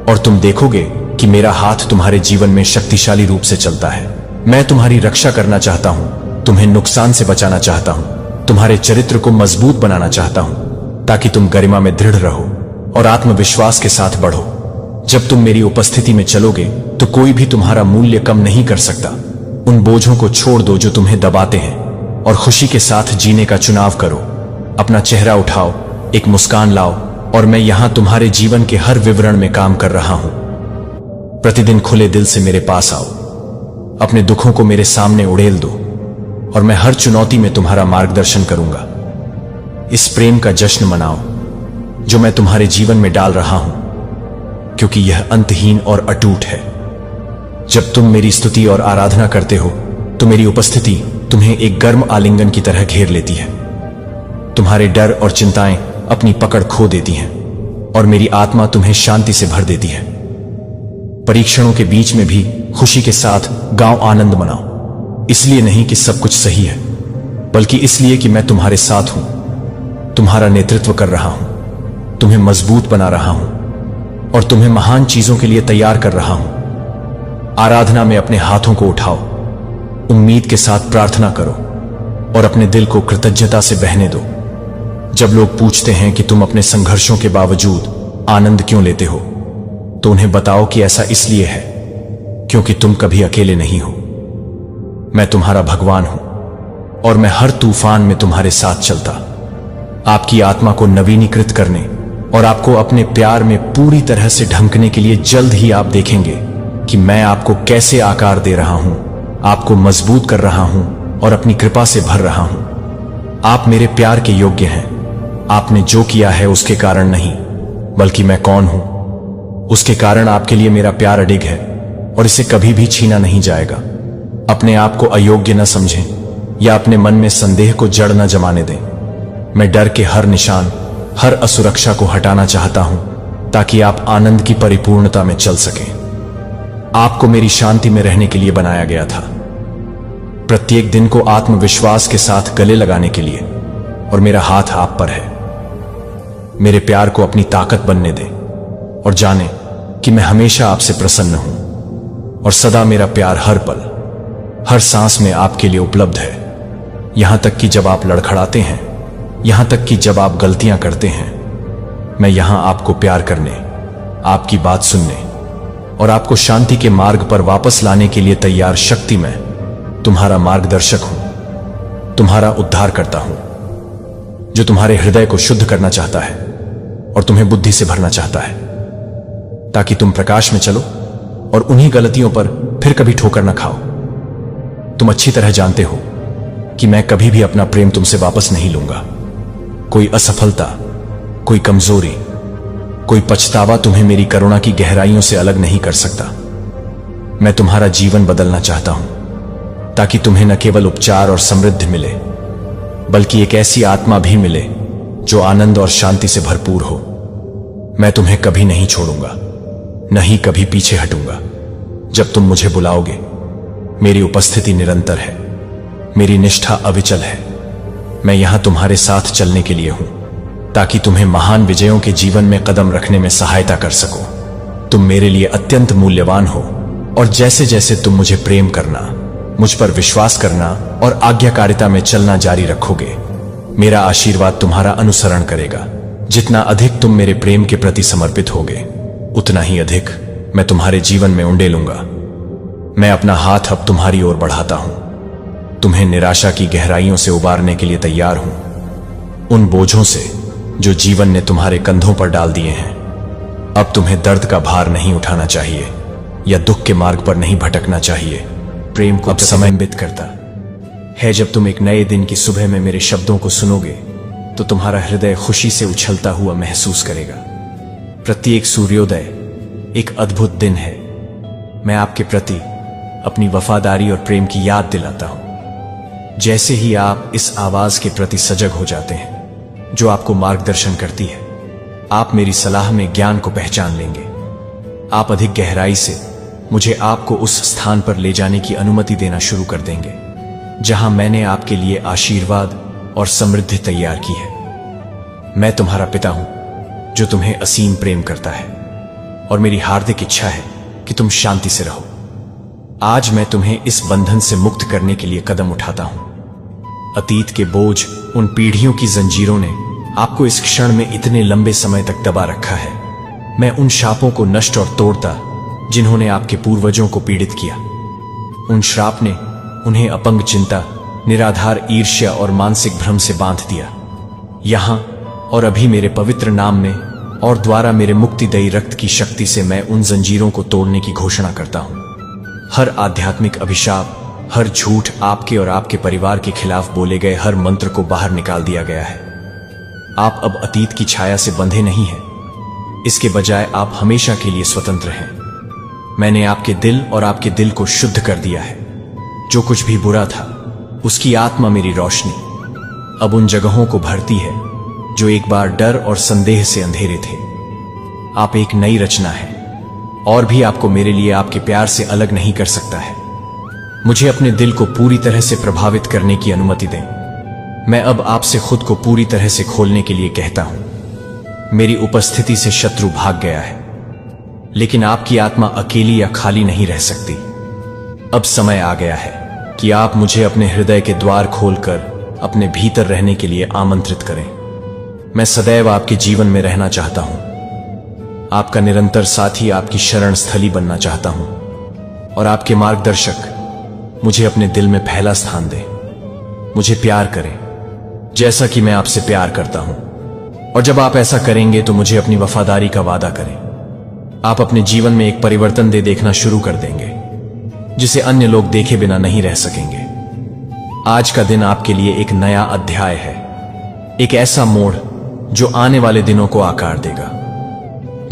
और तुम देखोगे कि मेरा हाथ तुम्हारे जीवन में शक्तिशाली रूप से चलता है। मैं तुम्हारी रक्षा करना चाहता हूं, तुम्हें नुकसान से बचाना चाहता हूं, तुम्हारे चरित्र को मजबूत बनाना चाहता हूं, ताकि तुम गरिमा में दृढ़ रहो और आत्मविश्वास के साथ बढ़ो। जब तुम मेरी उपस्थिति में चलोगे तो कोई भी तुम्हारा मूल्य कम नहीं कर सकता। उन बोझों को छोड़ दो जो तुम्हें दबाते हैं और खुशी के साथ जीने का चुनाव करो। अपना चेहरा उठाओ, एक मुस्कान लाओ, और मैं यहां तुम्हारे जीवन के हर विवरण में काम कर रहा हूं। प्रतिदिन खुले दिल से मेरे पास आओ, अपने दुखों को मेरे सामने उड़ेल दो, और मैं हर चुनौती में तुम्हारा मार्गदर्शन करूंगा। इस प्रेम का जश्न मनाओ जो मैं तुम्हारे जीवन में डाल रहा हूं, क्योंकि यह अंतहीन और अटूट है। जब तुम मेरी स्तुति और आराधना करते हो तो मेरी उपस्थिति तुम्हें एक गर्म आलिंगन की तरह घेर लेती है। तुम्हारे डर और चिंताएं अपनी पकड़ खो देती हैं और मेरी आत्मा तुम्हें शांति से भर देती है। परीक्षणों के बीच में भी खुशी के साथ गाओ, आनंद मनाओ, इसलिए नहीं कि सब कुछ सही है, बल्कि इसलिए कि मैं तुम्हारे साथ हूं, तुम्हारा नेतृत्व कर रहा हूं, तुम्हें मजबूत बना रहा हूं और तुम्हें महान चीजों के लिए तैयार कर रहा हूं। आराधना में अपने हाथों को उठाओ, उम्मीद के साथ प्रार्थना करो और अपने दिल को कृतज्ञता से बहने दो। जब लोग पूछते हैं कि तुम अपने संघर्षों के बावजूद आनंद क्यों लेते हो, तो उन्हें बताओ कि ऐसा इसलिए है क्योंकि तुम कभी अकेले नहीं हो। मैं तुम्हारा भगवान हूं और मैं हर तूफान में तुम्हारे साथ चलता, आपकी आत्मा को नवीनीकृत करने और आपको अपने प्यार में पूरी तरह से ढंकने के लिए। जल्द ही आप देखेंगे कि मैं आपको कैसे आकार दे रहा हूं, आपको मजबूत कर रहा हूं और अपनी कृपा से भर रहा हूं। आप मेरे प्यार के योग्य हैं। आपने जो किया है उसके कारण नहीं, बल्कि मैं कौन हूं उसके कारण आपके लिए मेरा प्यार अडिग है और इसे कभी भी छीना नहीं जाएगा। अपने आप को अयोग्य न समझें या अपने मन में संदेह को जड़ न जमाने दें। मैं डर के हर निशान, हर असुरक्षा को हटाना चाहता हूं, ताकि आप आनंद की परिपूर्णता में चल सकें। आपको मेरी शांति में रहने के लिए बनाया गया था, प्रत्येक दिन को आत्मविश्वास के साथ गले लगाने के लिए, और मेरा हाथ आप पर है। मेरे प्यार को अपनी ताकत बनने दें और जाने कि मैं हमेशा आपसे प्रसन्न हूं और सदा मेरा प्यार हर पल, हर सांस में आपके लिए उपलब्ध है। यहां तक कि जब आप लड़खड़ाते हैं, यहां तक कि जब आप गलतियां करते हैं, मैं यहां आपको प्यार करने, आपकी बात सुनने और आपको शांति के मार्ग पर वापस लाने के लिए तैयार। शक्ति में तुम्हारा मार्गदर्शक हूं, तुम्हारा उद्धार करता हूं, जो तुम्हारे हृदय को शुद्ध करना चाहता है और तुम्हें बुद्धि से भरना चाहता है, ताकि तुम प्रकाश में चलो और उन्हीं गलतियों पर फिर कभी ठोकर न खाओ। तुम अच्छी तरह जानते हो कि मैं कभी भी अपना प्रेम तुमसे वापस नहीं लूंगा। कोई असफलता, कोई कमजोरी, कोई पछतावा तुम्हें मेरी करुणा की गहराइयों से अलग नहीं कर सकता। मैं तुम्हारा जीवन बदलना चाहता हूं, ताकि तुम्हें न केवल उपचार और समृद्धि मिले, बल्कि एक ऐसी आत्मा भी मिले जो आनंद और शांति से भरपूर हो। मैं तुम्हें कभी नहीं छोड़ूंगा, न ही कभी पीछे हटूंगा। जब तुम मुझे बुलाओगे, मेरी उपस्थिति निरंतर है, मेरी निष्ठा अविचल है। मैं यहां तुम्हारे साथ चलने के लिए हूं, ताकि तुम्हें महान विजयों के जीवन में कदम रखने में सहायता कर सकूं। तुम मेरे लिए अत्यंत मूल्यवान हो और जैसे जैसे तुम मुझे प्रेम करना, मुझ पर विश्वास करना और आज्ञाकारिता में चलना जारी रखोगे, मेरा आशीर्वाद तुम्हारा अनुसरण करेगा। जितना अधिक तुम मेरे प्रेम के प्रति समर्पित होगे, उतना ही अधिक मैं तुम्हारे जीवन में उंडेलूंगा। मैं अपना हाथ अब तुम्हारी ओर बढ़ाता हूं, तुम्हें निराशा की गहराइयों से उबारने के लिए तैयार हूं, उन बोझों से जो जीवन ने तुम्हारे कंधों पर डाल दिए हैं। अब तुम्हें दर्द का भार नहीं उठाना चाहिए या दुख के मार्ग पर नहीं भटकना चाहिए। प्रेम को अब समन्वित करता है। जब तुम एक नए दिन की सुबह में मेरे शब्दों को सुनोगे, तो तुम्हारा हृदय खुशी से उछलता हुआ महसूस करेगा। प्रत्येक सूर्योदय एक अद्भुत दिन है। मैं आपके प्रति अपनी वफादारी और प्रेम की याद दिलाता हूं। जैसे ही आप इस आवाज के प्रति सजग हो जाते हैं जो आपको मार्गदर्शन करती है, आप मेरी सलाह में ज्ञान को पहचान लेंगे। आप अधिक गहराई से मुझे आपको उस स्थान पर ले जाने की अनुमति देना शुरू कर देंगे जहां मैंने आपके लिए आशीर्वाद और समृद्धि तैयार की है। मैं तुम्हारा पिता हूं जो तुम्हें असीम प्रेम करता है, और मेरी हार्दिक इच्छा है कि तुम शांति से रहो। आज मैं तुम्हें इस बंधन से मुक्त करने के लिए कदम उठाता हूं। अतीत के बोझ, उन पीढ़ियों की जंजीरों ने आपको इस क्षण में इतने लंबे समय तक दबा रखा है। मैं उन शापों को नष्ट और तोड़ता जिन्होंने आपके पूर्वजों को पीड़ित किया। उन श्राप ने उन्हें अपंग चिंता, निराधार ईर्ष्या और मानसिक भ्रम से बांध दिया। यहां और अभी मेरे पवित्र नाम में और द्वारा मेरे मुक्तिदायी रक्त की शक्ति से मैं उन जंजीरों को तोड़ने की घोषणा करता हूं। हर आध्यात्मिक अभिशाप, हर झूठ, आपके और आपके परिवार के खिलाफ बोले गए हर मंत्र को बाहर निकाल दिया गया है। आप अब अतीत की छाया से बंधे नहीं हैं। इसके बजाय आप हमेशा के लिए स्वतंत्र हैं। मैंने आपके दिल और आपके दिल को शुद्ध कर दिया है। जो कुछ भी बुरा था, उसकी आत्मा मेरी रोशनी अब उन जगहों को भरती है जो एक बार डर और संदेह से अंधेरे थे। आप एक नई रचना है और भी आपको मेरे लिए आपके प्यार से अलग नहीं कर सकता है। मुझे अपने दिल को पूरी तरह से प्रभावित करने की अनुमति दें। मैं अब आपसे खुद को पूरी तरह से खोलने के लिए कहता हूं। मेरी उपस्थिति से शत्रु भाग गया है, लेकिन आपकी आत्मा अकेली या खाली नहीं रह सकती। अब समय आ गया है कि आप मुझे अपने हृदय के द्वार खोलकर अपने भीतर रहने के लिए आमंत्रित करें। मैं सदैव आपके जीवन में रहना चाहता हूं, आपका निरंतर साथी, आपकी शरण स्थली बनना चाहता हूं और आपके मार्गदर्शक मुझे अपने दिल में पहला स्थान दें। मुझे प्यार करें जैसा कि मैं आपसे प्यार करता हूं, और जब आप ऐसा करेंगे तो मुझे अपनी वफादारी का वादा करें। आप अपने जीवन में एक परिवर्तन देखना शुरू कर देंगे जिसे अन्य लोग देखे बिना नहीं रह सकेंगे। आज का दिन आपके लिए एक नया अध्याय है, एक ऐसा मोड़ जो आने वाले दिनों को आकार देगा।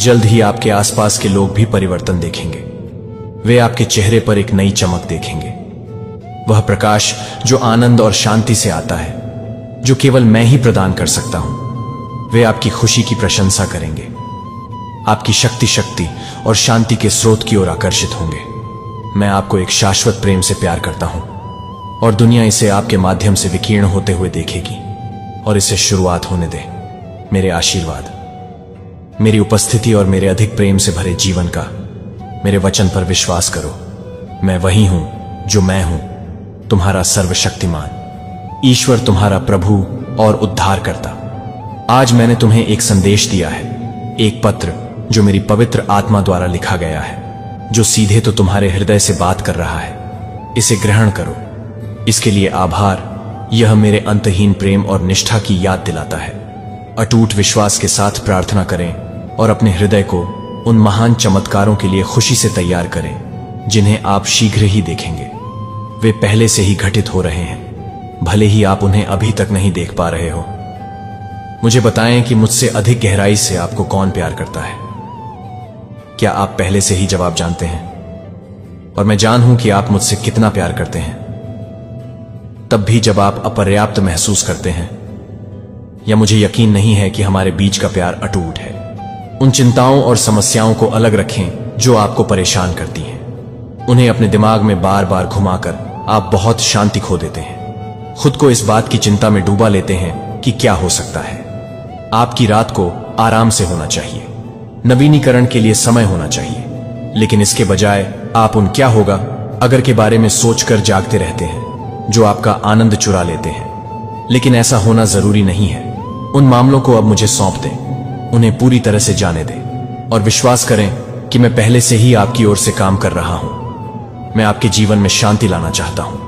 जल्द ही आपके आसपास के लोग भी परिवर्तन देखेंगे। वे आपके चेहरे पर एक नई चमक देखेंगे, वह प्रकाश जो आनंद और शांति से आता है, जो केवल मैं ही प्रदान कर सकता हूं। वे आपकी खुशी की प्रशंसा करेंगे, आपकी शक्ति और शांति के स्रोत की ओर आकर्षित होंगे। मैं आपको एक शाश्वत प्रेम से प्यार करता हूं और दुनिया इसे आपके माध्यम से विकीर्ण होते हुए देखेगी, और इसे शुरुआत होने दे। मेरे आशीर्वाद, मेरी उपस्थिति और मेरे अधिक प्रेम से भरे जीवन का मेरे वचन पर विश्वास करो। मैं वही हूं जो मैं हूं, तुम्हारा सर्वशक्तिमान ईश्वर, तुम्हारा प्रभु और उद्धारकर्ता। आज मैंने तुम्हें एक संदेश दिया है, एक पत्र जो मेरी पवित्र आत्मा द्वारा लिखा गया है, जो सीधे तो तुम्हारे हृदय से बात कर रहा है। इसे ग्रहण करो। इसके लिए आभार। यह मेरे अंतहीन प्रेम और निष्ठा की याद दिलाता है। अटूट विश्वास के साथ प्रार्थना करें और अपने हृदय को उन महान चमत्कारों के लिए खुशी से तैयार करें जिन्हें आप शीघ्र ही देखेंगे। वे पहले से ही घटित हो रहे हैं, भले ही आप उन्हें अभी तक नहीं देख पा रहे हो। मुझे बताएं कि मुझसे अधिक गहराई से आपको कौन प्यार करता है। क्या आप पहले से ही जवाब जानते हैं? और मैं जानूं कि आप मुझसे कितना प्यार करते हैं। तब भी जब आप अपर्याप्त महसूस करते हैं या मुझे यकीन नहीं है कि हमारे बीच का प्यार अटूट है, उन चिंताओं और समस्याओं को अलग रखें जो आपको परेशान करती हैं। उन्हें अपने दिमाग में बार बार घुमाकर आप बहुत शांति खो देते हैं। खुद को इस बात की चिंता में डूबा लेते हैं कि क्या हो सकता है। आपकी रात को आराम से होना चाहिए, नवीनीकरण के लिए समय होना चाहिए, लेकिन इसके बजाय आप उन क्या होगा अगर के बारे में सोचकर जागते रहते हैं जो आपका आनंद चुरा लेते हैं। लेकिन ऐसा होना जरूरी नहीं है। उन मामलों को अब मुझे सौंप दें, उन्हें पूरी तरह से जाने दें और विश्वास करें कि मैं पहले से ही आपकी ओर से काम कर रहा हूं। मैं आपके जीवन में शांति लाना चाहता हूं।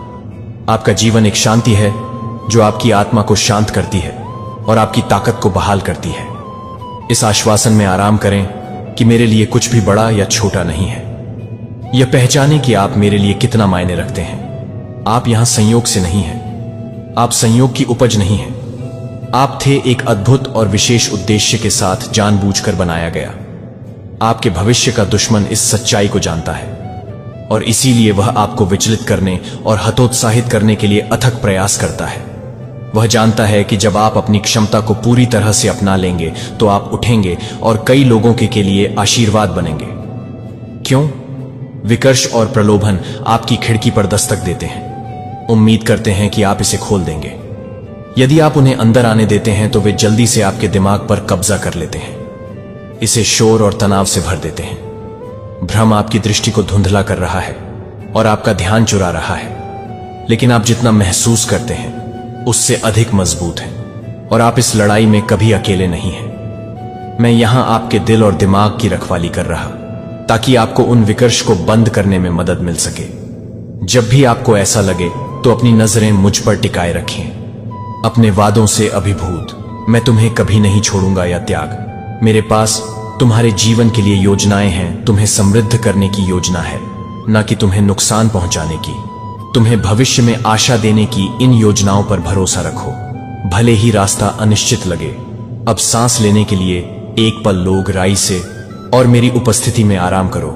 आपका जीवन एक शांति है जो आपकी आत्मा को शांत करती है और आपकी ताकत को बहाल करती है। इस आश्वासन में आराम करें कि मेरे लिए कुछ भी बड़ा या छोटा नहीं है। यह पहचानें कि आप मेरे लिए कितना मायने रखते हैं। आप यहां संयोग से नहीं हैं, आप संयोग की उपज नहीं हैं। आप थे एक अद्भुत और विशेष उद्देश्य के साथ जानबूझकर बनाया गया। आपके भविष्य का दुश्मन इस सच्चाई को जानता है और इसीलिए वह आपको विचलित करने और हतोत्साहित करने के लिए अथक प्रयास करता है। वह जानता है कि जब आप अपनी क्षमता को पूरी तरह से अपना लेंगे तो आप उठेंगे और कई लोगों के लिए आशीर्वाद बनेंगे। क्यों? विकर्ष और प्रलोभन आपकी खिड़की पर दस्तक देते हैं, उम्मीद करते हैं कि आप इसे खोल देंगे। यदि आप उन्हें अंदर आने देते हैं तो वे जल्दी से आपके दिमाग पर कब्जा कर लेते हैं, इसे शोर और तनाव से भर देते हैं। भ्रम आपकी दृष्टि को धुंधला कर रहा है और आपका ध्यान चुरा रहा है, लेकिन आप जितना महसूस करते हैं उससे अधिक मजबूत हैं और आप इस लड़ाई में कभी अकेले नहीं हैं। मैं यहां आपके दिल और दिमाग की रखवाली कर रहा ताकि आपको उन विकर्ष को बंद करने में मदद मिल सके। जब भी आपको ऐसा लगे तो अपनी नजरें मुझ पर टिकाए रखें। अपने वादों से अभिभूत मैं तुम्हें कभी नहीं छोड़ूंगा या त्याग। मेरे पास तुम्हारे जीवन के लिए योजनाएं हैं, तुम्हें समृद्ध करने की योजना है, न कि तुम्हें नुकसान पहुंचाने की। तुम्हें भविष्य में आशा देने की इन योजनाओं पर भरोसा रखो, भले ही रास्ता अनिश्चित लगे। अब सांस लेने के लिए एक पल लो गहराई से और मेरी उपस्थिति में आराम करो।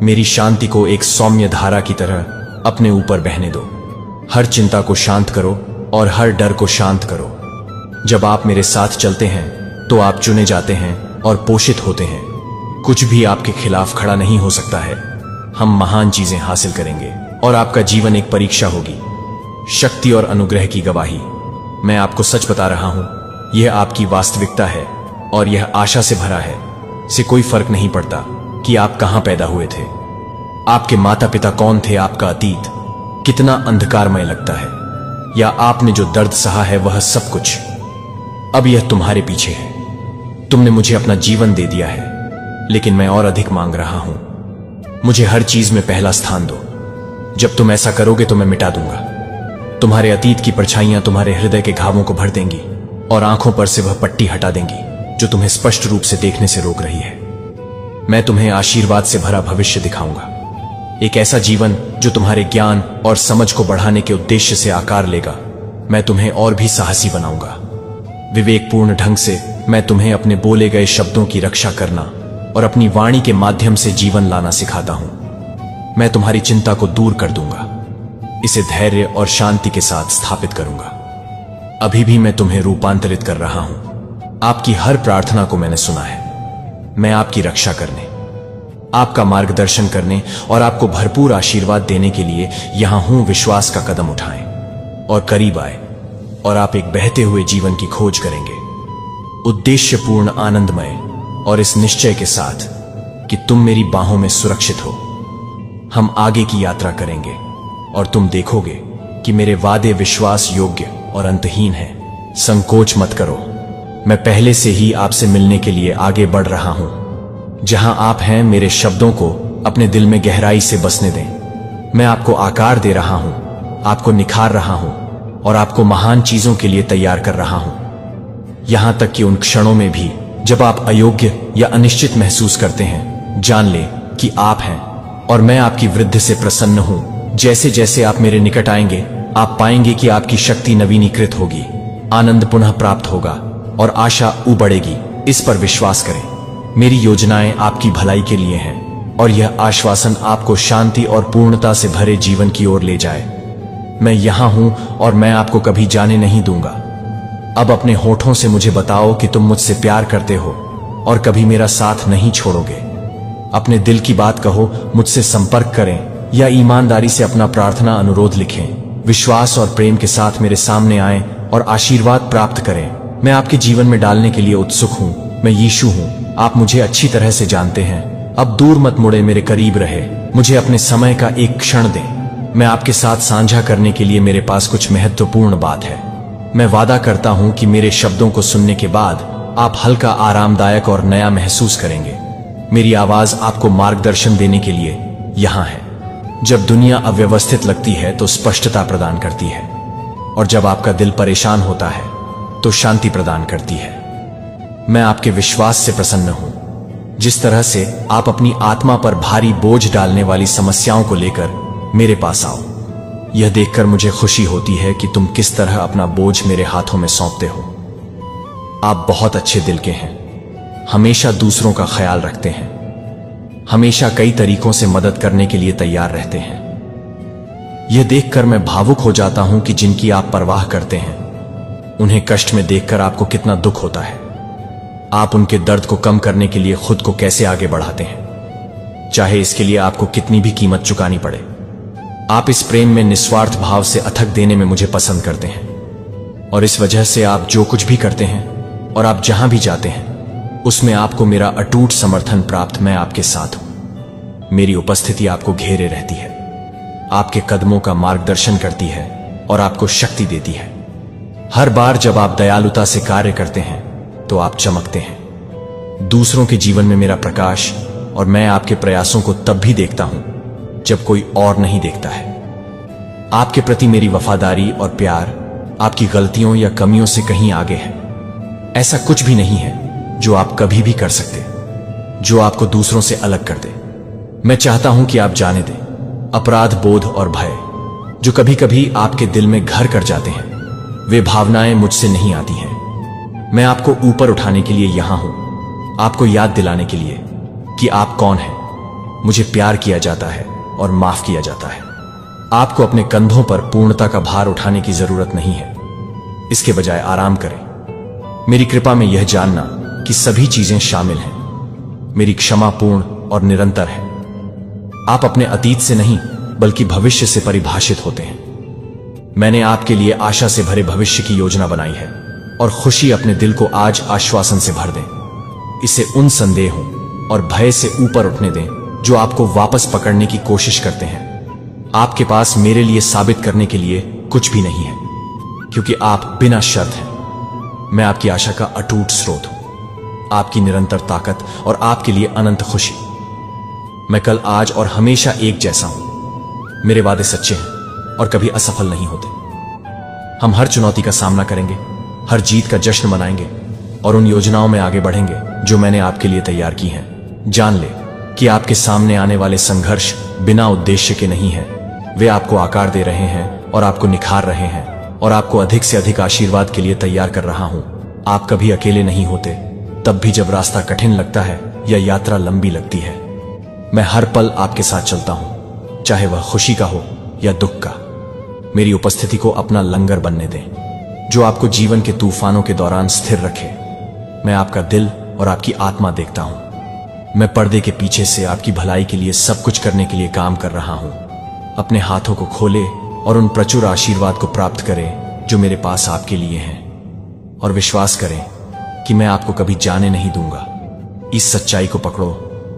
मेरी शांति को एक सौम्य धारा की तरह अपने ऊपर बहने दो। हर चिंता को शांत करो और हर डर को शांत करो। जब आप मेरे साथ चलते हैं तो आप चुने जाते हैं और पोषित होते हैं। कुछ भी आपके खिलाफ खड़ा नहीं हो सकता है। हम महान चीजें हासिल करेंगे और आपका जीवन एक परीक्षा होगी, शक्ति और अनुग्रह की गवाही। मैं आपको सच बता रहा हूं, यह आपकी वास्तविकता है और यह आशा से भरा है। से कोई फर्क नहीं पड़ता कि आप कहां पैदा हुए थे, आपके माता पिता कौन थे, आपका अतीत कितना अंधकारमय लगता है, या आपने जो दर्द सहा है वह सब कुछ अब यह तुम्हारे पीछे है। तुमने मुझे अपना जीवन दे दिया है, लेकिन मैं और अधिक मांग रहा हूं। मुझे हर चीज में पहला स्थान दो। जब तुम ऐसा करोगे तो मैं मिटा दूंगा। तुम्हारे अतीत की परछाइयां तुम्हारे हृदय के घावों को भर देंगी और आंखों पर से वह पट्टी हटा देंगी जो तुम्हें स्पष्ट रूप से देखने से रोक रही है। मैं तुम्हें आशीर्वाद से भरा भविष्य दिखाऊंगा, एक ऐसा जीवन जो तुम्हारे ज्ञान और समझ को बढ़ाने के उद्देश्य से आकार लेगा। मैं तुम्हें और भी साहसी बनाऊंगा। विवेकपूर्ण ढंग से मैं तुम्हें अपने बोले गए शब्दों की रक्षा करना और अपनी वाणी के माध्यम से जीवन लाना सिखाता हूं। मैं तुम्हारी चिंता को दूर कर दूंगा, इसे धैर्य और शांति के साथ स्थापित करूंगा। अभी भी मैं तुम्हें रूपांतरित कर रहा हूं। आपकी हर प्रार्थना को मैंने सुना है। मैं आपकी रक्षा करने, आपका मार्गदर्शन करने और आपको भरपूर आशीर्वाद देने के लिए यहां हूं। विश्वास का कदम उठाएं और करीब आए और आप एक बहते हुए जीवन की खोज करेंगे, उद्देश्यपूर्ण, आनंदमय और इस निश्चय के साथ कि तुम मेरी बाहों में सुरक्षित हो। हम आगे की यात्रा करेंगे और तुम देखोगे कि मेरे वादे विश्वास योग्य और अंतहीन हैं। संकोच मत करो, मैं पहले से ही आपसे मिलने के लिए आगे बढ़ रहा हूं। जहां आप हैं, मेरे शब्दों को अपने दिल में गहराई से बसने दें। मैं आपको आकार दे रहा हूं, आपको निखार रहा हूं और आपको महान चीजों के लिए तैयार कर रहा हूं। यहां तक कि उन क्षणों में भी जब आप अयोग्य या अनिश्चित महसूस करते हैं, जान ले कि आप हैं और मैं आपकी वृद्धि से प्रसन्न हूं। जैसे जैसे आप मेरे निकट आएंगे, आप पाएंगे कि आपकी शक्ति नवीनीकृत होगी, आनंद पुनः प्राप्त होगा और आशा उबड़ेगी। इस पर विश्वास करें। मेरी योजनाएं आपकी भलाई के लिए हैं और यह आश्वासन आपको शांति और पूर्णता से भरे जीवन की ओर ले जाए। मैं यहां हूं और मैं आपको कभी जाने नहीं दूंगा। अब अपने होठों से मुझे बताओ कि तुम मुझसे प्यार करते हो और कभी मेरा साथ नहीं छोड़ोगे। अपने दिल की बात कहो, मुझसे संपर्क करें या ईमानदारी से अपना प्रार्थना अनुरोध लिखें। विश्वास और प्रेम के साथ मेरे सामने आएं और आशीर्वाद प्राप्त करें। मैं आपके जीवन में डालने के लिए उत्सुक हूं। मैं यीशु हूं, आप मुझे अच्छी तरह से जानते हैं। अब दूर मत मुड़े, मेरे करीब रहे। मुझे अपने समय का एक क्षण दें। मैं आपके साथ साझा करने के लिए मेरे पास कुछ महत्वपूर्ण बात है। मैं वादा करता हूं कि मेरे शब्दों को सुनने के बाद आप हल्का, आरामदायक और नया महसूस करेंगे। मेरी आवाज आपको मार्गदर्शन देने के लिए यहां है। जब दुनिया अव्यवस्थित लगती है तो स्पष्टता प्रदान करती है, और जब आपका दिल परेशान होता है तो शांति प्रदान करती है। मैं आपके विश्वास से प्रसन्न हूं। जिस तरह से आप अपनी आत्मा पर भारी बोझ डालने वाली समस्याओं को लेकर मेरे पास आओ, यह देखकर मुझे खुशी होती है कि तुम किस तरह अपना बोझ मेरे हाथों में सौंपते हो। आप बहुत अच्छे दिल के हैं, हमेशा दूसरों का ख्याल रखते हैं, हमेशा कई तरीकों से मदद करने के लिए तैयार रहते हैं। यह देखकर मैं भावुक हो जाता हूं कि जिनकी आप परवाह करते हैं, उन्हें कष्ट में देखकर आपको कितना दुख होता है। आप उनके दर्द को कम करने के लिए खुद को कैसे आगे बढ़ाते हैं, चाहे इसके लिए आपको कितनी भी कीमत चुकानी पड़े। आप इस प्रेम में निस्वार्थ भाव से अथक देने में मुझे पसंद करते हैं, और इस वजह से आप जो कुछ भी करते हैं और आप जहां भी जाते हैं, उसमें आपको मेरा अटूट समर्थन प्राप्त। मैं आपके साथ हूं। मेरी उपस्थिति आपको घेरे रहती है, आपके कदमों का मार्गदर्शन करती है और आपको शक्ति देती है। हर बार जब आप दयालुता से कार्य करते हैं तो आप चमकते हैं, दूसरों के जीवन में मेरा प्रकाश, और मैं आपके प्रयासों को तब भी देखता हूं जब कोई और नहीं देखता है। आपके प्रति मेरी वफादारी और प्यार आपकी गलतियों या कमियों से कहीं आगे है। ऐसा कुछ भी नहीं है जो आप कभी भी कर सकते जो आपको दूसरों से अलग कर दे। मैं चाहता हूं कि आप जाने दें, अपराध बोध और भय जो कभी कभी आपके दिल में घर कर जाते हैं, वे भावनाएं मुझसे नहीं आती हैं। मैं आपको ऊपर उठाने के लिए यहां हूं, आपको याद दिलाने के लिए कि आप कौन हैं। मुझे प्यार किया जाता है और माफ किया जाता है। आपको अपने कंधों पर पूर्णता का भार उठाने की जरूरत नहीं है, इसके बजाय आराम करें। मेरी कृपा में यह जानना कि सभी चीजें शामिल हैं। मेरी क्षमा पूर्ण और निरंतर है। आप अपने अतीत से नहीं बल्कि भविष्य से परिभाषित होते हैं। मैंने आपके लिए आशा से भरे भविष्य की योजना बनाई है और खुशी अपने दिल को आज आश्वासन से भर दें। इसे उन संदेहों और भय से ऊपर उठने दें जो आपको वापस पकड़ने की कोशिश करते हैं। आपके पास मेरे लिए साबित करने के लिए कुछ भी नहीं है, क्योंकि आप बिना शर्त हैं। मैं आपकी आशा का अटूट स्रोत हूं, आपकी निरंतर ताकत और आपके लिए अनंत खुशी। मैं कल, आज और हमेशा एक जैसा हूं। मेरे वादे सच्चे हैं और कभी असफल नहीं होते। हम हर चुनौती का सामना करेंगे, हर जीत का जश्न मनाएंगे और उन योजनाओं में आगे बढ़ेंगे जो मैंने आपके लिए तैयार की हैं। जान ले कि आपके सामने आने वाले संघर्ष बिना उद्देश्य के नहीं हैं। वे आपको आकार दे रहे हैं और आपको निखार रहे हैं और आपको अधिक से अधिक आशीर्वाद के लिए तैयार कर रहा हूं। आप कभी अकेले नहीं होते, तब भी जब रास्ता कठिन लगता है या यात्रा लंबी लगती है। मैं हर पल आपके साथ चलता हूं, चाहे वह खुशी का हो या दुख का। मेरी उपस्थिति को अपना लंगर बनने दें जो आपको जीवन के तूफानों के दौरान स्थिर रखे। मैं आपका दिल और आपकी आत्मा देखता हूं। मैं पर्दे के पीछे से आपकी भलाई के लिए सब कुछ करने के लिए काम कर रहा हूं। अपने हाथों को खोले और उन प्रचुर आशीर्वाद को प्राप्त करें जो मेरे पास आपके लिए हैं, और विश्वास करें कि मैं आपको कभी जाने नहीं दूंगा। इस सच्चाई को पकड़ो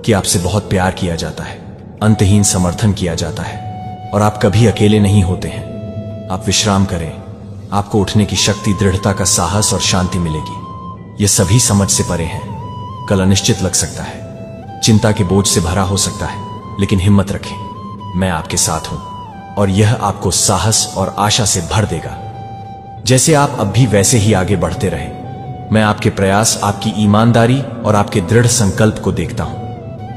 कि आपसे बहुत प्यार किया जाता है, अंतहीन समर्थन किया जाता है और आप कभी अकेले नहीं होते हैं। आप विश्राम करें, आपको उठने की शक्ति, दृढ़ता का साहस और शांति मिलेगी। ये सभी समझ से परे हैं। कल अनिश्चित लग सकता है, चिंता के बोझ से भरा हो सकता है, लेकिन हिम्मत रखें, मैं आपके साथ हूं और यह आपको साहस और आशा से भर देगा। जैसे आप अब भी वैसे ही आगे बढ़ते रहें। मैं आपके प्रयास, आपकी ईमानदारी और आपके दृढ़ संकल्प को देखता हूं।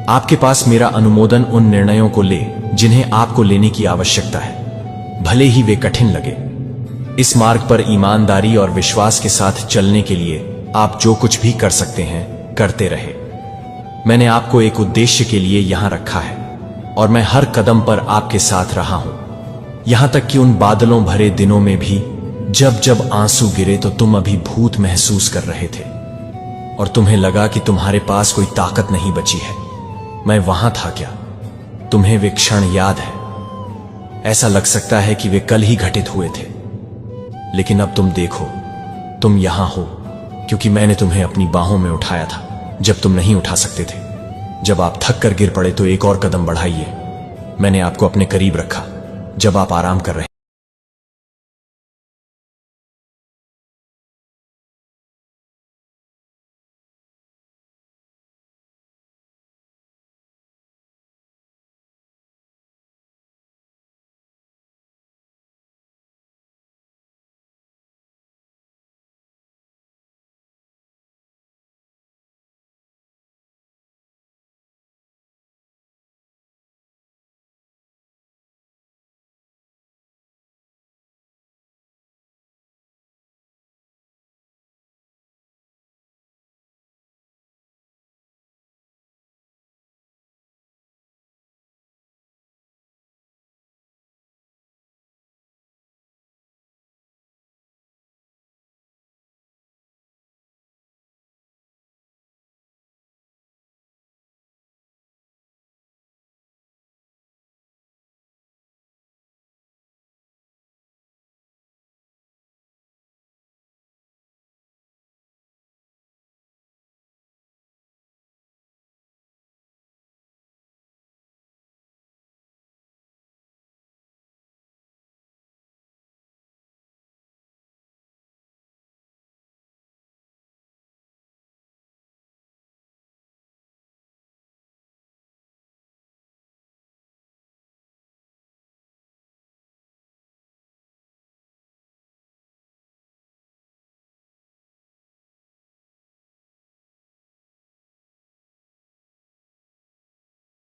आपके पास मेरा अनुमोदन उन निर्णयों को ले जिन्हें आपको लेने की आवश्यकता है, भले ही वे कठिन लगे। इस मार्ग पर ईमानदारी और विश्वास के साथ चलने के लिए आप जो कुछ भी कर सकते हैं, करते रहे। मैंने आपको एक उद्देश्य के लिए यहां रखा है और मैं हर कदम पर आपके साथ रहा हूं, यहां तक कि उन बादलों भरे दिनों में भी जब जब आंसू गिरे तो तुम अभिभूत महसूस कर रहे थे और तुम्हें लगा कि तुम्हारे पास कोई ताकत नहीं बची है। मैं वहां था क्या? तुम्हें वे क्षण याद है? ऐसा लग सकता है कि वे कल ही घटित हुए थे, लेकिन अब तुम देखो, तुम यहां हो क्योंकि मैंने तुम्हें अपनी बाहों में उठाया था जब तुम नहीं उठा सकते थे। जब आप थक कर गिर पड़े तो एक और कदम बढ़ाइए। मैंने आपको अपने करीब रखा जब आप आराम कर रहे